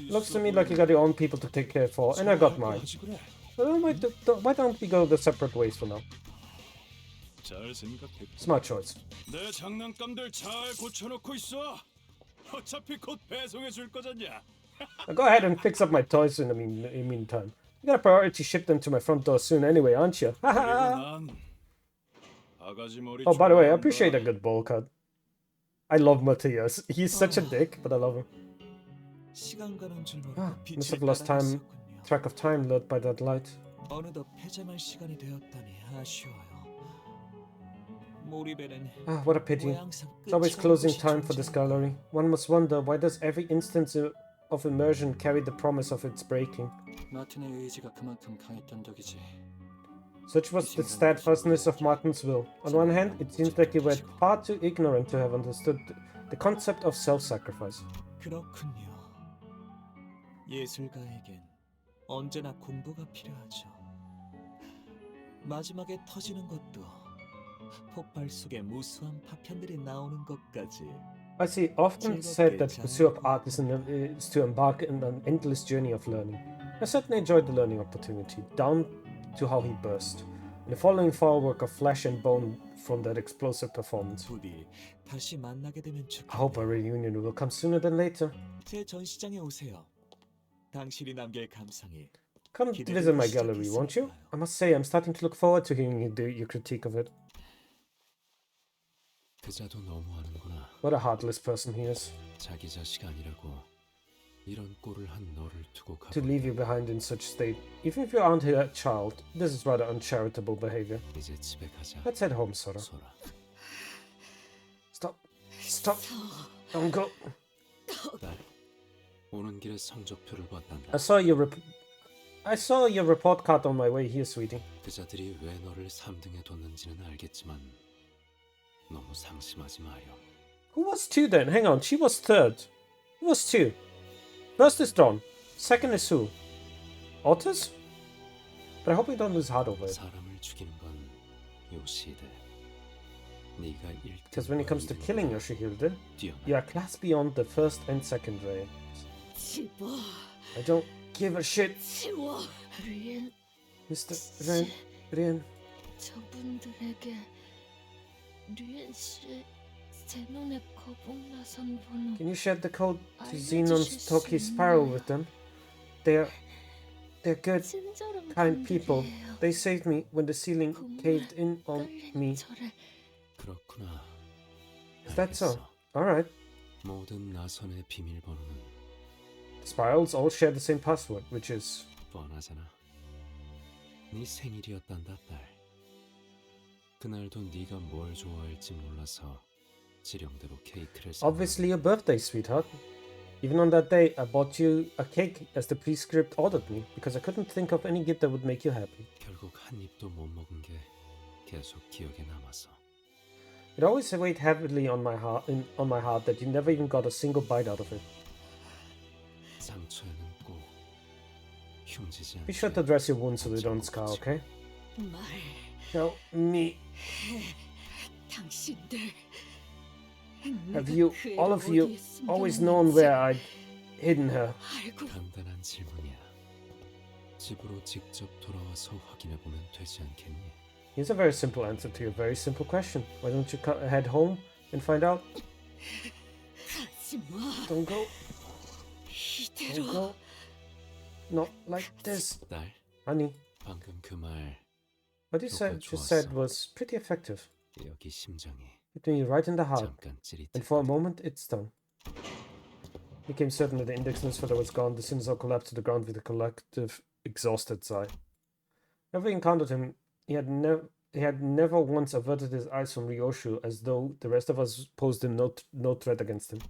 Looks to me like you got your own people to take care for, and I got mine. Well, why don't we go the separate ways for now? 잘 생각해. Smart choice. 내 장난감들 잘 고쳐놓고 있어. 어차피 곧 배송해 줄 거잖냐. I'll go ahead and fix up my toys in the meantime. You got a priority ship them to my front door soon anyway, aren't you? Oh, by the way, I appreciate a good bowl cut. I love Matthias. He's such a dick, but I love him. Must have lost track of time lit by that light. 어느덧 폐장할 시간이 되었다니 아쉬워요. Ah, what a pity. It's always closing time for this gallery. One must wonder, why does every instance of immersion carry the promise of its breaking? 마틴의 의지가 그만큼 강했던 덕이지. Such was the steadfastness of Martin's will. On one hand, it seems like he were far too ignorant to have understood the concept of self-sacrifice. 그렇군요. 예술가에겐 언제나 공부가 필요하죠. 마지막에 터지는 것도 폭발 속에 무수한 파편들이 나오는 것까지. I see often said that the pursuit of art is to embark on an endless journey of learning. I certainly enjoyed the learning opportunity, down to how he burst, and the following firework of flesh and bone from that explosive performance. 다시 만나게 되면 좋겠네요. I hope a reunion will come sooner than later. 제 전시장에 오세요. 당신이 남길 감상이. Come to visit my gallery, won't you? I must say, I'm starting to look forward to hearing your critique of it. 그자도 너무하는구나. What a heartless person he is. 자기 자식 아니라고 이런 꼴을 한 너를 두고 가. To leave you behind in such state, even if you aren't a child, this is rather uncharitable behavior. 이제 집에 가자. Let's head home, Sora. Stop. Stop. Don't go. 딸, 오는 길에 성적표를 봤단다. I saw your report card on my way here, sweetie. 그자들이 왜 너를 3등에 뒀는지는 알겠지만 너무 상심하지 마요. Who was 2 then? Hang on, she was 3rd. Who was 2? First is Dawn. Second is who? Otis? But I hope we don't lose heart over it. 사람을 죽이는 건 요시히데. 네가 1등. Because when it comes to killing Yoshihide, you are class beyond the first and second ray. I don't give a shit. Mr. Rien. 저분들에게 류엔 씨의 제 눈에 거북나선 번호. Can you share the code to Xenon's Toki Spiral with them? They're good, kind people. They saved me when the ceiling caved in on me. 그렇구나. Is that so? Alright. 모든 나선의 비밀번호는 Spirals all share the same password, which is... 뻔하잖아. 네 생일이었단다, 딸. 그날도 네가 뭘 좋아할지 몰라서 지령대로 케이크를 사. Obviously your birthday, sweetheart. Even on that day, I bought you a cake as the prescript ordered me, because I couldn't think of any gift that would make you happy. 결국 한 입도 못 먹은 게 계속 기억에 남아서. It always weighed heavily on my heart that you never even got a single bite out of it. 상처에는 꼭 흉지지 않게. Be sure to dress your wounds so they don't scar, okay? Tell me. Have you, all of you, always known where I'd hidden her? 간단한 질문이야. 집으로 직접 돌아와서 확인해 보면 되지 않겠니? Here's a very simple answer to your very simple question. Why don't you head home and find out? Don't go. Don't go. Not like this. 딸, Honey, 방금 그 말 what you just said was pretty effective. 여기 심장이 Hit me right in the heart, 잠깐 찌릿. and for a moment it stung. Became certain that the index newsfeather was gone. The Sinzo collapsed to the ground with a collective, exhausted sigh. Whenever we encountered him, he had never once averted his eyes from Ryoshu, as though the rest of us posed him no threat against him.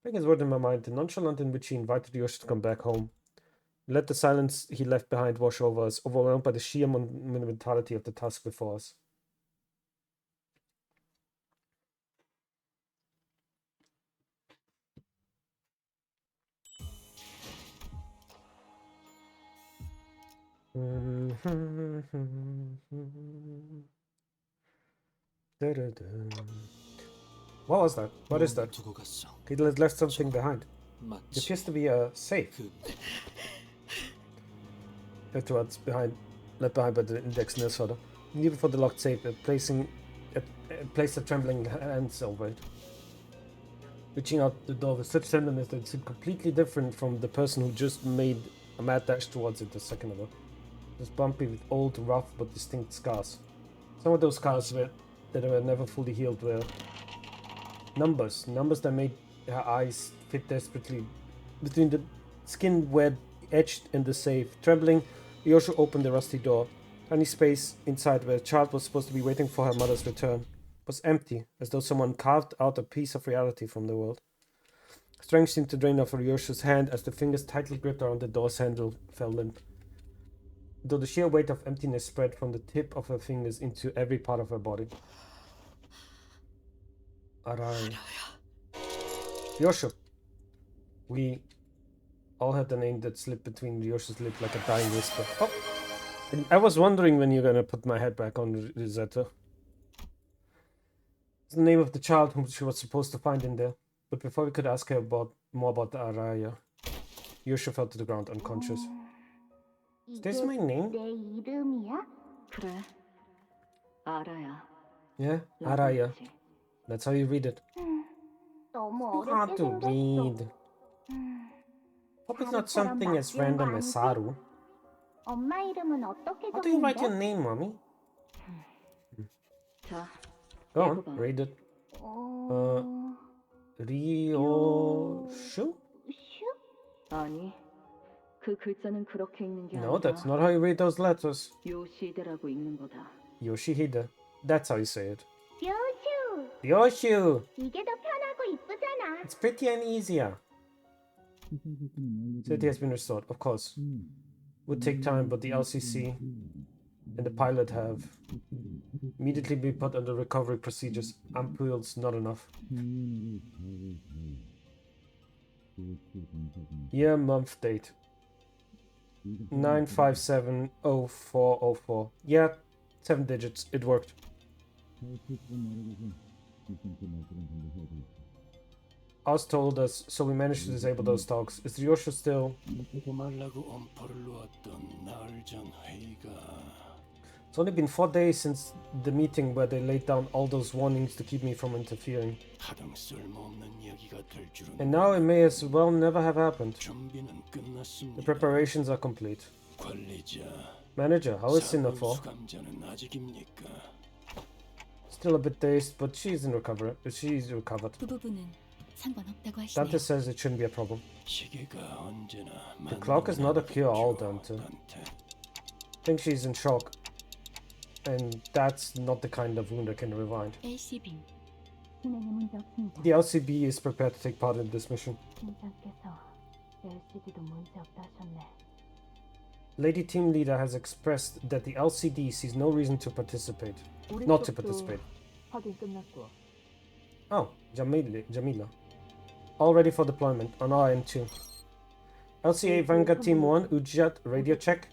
Putting his word in my mind, the nonchalance in which he invited Ryoshu to come back home, let the silence he left behind wash over us, overwhelmed by the sheer monumentality of the task before us. What was that? What is that? He left something behind. There appears to be a safe. Afterwards, left behind by the index nurse. Even before the locked safe, placed the trembling hands over it. Reaching out the door with such tenderness that it seemed completely different from the person who just made a mad dash towards it a second ago. It was bumpy with old, rough, but distinct scars. Some of those scars that were never fully healed were numbers that made her eyes fit desperately between the skin web etched in the safe. Trembling, Yoshu opened the rusty door. Tiny space inside where a child was supposed to be waiting for her mother's return was empty, as though someone carved out a piece of reality from the world. Strength seemed to drain off Ryoshu's hand as the fingers tightly gripped around the door's handle fell limp. Though the sheer weight of emptiness spread from the tip of her fingers into every part of her body. Arai. Ryoshu. We all heard the name that slipped between Ryoshu's lips like a dying whisper. Oh! And I was wondering when you're gonna put my head back on, Rosetta. It's the name of the child whom she was supposed to find in there. But before we could ask her more about Araya, Yoshu fell to the ground unconscious. Is this my name? 그래. 알아야. Yeah, Araya. That's how you read it. 너무 Hard to read. Hope it's not something as random as Saru. 엄마 이름은 어떻게 How do you write your name, mommy? 자, Go on, read it. Ryoshu? 아니, 그 글자는 그렇게 읽는 게 No, 아니라 that's not how you read those letters. 요시대라고 읽는 거다. Yoshihide. That's how you say it. 요슈! Ryoshu! 이게 더 편하고 이쁘잖아. It's pretty and easier. City has been restored, of course. Would take time, but the LCC and the pilot have immediately been put under recovery procedures. Ampoules, not enough. Year, month, date. 9570404. Yeah, 7 digits. It worked. Oz told us, so we managed to disable those talks. Is Ryoshu still... It's only been 4 days since the meeting where they laid down all those warnings to keep me from interfering. And now it may as well never have happened. The preparations are complete. Manager, how is Singapore? Still a bit dazed, but she's recovered. Dante says it shouldn't be a problem. The clock is not a cure-all, Dante. I think she's in shock. And that's not the kind of wound that can rewind. The LCB is prepared to take part in this mission. Lady Team Leader has expressed that the LCD sees no reason to participate. Not to participate. Oh, Jamila. All ready for deployment on our end too. LCA Vanguard Team 1, Ujat, radio check.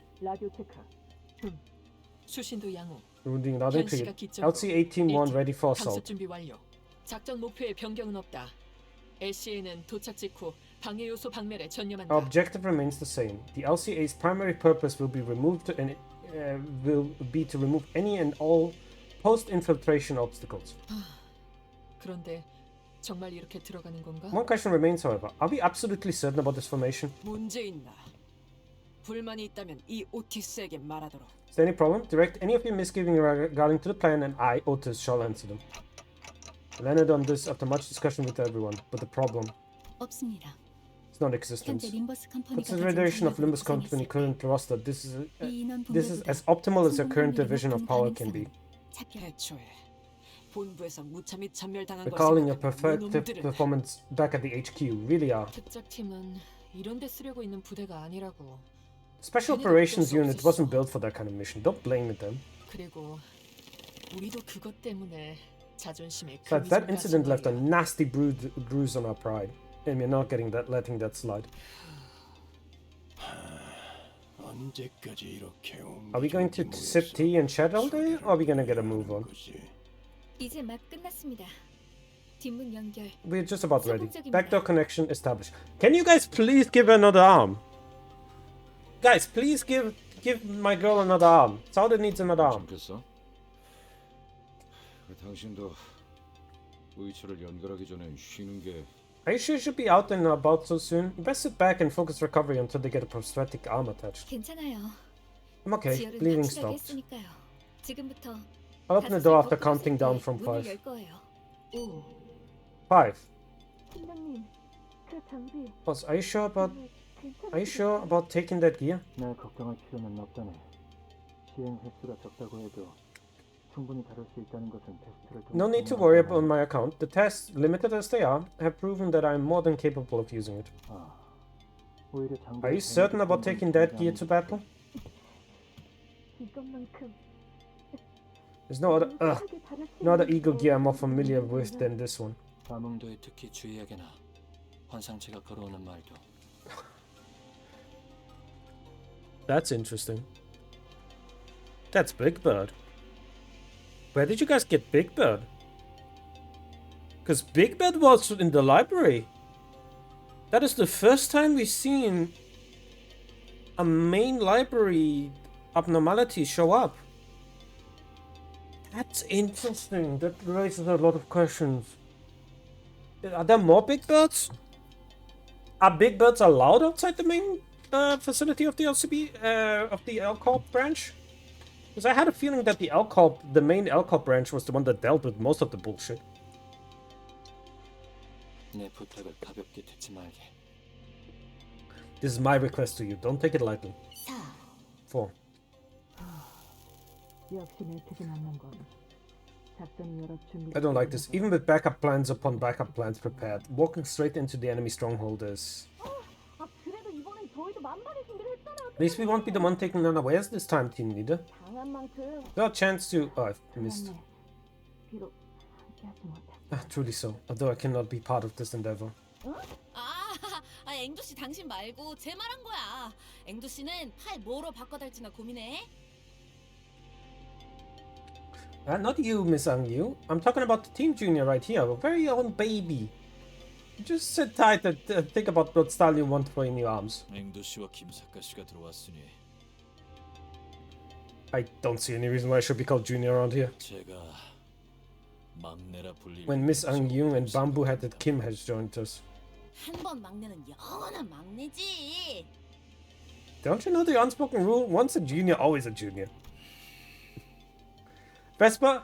수신도 양호. Reading loud and clear. LCA Team 1 ready for assault. 준비 완료. 작전 목표에 변경은 없다. LCA는 도착 직후 방해 요소 박멸에 전념한다. Our objective remains the same. The LCA's primary purpose will be to remove any and all post-infiltration obstacles. 그런데 정말 이렇게 들어가는 건가? One question remains, however. Are we absolutely certain about this formation? 문제 있나? 불만이 있다면 이 오티스에게 말하도록. Is there any problem? Direct any of your misgiving regarding to the plan and I, Otis, shall answer them. I landed on this after much discussion with everyone, but the problem... 없습니다. It's non-existent. Consideration Consideration of Limbus Company current roster. This is as optimal as our current division of power can be. Recalling your perfect performance back at the HQ, really are. 특작팀은 이런 데 쓰려고 있는 부대가 아니라고. Special Operations Unit wasn't built for that kind of mission. Don't blame it them. 그리고 우리도 그것 때문에 자존심에 Besides, that incident left a nasty bruise on our pride, and we're not letting that slide. Are we going to sip tea and chat all day, or are we going to get a move on? 이제 막 끝났습니다. 뒷문 연결. We're just about ready. Backdoor connection established. Can you guys please give her another arm? Guys, please give my girl another arm. Sauda needs another arm. 됐어? 당신도 의처를 연결하기 전에 쉬는 게. Are you sure you should be out and about so soon? You best sit back and focus recovery until they get a prosthetic arm attached. 괜찮아요. I'm okay. 지혈은 Bleeding 확실하게 stopped. 했으니까요. 지금부터 I'll open the door after counting down from 문을 5. 열 거예요. 5. 5. 팀장님, 그 장비 Boss, are you sure about 괜찮으시겠어요? taking that gear? 날 걱정할 필요는 없다네. 시행 횟수가 적다고 해도 충분히 다룰 수 있다는 것은 테스트를 통해 No need to worry about my account. The tests, limited as they are, have proven that I'm more than capable of using it. 오히려 Are you certain about taking that gear to battle? 이것만큼 There's no other eagle gear I'm more familiar with than this one. 감흥도에 특히 주의하게나 환상체가 걸어오는 말도. That's interesting. That's Big Bird. Where did you guys get Big Bird? Because Big Bird was in the library. That is the first time we've seen a main library abnormality show up. That's interesting. That raises a lot of questions. Are there more Big Birds? Are Big Birds allowed outside the main facility of the LCB, of the L Corp branch? Because I had a feeling that the L Corp, the main L Corp branch, was the one that dealt with most of the bullshit. 내 부탁을 가볍게 듣지 말게. This is my request to you. Don't take it lightly. 4. 역시 내트지 않는 건 작전이 여러 준비. I don't like this. Even with backup plans upon backup plans prepared, walking straight into the enemy stronghold is... 아, 그래도 이번엔 저희도 만반의 준비를 했잖아요. At least we won't be the one taken unawares this time, team leader. 당한 만큼. No chance to... Oh, I've missed. 비록 함께하지 못해. Truly so. Although I cannot be part of this endeavor. 앵두 씨 당신 말고 제 말한 거야. 앵두 씨는 팔 뭐로 바꿔달지나 고민해. Not you, Miss Angyu. I'm talking about the Team Junior right here, our very own baby. Just sit tight and think about what style you want for in your arms. 앵두 씨와 김사카 씨가 들어왔으니 I don't see any reason why I should be called Junior around here. 제가 막내라 불리는 When Miss Angyu and Bamboo Headed Kim has joined us. 한 번 막내는 영원한 막내지. Don't you know the unspoken rule? Once a junior, always a junior. Vespa,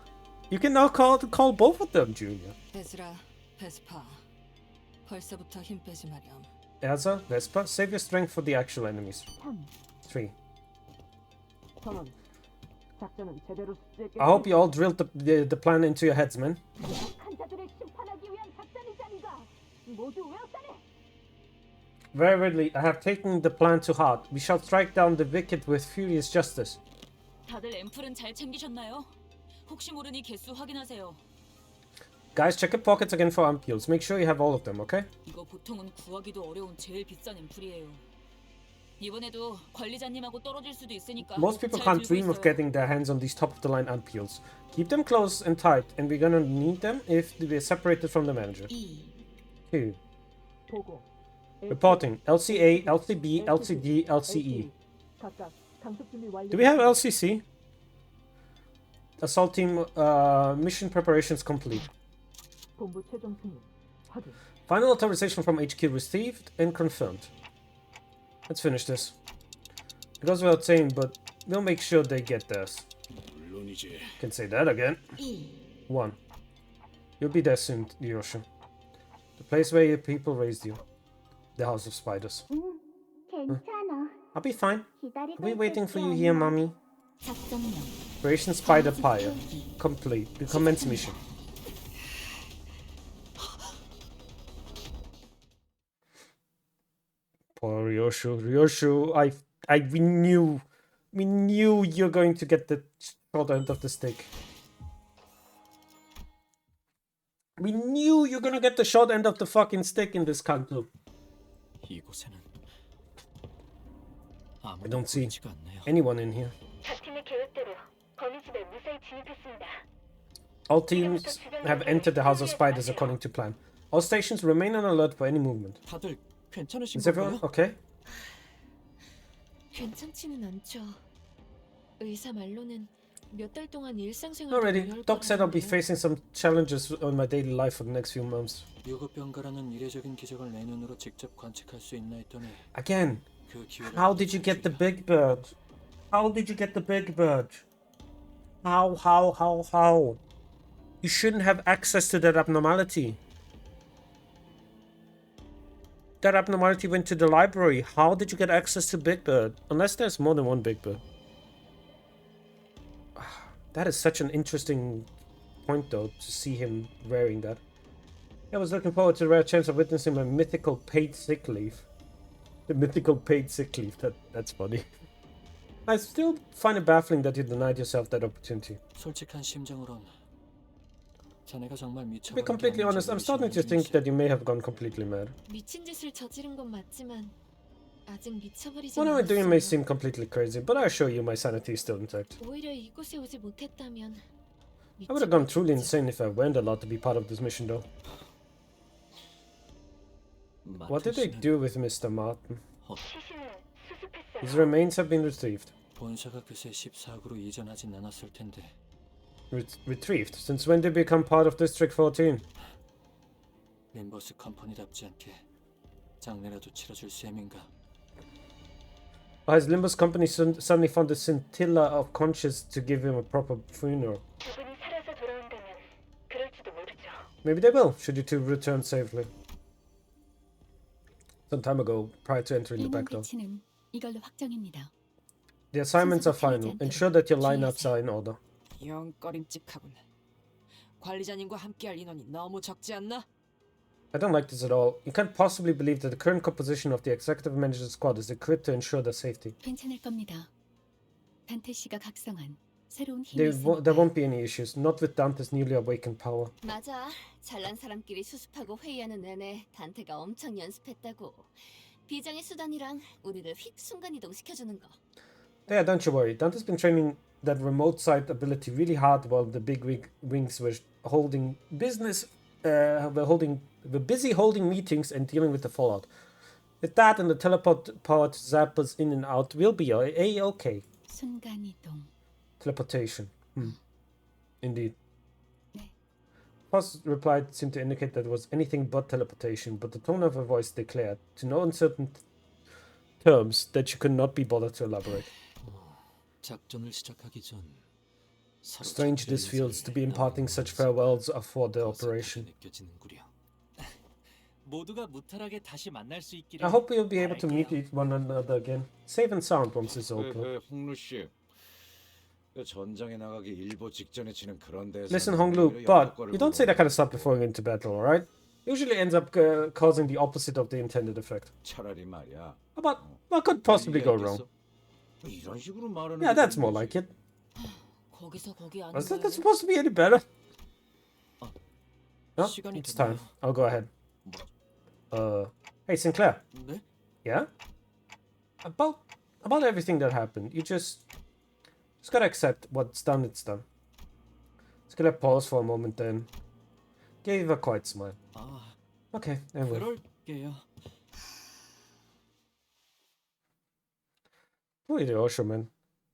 you can now call both of them junior. 베스라, 베스파. 벌써부터 힘 빼지 마렴. Elsa, Vespa, save your strength for the actual enemies. 3. 저는 작전은 제대로 수행했겠습니다. I hope you all drilled the plan into your heads, man. 약한 심판하기 위한 작전이지 아닌가? 모두 외웠다네. Verily, I have taken the plan to heart. We shall strike down the wicked with furious justice. 다들 앰플은 잘 챙기셨나요? 혹시 모르니 개수 확인하세요. Guys, check your pockets again for ampules. Make sure you have all of them, okay? 이거 보통은 구하기도 어려운 제일 비싼 앰플이에요. 이번에도 관리자님하고 떨어질 수도 있으니까. Most people can't dream of getting their hands on these top-of-the-line ampules. Keep them close and tight, and we're gonna need them if we're separated from the manager. 2. 보고. Reporting. LCA, LCB, LCD, LCE. 각각 강습 준비 완료. Do we have LCC? Assault team mission preparations complete. 본부 최종 승인. 확인. Final authorization from HQ received and confirmed. Let's finish this. It goes without saying, but we'll make sure they get theirs. 물론이지. Can say that again. 1. You'll be there soon, Ryosha. The place where your people raised you. The House of Spiders. 괜찮아. I'll be fine. 기다리고 I'll be waiting for you 있을게, here, 엄마. mommy. 작전명. Operation Spider Pyre. Complete. We commence mission. Poor Ryoshu. Ryoshu, we knew you're going to get the short end of the stick. We knew you're gonna get the short end of the fucking stick in this Canto. 이곳에는 I don't see anyone in here. 작팀의 계획대로 거미 집에 무사히 진입했습니다. All teams have entered the House of Spiders according to plan. All stations remain on alert for any movement. 다들 괜찮으신 Is everyone 건가요? okay? 괜찮지는 않죠. 의사 말로는 몇 달 동안 일상생활도 Already, 어려울 Doc said I'll be 거라는데요. facing some challenges on my daily life for the next few months. 유급병가라는 이례적인 기적을 내 눈으로 직접 관측할 수 있나 했더니 Again, 그 기회를 how did you get the big bird? How did you get the big bird? How? You shouldn't have access to that abnormality. That abnormality went to the library. How did you get access to Big Bird? Unless there's more than one Big Bird. That is such an interesting point, though, to see him wearing that. I was looking forward to the rare chance of witnessing my mythical paid sick leave. The mythical paid sick leave. That's funny. I still find it baffling that you denied yourself that opportunity. 솔직한 심정으론 자네가 정말 To be completely honest, I'm starting to think that you may have gone completely mad. 미친 짓을 저지른 건 맞지만 아직 미쳐버리지 What I'm doing may 않았어요. seem completely crazy, but I assure you my sanity is still intact. 오히려 이곳에 오지 못했다면 I would have gone truly insane if I weren't allowed to be part of this mission, though. What did they do with Mr. Martin? His remains have been retrieved. 본사가 그새 14억으로 이전하진 않았을 텐데. Retrieved? Since when did they become part of District 14? 림버스 컴퍼니답지 않게 장례라도 치러줄 셈인가? Or has Limbus Company suddenly found a scintilla of conscience to give him a proper funeral? 그분이 살아서 돌아온다면 그럴지도 모르죠. Maybe they will, should you two return safely. Some time ago, prior to entering the back door. 배치는 이걸로 확정입니다. The assignments are final. Ensure that your lineups are in order. 영 꺼림칙하군. 관리자님과 함께할 인원이 너무 적지 않나? I don't like this at all. You can't possibly believe that the current composition of the executive manager's squad is equipped to ensure their safety. 괜찮을 겁니다. 단테 씨가 각성한 새로운 힘이 There 있으니까. won't be any issues, not with Dante's newly awakened power. 맞아. 잘난 사람끼리 수습하고 회의하는 내내 단테가 엄청 연습했다고. 비장의 수단이랑 우리를 휙 순간이동 시켜주는 거. Yeah, don't you worry. Dante's been training that remote site ability really hard while the big wings were holding business. Were busy holding meetings and dealing with the fallout. With that and the teleport powered zappers in and out, we'll be a-okay. 순간이동. Teleportation. Indeed. Post reply seemed to indicate that it was anything but teleportation, but the tone of her voice declared, to no uncertain terms, that she could not be bothered to elaborate. 작전을 시작하기 전 Strange this feels to be imparting such farewells for the operation. 모두가 무탈하게 다시 만날 수 있기를. I hope we'll be able to meet one another again, safe and sound once it's over. 홍루 씨, 전장에 나가기 일보 직전에 치는 그런 데서. Listen, Honglu, but you don't say that kind of stuff before going into battle, alright? Usually ends up causing the opposite of the intended effect. 차라리 말이야. But what could possibly go wrong? 이런 식으로 말하는. Yeah, that's more like it. 거기서 거기 안 Was that supposed to be any better? No, 시간이 it's time. 됐나요? I'll go ahead. Hey Sinclair. 네? Yeah? About everything that happened, you just gotta accept what's done, it's done. Just gonna pause for a moment then. Gave a quiet smile. 아, Okay, anyway. 그럴게요. Wait, Osho, man.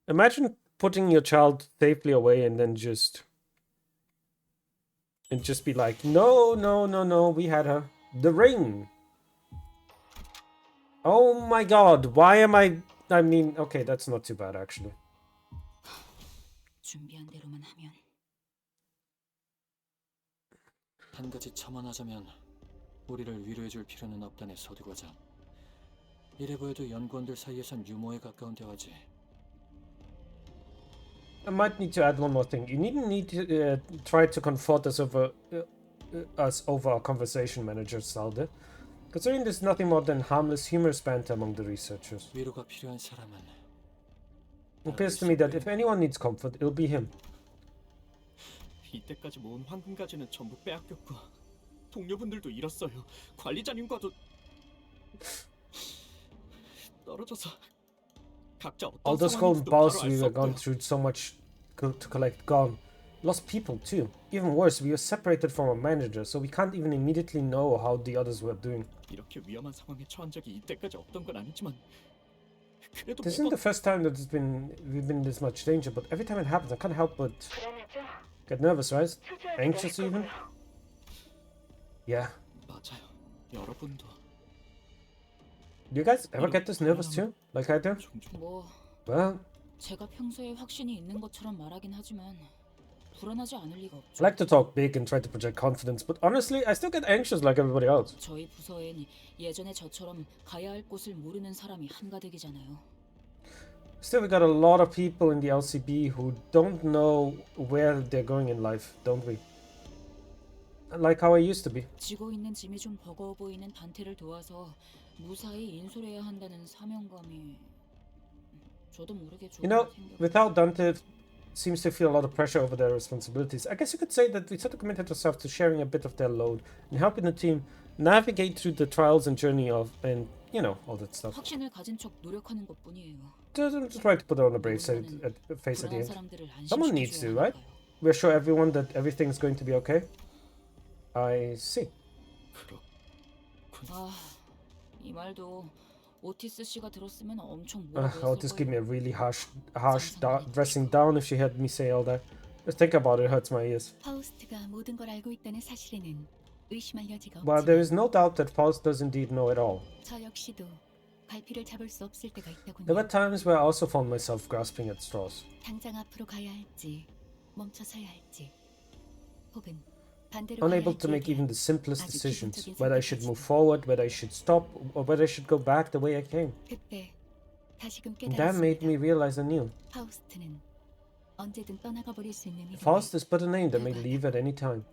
Imagine putting your child safely away and then just be like, no, we had her. The ring. Oh my god, why am I mean, okay, that's not too bad actually. 준비한 대로만 하면. 한 가지 첨언하자면 우리를 위로해줄 필요는 없다네 서두과장. 이래 보여도 연구원들 사이에선 유모에 가까운 대화지. I might need to add one more thing. You needn't need to try to comfort us over our conversation, Manager Salde. Considering this is nothing more than harmless, humorous banter among the researchers. 위로가 필요한 사람은 It appears to me that if anyone needs comfort, it'll be him. 이때까지 모은 황금가지는 전부 빼앗겼고 동료분들도 잃었어요. 관리자님과도 떨어져서 각자 All 어떤 those golden 상황인지도 balls 바로 알 we 수 were gone 없고요. through so much to collect gone. Lost people too. Even worse, we were separated from our manager, so we can't even immediately know how the others were doing. 이렇게 위험한 상황에 처한 적이 이때까지 없던 건 아니지만 그래도 This isn't the first time that we've been in this much danger, but every time it happens, I can't help but get nervous, right? Anxious even. Yeah. 맞아요. 여러분도. Do you guys ever get this nervous too, like I do? 뭐 Well, 제가 평소에 확신이 있는 것처럼 말하긴 하지만 불안하지 않을 리가 없죠. I like to talk big and try to project confidence, but honestly, I still get anxious like everybody else. 저희 부서엔 예전에 저처럼 가야 할 곳을 모르는 사람이 한가득이잖아요. Still, we got a lot of people in the LCB who don't know where they're going in life, don't we? Like how I used to be. 지고 있는 짐이 좀 버거워 보이는 단테를 도와서 무사히 인솔해야 한다는 사명감이 저도 모르게 You know, without Dante seems to feel a lot of pressure over their responsibilities. I guess you could say that we sort of committed ourselves to sharing a bit of their load and helping the team navigate through the trials and journey of, and you know, all that stuff. 확신을 가진 척 노력하는 것뿐이에요. Just try to put on a brave face at the end. Someone needs to, right? We're sure everyone that everything's going to be okay. I see. 아, 이 말도 오티스 씨가 들었으면 엄청 Otis give me a really harsh dressing down if she heard me say all that. Just think about it, it hurts my ears. 파우스트가 모든 걸 알고 있다는 사실에는 의심할 여지가 But there is no doubt that Faust does indeed know it all. 저 역시도 갈피를 잡을 수 없을 때가 있더군요. There were times where I also found myself grasping at straws. 당장 앞으로 가야 할지 멈춰서야 할지 혹은 반대로 Unable to make even the simplest decisions, whether I should move forward, whether I should stop, or whether I should go back the way I came. 그때 다시금 And that made me realize anew. 파우스트는 언제든 떠나가 버릴 수 있는 이름이 Faust is but a name that may leave at any time.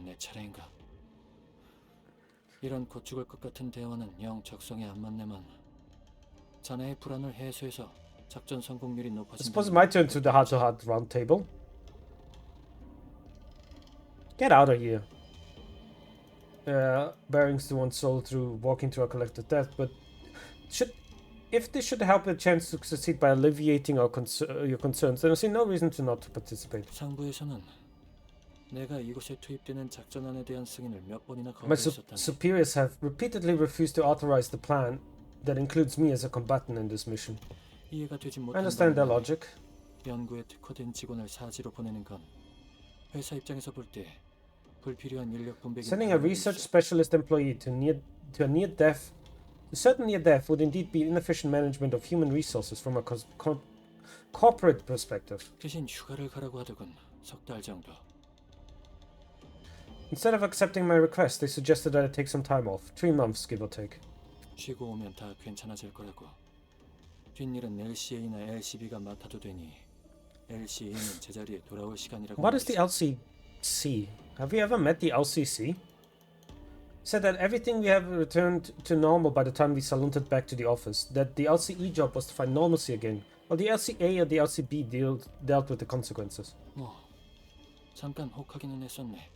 내 차례인가? 이런 곧 죽을 것 같은 대화는 영 적성에 안 맞네만. 자네의 불안을 해소해서 작전 성공률이 I 높아진다. suppose it's my turn to the heart-to-heart round table. Get out of here. Bearings to one's soul through walking through a collective death, but if this should help a chance to succeed by alleviating your concerns, then I see no reason to not to participate. 상부에서는 내가 이곳에 투입되는 작전안에 대한 승인을 몇 번이나 My 거부했었다네. superiors have repeatedly refused to authorize the plan that includes me as a combatant in this mission. 이해가 되지 I understand their 못한다면 logic. 연구에 특화된 직원을 사지로 보내는 건 회사 입장에서 볼 때 불필요한 인력 분배기. Sending a research specialist employee to certain near death would indeed be inefficient management of human resources from a corporate perspective. 대신 휴가를 가라고 하더군. 석 달 정도. Instead of accepting my request, they suggested that I take some time off, 3 months give or take. 쉬고 오면 다 괜찮아질 거라고. 뒷일은 LCA나 LCB가 맡아도 되니 LCA는 제자리에 돌아올 시간이라고. What is the LCC? Have we ever met the LCC? Said that everything we have returned to normal by the time we saluted back to the office. That the LCE job was to find normalcy again, while the LCA or the LCB dealt with the consequences. 뭐 잠깐 혹하기는 했었네.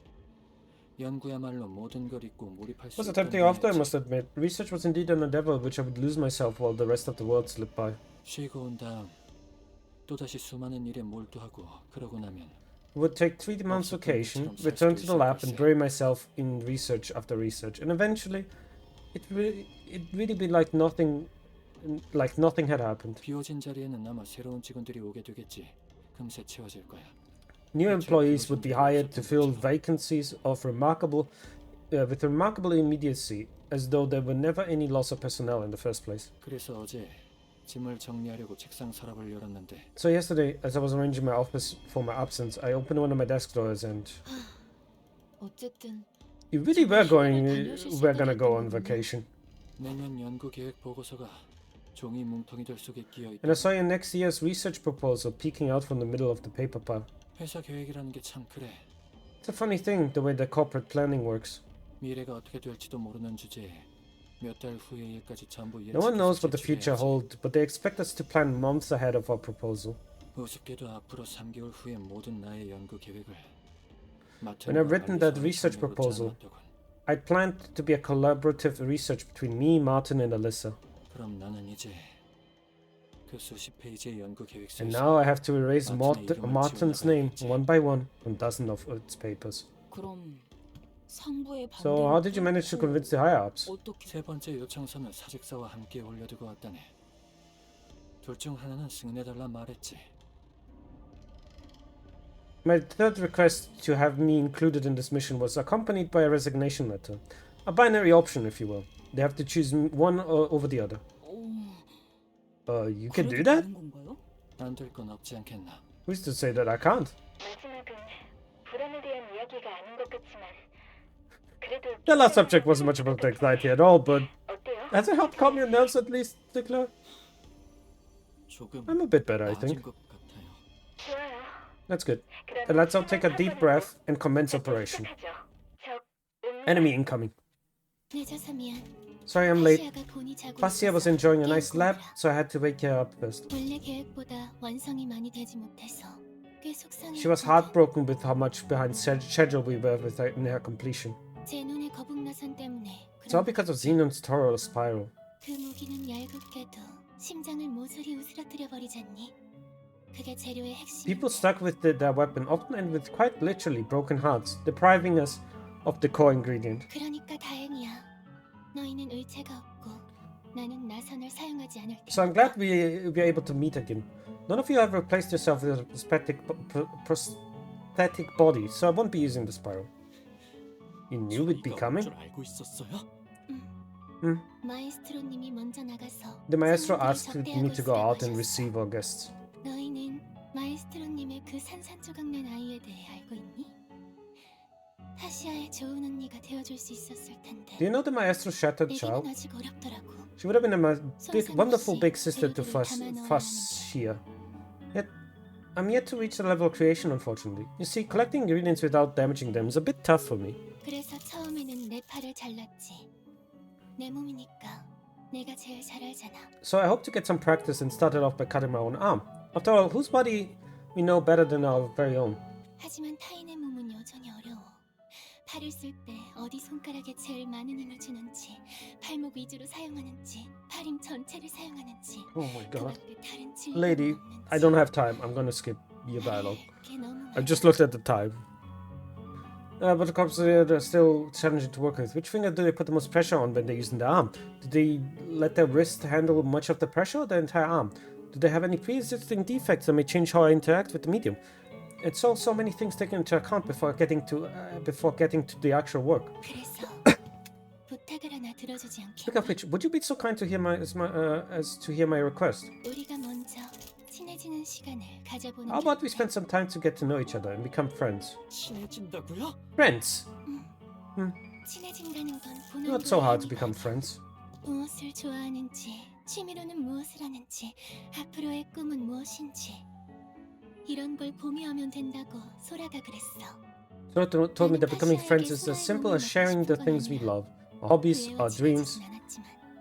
연구야말로 모든 걸 잊고 몰입할 수 Was a 있다는 tempting offer, I 의미였지. must admit. Research was indeed an endeavor which I would lose myself while the rest of the world slipped by. 쉬고 온 다음 또다시 수많은 일에 몰두하고 그러고 나면 I would take 3 months vacation, return to the lab, and bury myself in research after research, and eventually, it really be like nothing had happened. 비워진 자리에는 아마 새로운 직원들이 오게 되겠지. 금세 채워질 거야. New employees would be hired to fill vacancies with remarkable immediacy, as though there were never any loss of personnel in the first place. 그래서 어제 짐을 정리하려고 책상 서랍을 열었는데 So yesterday, as I was arranging my office for my absence, I opened one of my desk drawers and 어쨌든 you really were gonna go on vacation. 내년 연구 계획 보고서가 종이 뭉텅이들 속에 끼어 있다. And I saw your next year's research proposal peeking out from the middle of the paper pile. 회사 계획이라는 게 참 그래. It's a funny thing, the way the corporate planning works. 미래가 어떻게 될지도 모르는 주제에 몇 달 후의 일까지 전부 No one knows what the future 제출해야지. holds, but they expect us to plan months ahead of our proposal. 우습게도 앞으로 3개월 후의 모든 나의 연구 계획을 When I've written that research proposal, I planned to be a collaborative research between me, Martin, and Alyssa. 그럼 나는 이제 그 수십 페이지의 연구 계획서에서 And now I have to erase 마틴의 이름을 Martin's name one by one from dozens of its papers. 그럼 상부의 반대. So how did you manage to convince the higher ups? 세 번째 요청서는 사직서와 함께 올려두고 왔다네. 둘 중 하나는 승인해달라 말했지. My third request to have me included in this mission was accompanied by a resignation letter. A binary option, if you will. They have to choose one over the other. You can do that? 안 될 건 없지 않겠나? Who's to say that I can't? The last subject wasn't much about anxiety at all, but has it helped calm your nerves at least, Declan? I'm a bit better, I think. That's good. Then let's all take a deep breath and commence operation. Enemy incoming. Sorry I'm late. Fascia was enjoying a nice lap, so I had to wake her up first. She was heartbroken with how much behind schedule we were with in her completion. It's all because of Xenon's toral spiral. People stuck with their weapon often end with quite literally broken hearts, depriving us of the core ingredient. So I'm glad we're able to meet again. None of you have replaced yourself with a prosthetic body, so I won't be using the spiral. You knew we'd be coming? The maestro asked me to go out and receive our guests. Do you know the maestro's shattered child? She would have been a wonderful big sister to Fascia. Yet, I'm yet to reach the level of creation, unfortunately. You see, collecting ingredients without damaging them is a bit tough for me. So I hope to get some practice and started off by cutting my own arm. After all, whose body we know better than our very own? Oh my god. Lady, I don't have time. I'm gonna skip your dialogue. I've just looked at the time. But the cops are still challenging to work with. Which finger do they put the most pressure on when they're using the arm? Do they let their wrist handle much of the pressure or the entire arm? Do they have any pre-existing defects that may change how I interact with the medium? It's all so many things taken into account before getting to the actual work. Speak of which, would you be so kind to hear as to hear my request? How about we spend some time to get to know each other and become friends? Friends? Not so hard to become friends. Sora told me that becoming friends is as simple as sharing the things we love, our hobbies, our dreams.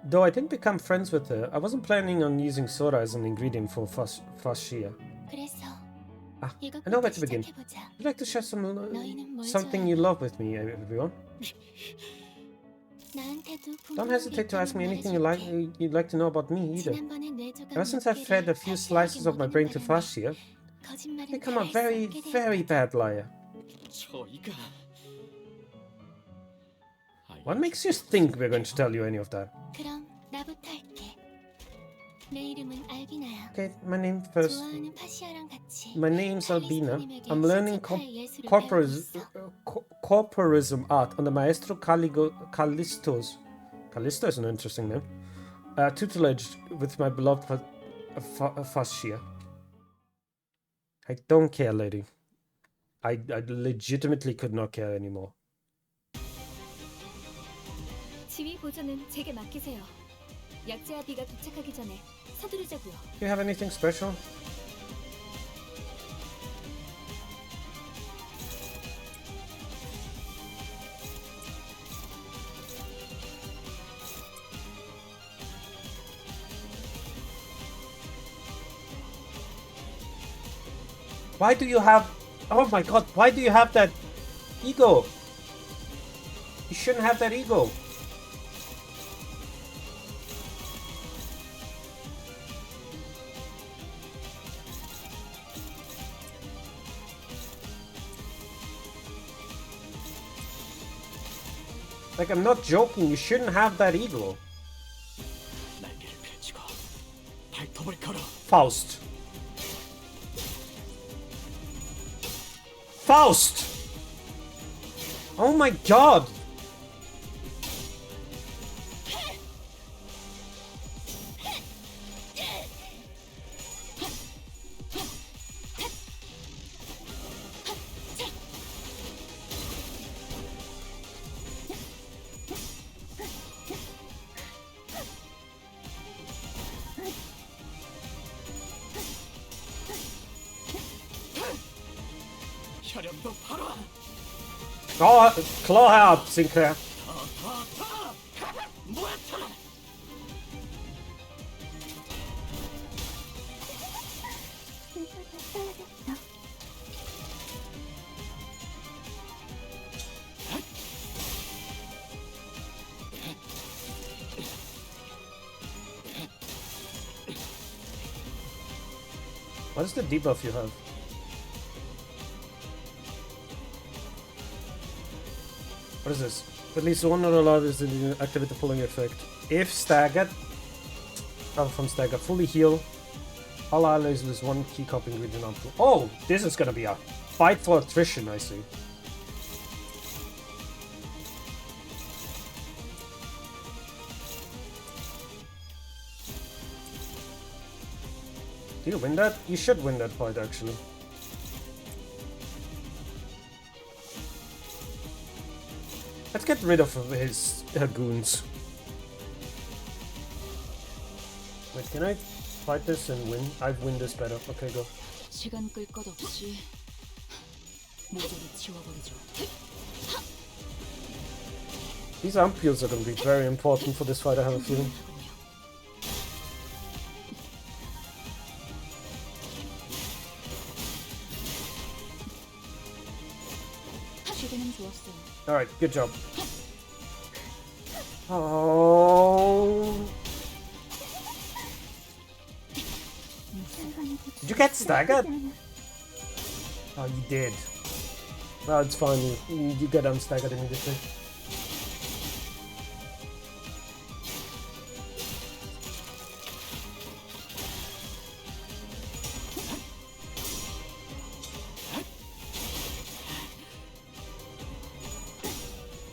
Though I didn't become friends with her, I wasn't planning on using Sora as an ingredient for Fascia. I know where to begin. Would you like to share something you love with me, everyone? Don't hesitate to ask me anything you'd like to know about me either. Ever since I fed a few slices of my brain to Fascia, I've become a very, very bad liar. What makes you think we're going to tell you any of that? Okay, my name first. My name's Albina. I'm learning corporism art under Maestro Callisto's. Callisto is an interesting name. Tutelage with my beloved Fascia. I don't care, lady. I legitimately could not care anymore. 지휘 보조는 제게 맡기세요. 약재와 비가 도착하기 전에 서두르자고요. Do you have anything special? Why do you have... Oh my god, why do you have that ego? You shouldn't have that ego. Like, I'm not joking, you shouldn't have that eagle. Faust. Faust! Oh my god! Oh, claw her up, Sinclair. What is the debuff you have? What is this? At least one or allowed is to activate the following effect. If staggered, from stagger, fully heal. All allies lose one key cop ingredient on pool. Oh, this is gonna be a fight for attrition, I see. Do you win that? You should win that fight, actually. Let's get rid of his goons. Wait, can I fight this and win? I win this better. Okay, go. 시간 끌 것 없이 모조리 지워버리죠. These ampules are going to be very important for this fight, I have a feeling. Alright, good job. Oh. Did you get staggered? Oh, you did. No, it's fine. You get unstaggered immediately.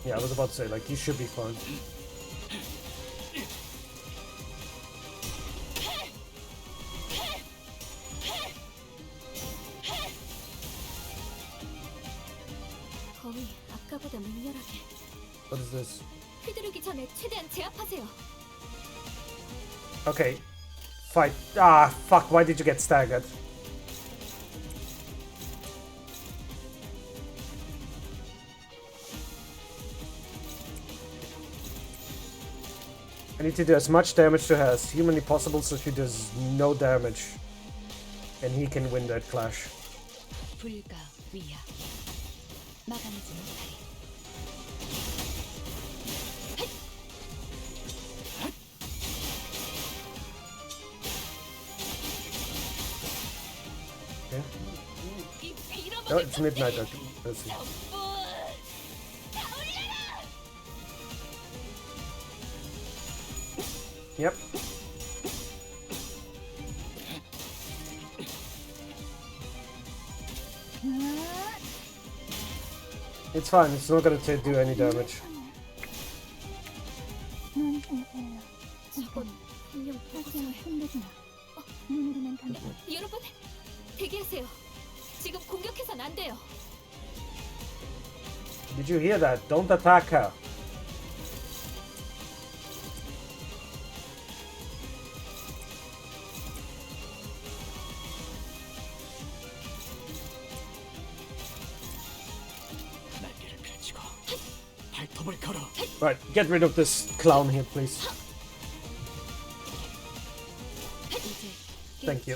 Yeah, I was about to say, like, you should be fine. What is this? Okay. Fight. Ah, fuck, why did you get staggered? I need to do as much damage to her as humanly possible so she does no damage. And he can win that clash. Okay. Oh, it's midnight. Okay. Let's see. Yep. It's fine, it's not gonna do any damage. 여러분, 대기하세요. 지금 공격해선 안 돼요. Did you hear that? Don't attack her. Right, get rid of this clown here, please. Thank you.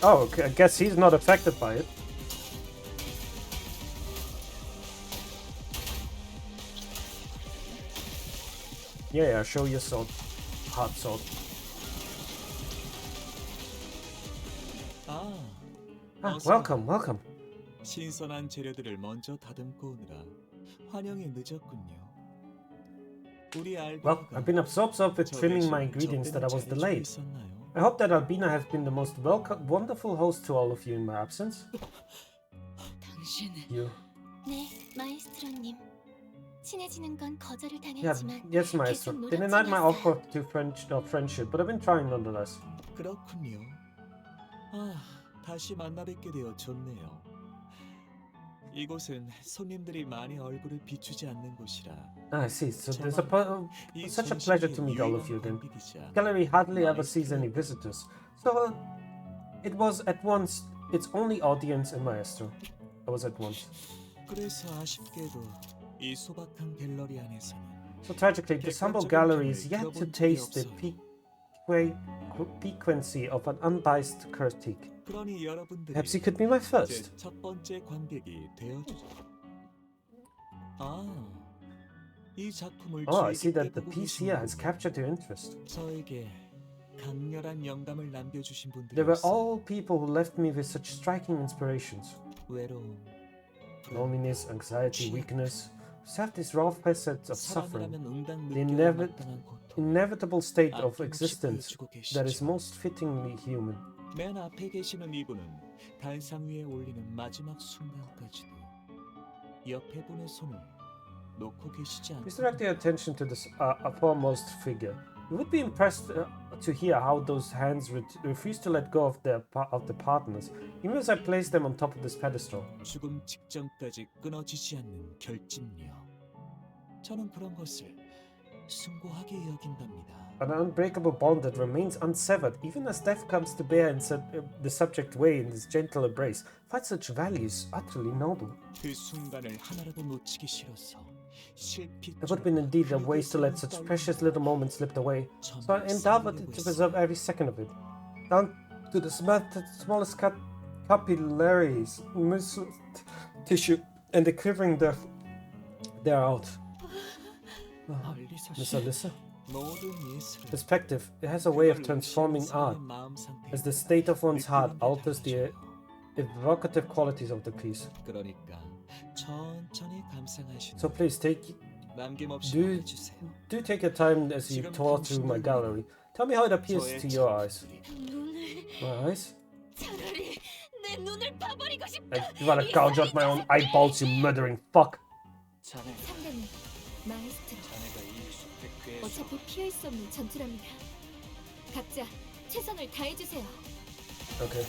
Oh, okay, I guess he's not affected by it. Yeah, show your sword. Hard sword. welcome, welcome. 신선한 재료들을 먼저 다듬고 오느라 환영이 늦었군요. 우리 Well, I've been so absorbed with trimming my ingredients that I was delayed. I hope that Albina have been the most wonderful host to all of you in my absence. You. 네, 마에스트로님. 친해지는 건 거절을 Yeah, 당했지만 yes, Maestro. They denied my offer to friendship, but I've been trying nonetheless. 그렇군요. 다시 만나 뵙게 되어 좋네요. 이곳은 손님들이 많이 얼굴을 비추지 않는 곳이라. I see. So there's such a pleasure to meet all of you then. Gallery hardly ever sees any visitors. So it was at once its only audience in Maestro. I was at once. 그래서 아쉽게도 이 소박한 갤러리 안에서는 So tragically, this humble gallery is yet to taste the piquancy of an unbiased critique. 그러니 여러분들이 Perhaps you could be my first. 제 첫 번째 관객이 되어주죠. 이 작품을 Oh, I see that the piece here has captured your interest. 저에게 강렬한 영감을 남겨주신 분들이 They were all people who left me with such striking inspirations. 외로움, loneliness, anxiety, weakness, have these raw facets of suffering, the inevitable state of existence that is most fittingly human. 맨 앞에 계시는 이분은 단상 위에 올리는 마지막 순간까지도 옆에 분의 손을 놓고 계시지 Please 않고 direct your attention to this foremost figure. You would be impressed to hear how those hands refuse to let go of their partners, even as I place them on top of this pedestal. 죽음 직전까지 끊어지지 않는 결집력. 저는 그런 것을 숭고하게 여긴답니다. An unbreakable bond that remains unsevered, even as death comes to bear in the subject way in this gentle embrace. Find such values utterly noble. 그 순간을 하나라도 놓치기 싫어서 실핏 It would have been indeed a waste to let such precious little moments slip away, so I endeavored to preserve every second of it, down to the smallest capillaries, tissue, and the quivering thereout. Miss Alyssa? Perspective, it has a way of transforming art, as the state of one's heart alters the evocative qualities of the piece. So please do take your time as you tour through my gallery. Tell me how it appears to your eyes. My eyes? You wanna gouge out my own eyeballs, you murdering fuck! 상대는 마에스트로. 어차피 피할 수 없는 전투랍니다. 각자 최선을 다해주세요. Okay.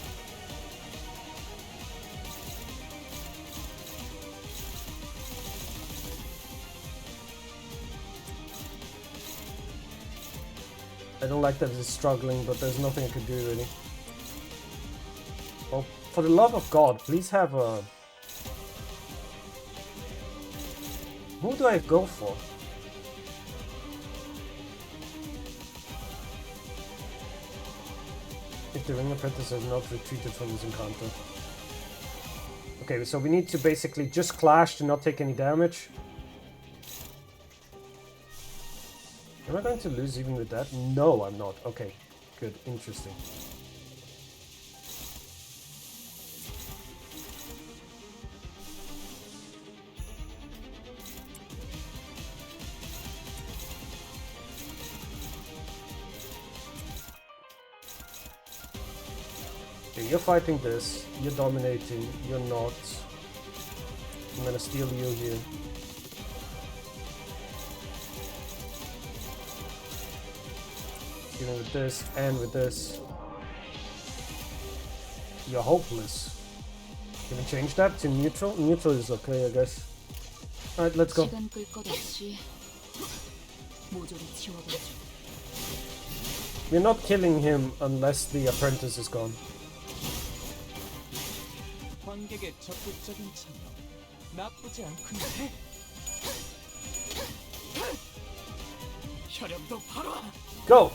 I don't like that it's struggling, but there's nothing I can do really. Well, for the love of God, please have a... Who do I go for? If the ring apprentice has not retreated from his encounter. Okay, so we need to basically just clash to not take any damage. Am I going to lose even with that? No, I'm not. Okay, good, interesting. Okay, you're fighting this, you're dominating, you're not. I'm gonna steal you here. Dealing with this and with this. You're hopeless. Can we change that to neutral? Neutral is okay, I guess. Alright, let's go. We're not killing him unless the apprentice is gone. 관객의 적극적인 참여 나쁘지 않군요. 혈염도 바로 Go!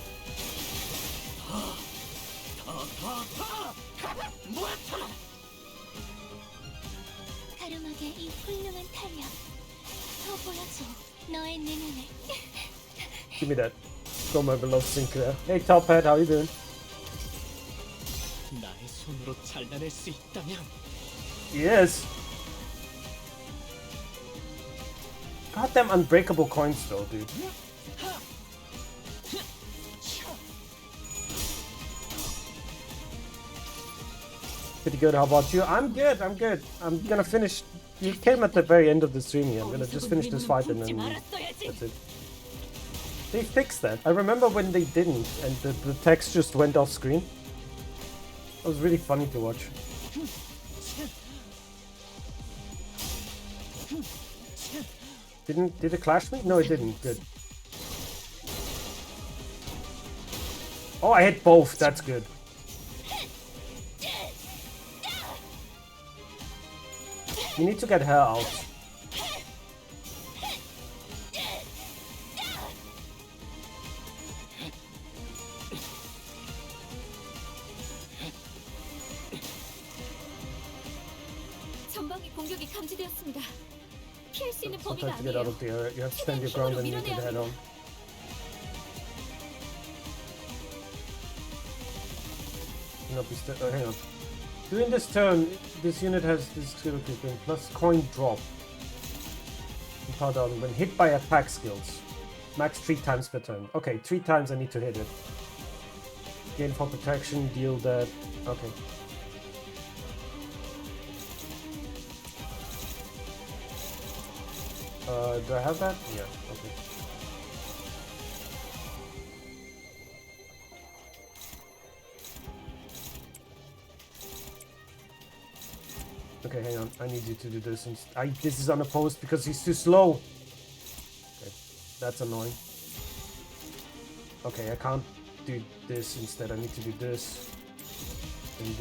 가름하게 이 훌륭한 탄력 더 보여줘 너의 내면을. Give me that. Go, my beloved Sinclair. Hey, Top Hat, how you doing? 나의 손으로 잘라낼 수 있다면. Yes. Goddamn unbreakable coins though, dude. Pretty good. How about you? I'm good. I'm good. I'm gonna finish. You came at the very end of the stream here. I'm gonna just finish this fight and then that's it. They fixed that. I remember when they didn't and the text just went off screen. It was really funny to watch. Did it clash me? No, it didn't. Good. Oh, I hit both. That's good. You need to get her out. 전방의 공격이 감지되었습니다. 피할 수 있는 범위가 Sometimes to get out 아니에요. of the area, you have to stand your ground and you need to head on. Cannot be oh, hang on. During this turn, this unit has this skill equipping plus coin drop. Power down when hit by attack skills. Max 3 times per turn. Okay, 3 times I need to hit it. Gain for protection, deal that. Okay. Do I have that? Yeah, okay. Okay, hang on. I need you to do this. This is unopposed because he's too slow. Okay, that's annoying. Okay, I can't do this instead. I need to do this. And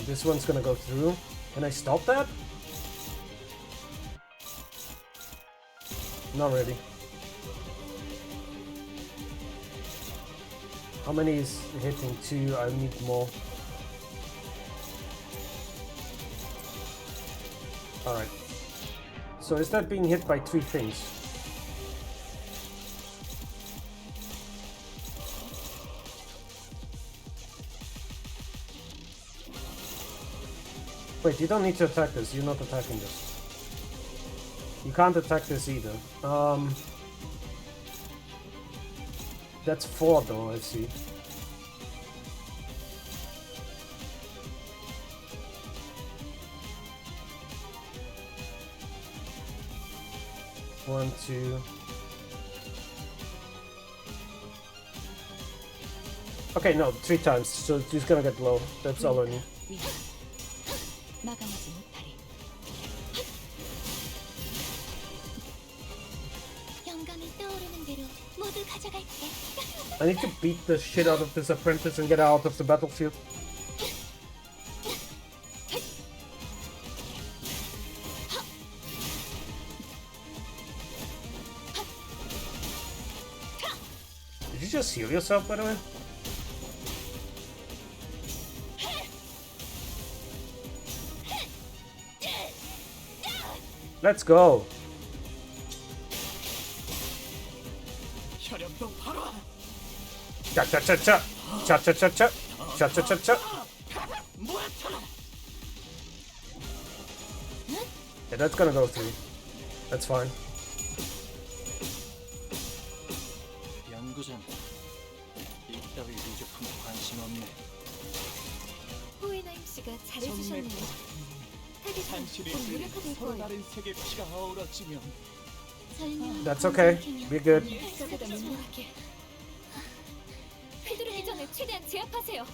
this one's gonna go through. Can I stop that? Not really. How many is hitting? 2. I need more. Alright. So is that being hit by 3 things? Wait, you don't need to attack this. You're not attacking this. You can't attack this either. That's 4 though, I see. One, 2. Okay, no, 3 times. So he's gonna get low. That's all I need. I need to beat the shit out of this apprentice and get out of the battlefield. Did you just heal yourself, by the way? Let's go. Cha-cha-cha-cha. Cha-cha-cha-cha. Cha-cha-cha-cha. Yeah, that's gonna go through. That's fine. 연구자는 이따위 미적품 관심 없네. 호에나임 씨가 잘해주셨네요. 타겟은 곧 무력화될 서로 거예요. 다른 세계 피가 어우러지면 That's okay. We're good. 저보다 맹렬하게. 휘두르기 전에 최대한 제압하세요.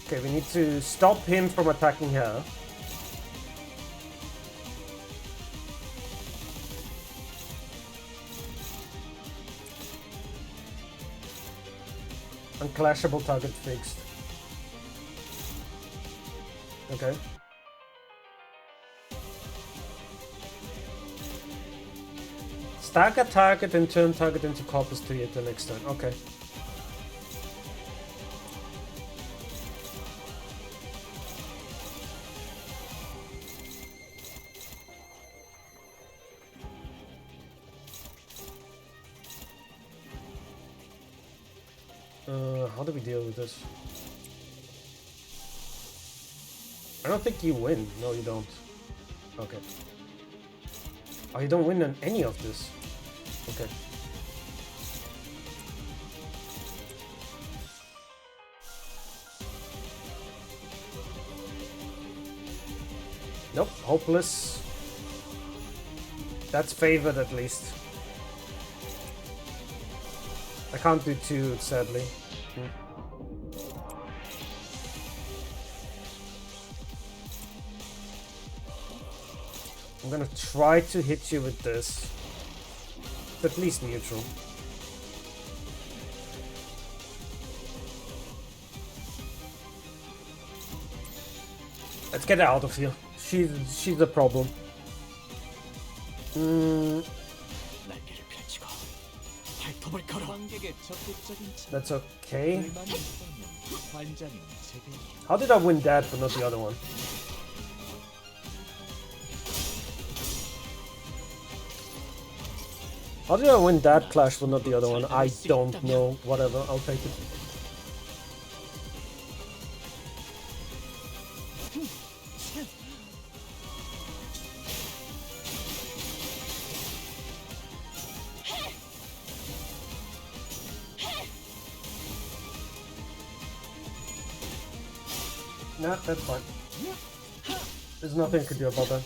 Okay, we need to stop him from attacking her. Unclashable target fixed. Okay. Stagger target and turn target into corpus 3 at the next turn. Okay. How do we deal with this? don't think you win. No, you don't. Okay. Oh, you don't win on any of this. Okay. Nope, hopeless. That's favored at least. I can't do 2, sadly. I'm gonna try to hit you with this. It's at least neutral. Let's get her out of here. She's the problem. That's okay. How did I win that but not the other one? How did I win that clash but not the other one? I don't know. Whatever, I'll take it. Nah, that's fine. There's nothing I could do about that.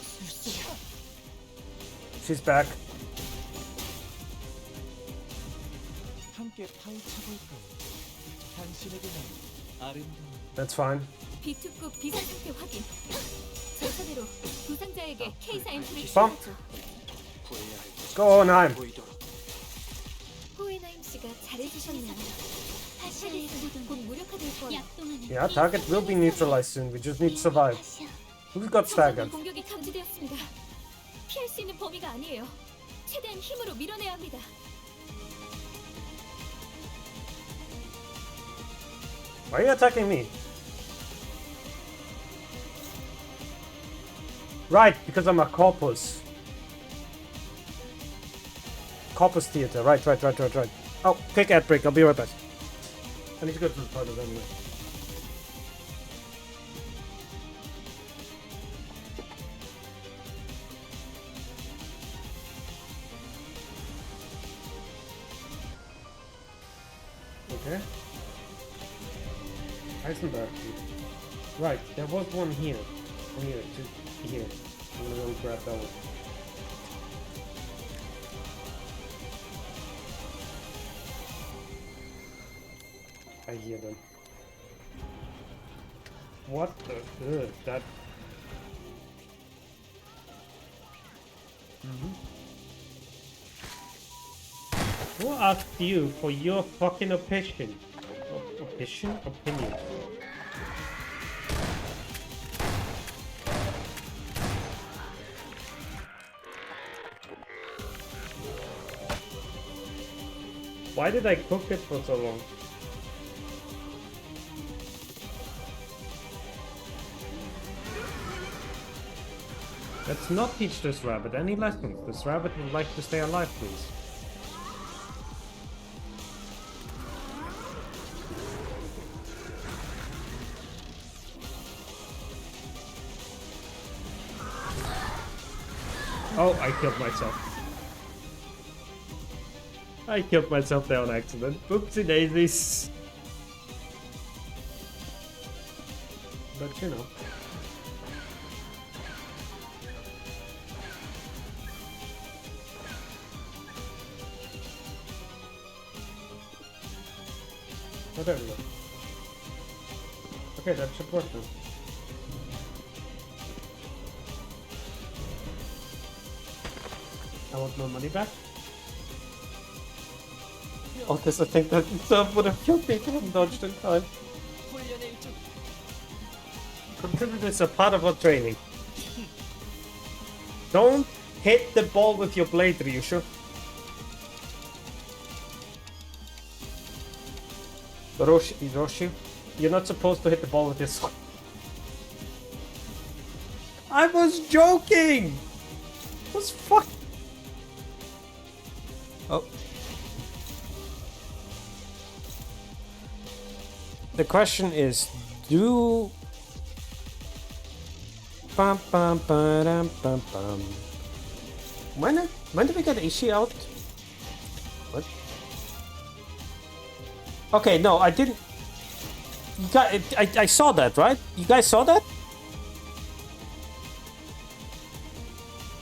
She's back. That's fine. 비특급 비상 상태 확인. 절차대로 부상자에게 K사 앰플을 Bump. 치료하죠. Go on, Heim. 호에나임 씨가 잘해주셨네요. 사실은 곧 무력화될 거예요. Yeah, target will be neutralized soon. We just need to survive. Who got staggered? 공격이 감지되었습니다. 피할 수 있는 범위가 아니에요. 최대한 힘으로 밀어내야 합니다. Why are you attacking me? Right, because I'm a corpus. Corpus theater. Right. Oh, quick ad break. I'll be right back. I need to go to the toilet anyway. Okay. Heisenberg. Right, there was one here. Here, to here. I'm gonna go grab that one. I hear them. What the? That. Who asked you for your fucking opinion? Opinion. Why did I cook it for so long? Let's not teach this rabbit any lessons. This rabbit would like to stay alive, please. Oh, I killed myself. I killed myself there on accident. Oopsie daisies. But you know. Whatever. Okay, that should work now. I want my money back. Oh, this I think that serve would have killed me if I hadn't dodged in time. Consider this a part of our training. Don't hit the ball with your blade, Ryushu. Hiroshi, you're not supposed to hit the ball with this one. I was joking! It was fuck. Oh. The question is, do Bum, bum, ba-dum, bum, bum. When did we get Ishi out? What? Okay, no, I didn't. You got. I saw that, right? You guys saw that?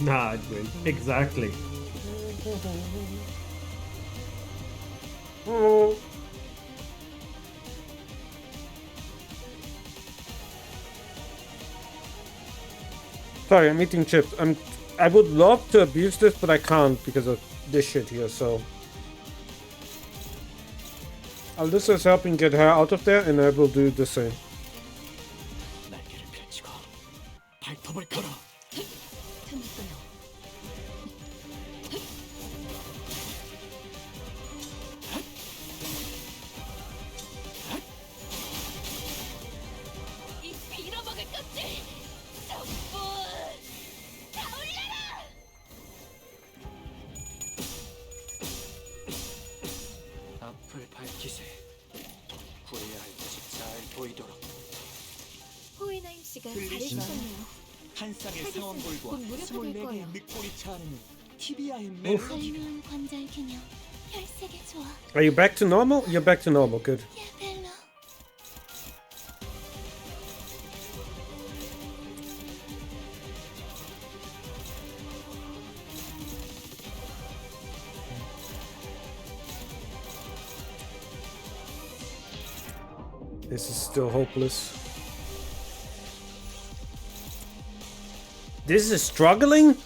Nah, dude. Exactly. Sorry, I'm eating chips. I would love to abuse this, but I can't because of this shit here, so. Alyssa's helping get her out of there, and I will do the same. 날개를 펼치고 발톱을 걸어. 이 빌어먹을 것들! 전부 다 올려라! 앞을 밝히세. 후회할 것이 잘 보이도록. 호이나임 씨가 들리시나요? 잘해주셨네요. 한 쌍의 곧 상원골과 무료화될 24개의 거예요. 늑골이 차는 티비아의 멜로디가 설명 관절 균형 혈색의 조화 Are you back to normal? You're back to normal. Good. 벨로 This is still hopeless. This is struggling?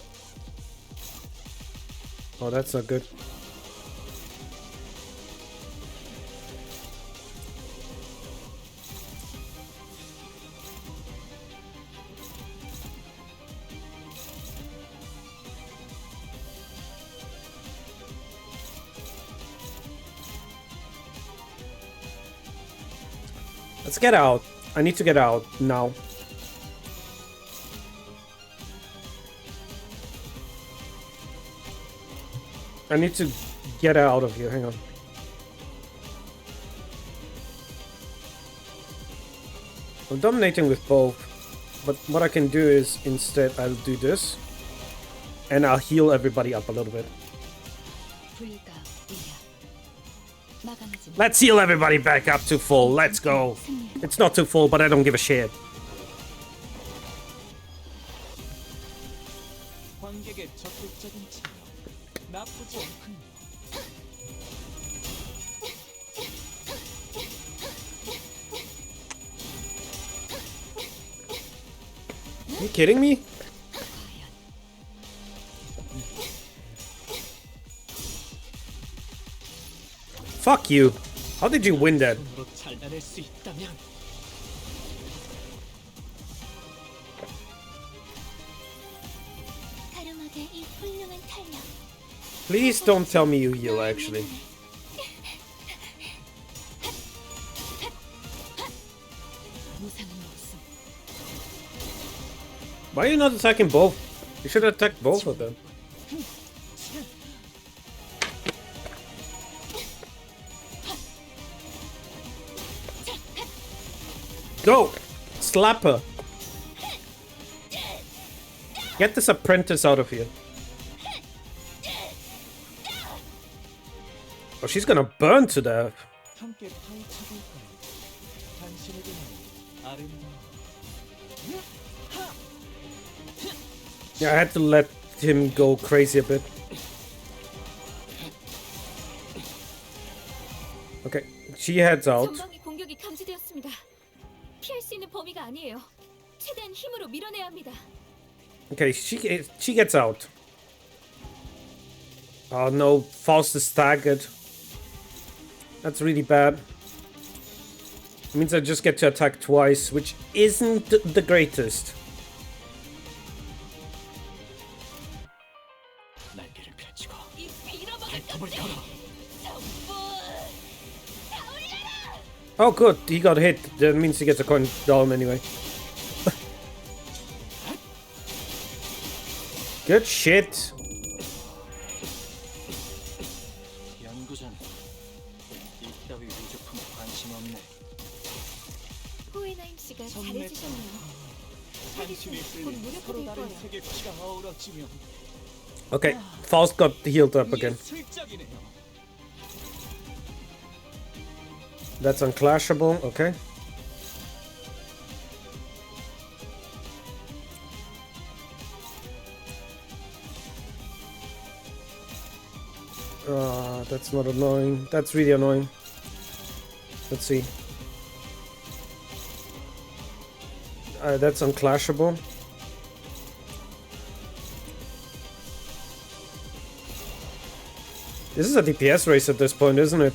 Oh, that's not good. Let's get out. I need to get out now. I need to get out of here. Hang on. I'm dominating with both, but what I can do is instead I'll do this, and I'll heal everybody up a little bit. Let's heal everybody back up to full. Let's go. It's not too full, but I don't give a shit. 관객의 적극적인 참여 나쁘지 않군요. Are you kidding me? Fuck you. How did you win that? 손으로 잘라낼 수 있다면 가르마의 이 훌륭한 탄력 Please don't tell me you heal, actually. 무상은 없음. Why are you not attacking both? You should attack both of them. Go! Slap her! Get this apprentice out of here. Oh, she's gonna burn to death. 함께 파헤쳐볼 거예요. 당신에게는 아름다운 Yeah, I had to let him go crazy a bit. Okay, she heads out. 전방의 공격이 감지되었습니다. 피할 수 있는 범위가 아니에요. 최대한 힘으로 밀어내야 합니다. Okay, she gets out. Oh no, Faust is staggered. That's really bad. It means I just get to attack twice, which isn't the greatest. 날개를 펼치고 이 빌어먹을 발톱을 것들! 걸어. 전부 다 올려라! Oh good, he got hit. That means he gets a coin down anyway. Good shit. 연구자는 이따위 위조품에 관심 없네. 호이나임 씨가 잘해주셨네요. 당신의 끌림 서로 다른 색의 피가 어우러지면 Okay, Faust got healed up again. 예술적이네요. That's unclashable, okay. That's not annoying. That's really annoying. Let's see. That's unclashable. This is a DPS race at this point, isn't it?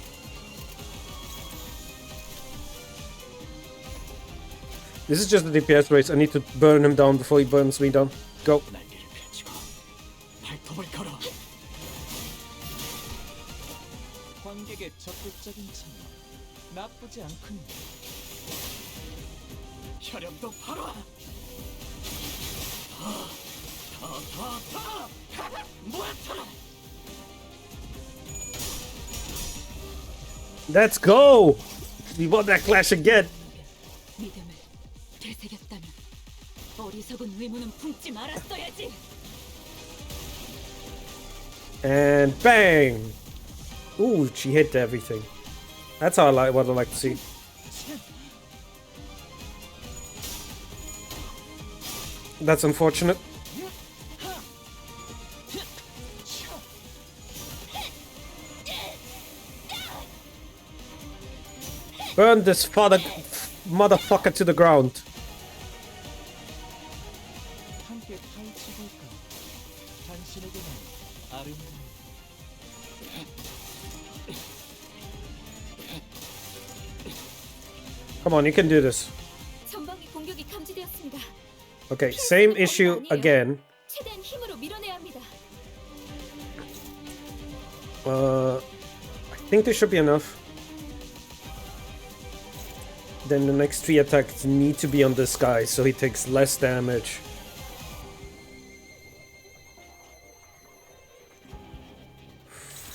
This is just a DPS race. I need to burn him down before he burns me down. Go. 관객의 적극적인 참여 나쁘지 않군요. 혈염도 바로 Let's go! We want that clash again. 믿음을 되새겼다면 어리석은 의무는 품지 말았어야지. And bang! Ooh, she hit everything. That's how what I like to see. That's unfortunate. Burn this motherfucker to the ground. 함께 파헤쳐볼까? 당신에게만 아름다운 Come on, you can do this. 전방의 공격이 감지되었습니다. Okay, same issue again. 최대한 힘으로 밀어내야 합니다. I think this should be enough. Then the next 3 attacks need to be on this guy, so he takes less damage.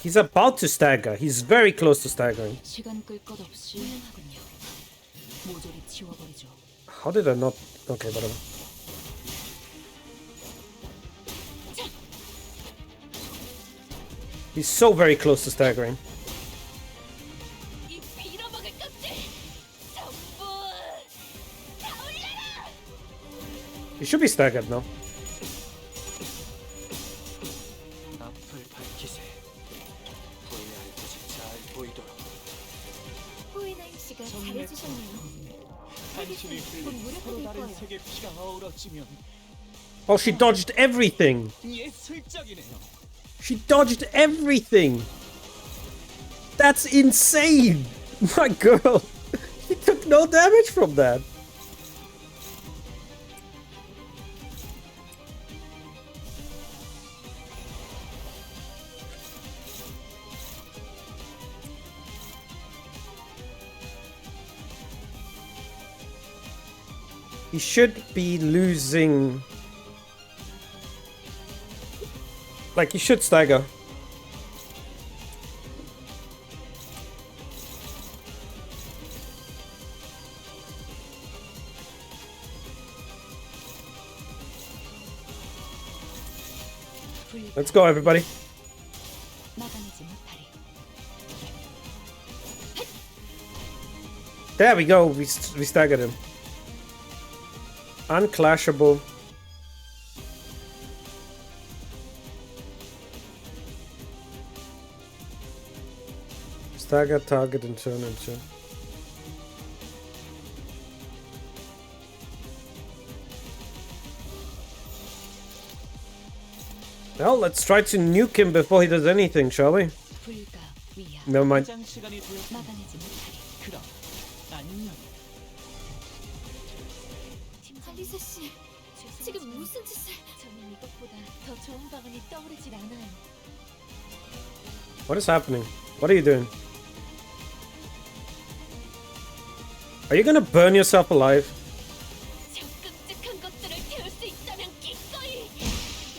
He's about to stagger. He's very close to staggering. 시간 끌 것 없이 훌륭하군요. 모조리 치워버리죠. How did I not? Okay, whatever. He's so very close to staggering. 이 빌어먹을 것들 전부 다 올려라! He should be staggered now. 앞을 밝히세. 후회할 것이 잘 보이도록. 호이나임 씨가 잘해주셨네요. 당신의 끌림 서로 다른 색의 피가 어우러지면 Oh, she dodged everything. 예술적이네요. She dodged everything. That's insane. My girl. She took no damage from that. He should be losing. Like, he should stagger. Let's go, everybody. There we go. We staggered him. Unclashable. Stagger, target, and turn into. Well, let's try to nuke him before he does anything, shall we? Never mind. 알리사 씨, 지금 무슨 짓을? 저는 이것보다 더 좋은 방안이 떠오르질 않아요. What is happening? What are you doing? Are you gonna burn yourself alive? 저 끔찍한 것들을 태울 수 있다면 기꺼이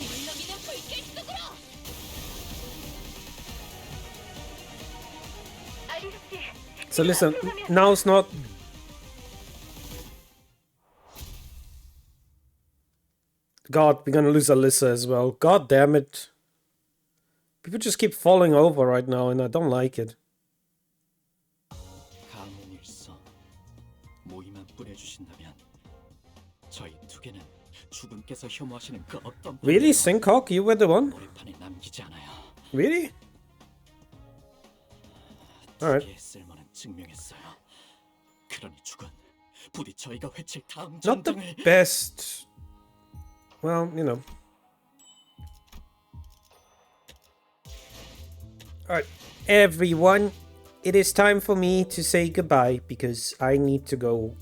물러미는 불길 속으로. 알리사 씨. So listen, now's not. god, we're gonna lose Alyssa as well. God damn it. People just keep falling over right now and I don't like it. 가문일서 모이만 뿌려주신다면 저희 두 개는 주군께서 혐오하시는 그 어떤 Really, Sinkhawk? You were the one? 모래판에 남기지 않아요. Really? Alright. 두개의 쓸모는 증명했어요. 그러니 죽은 부디 저희가 회칠 다음 Not the 전쟁을 best. Well, you know. Alright, everyone. It is time for me to say goodbye because I need to go.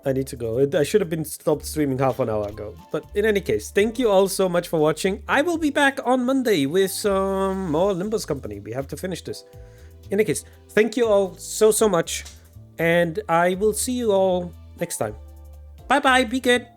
I need to go. I should have been stopped streaming half an hour ago. But in any case, thank you all so much for watching. I will be back on Monday with some more Limbus Company. We have to finish this. In any case, thank you all so much. And I will see you all next time. Bye bye. Be good.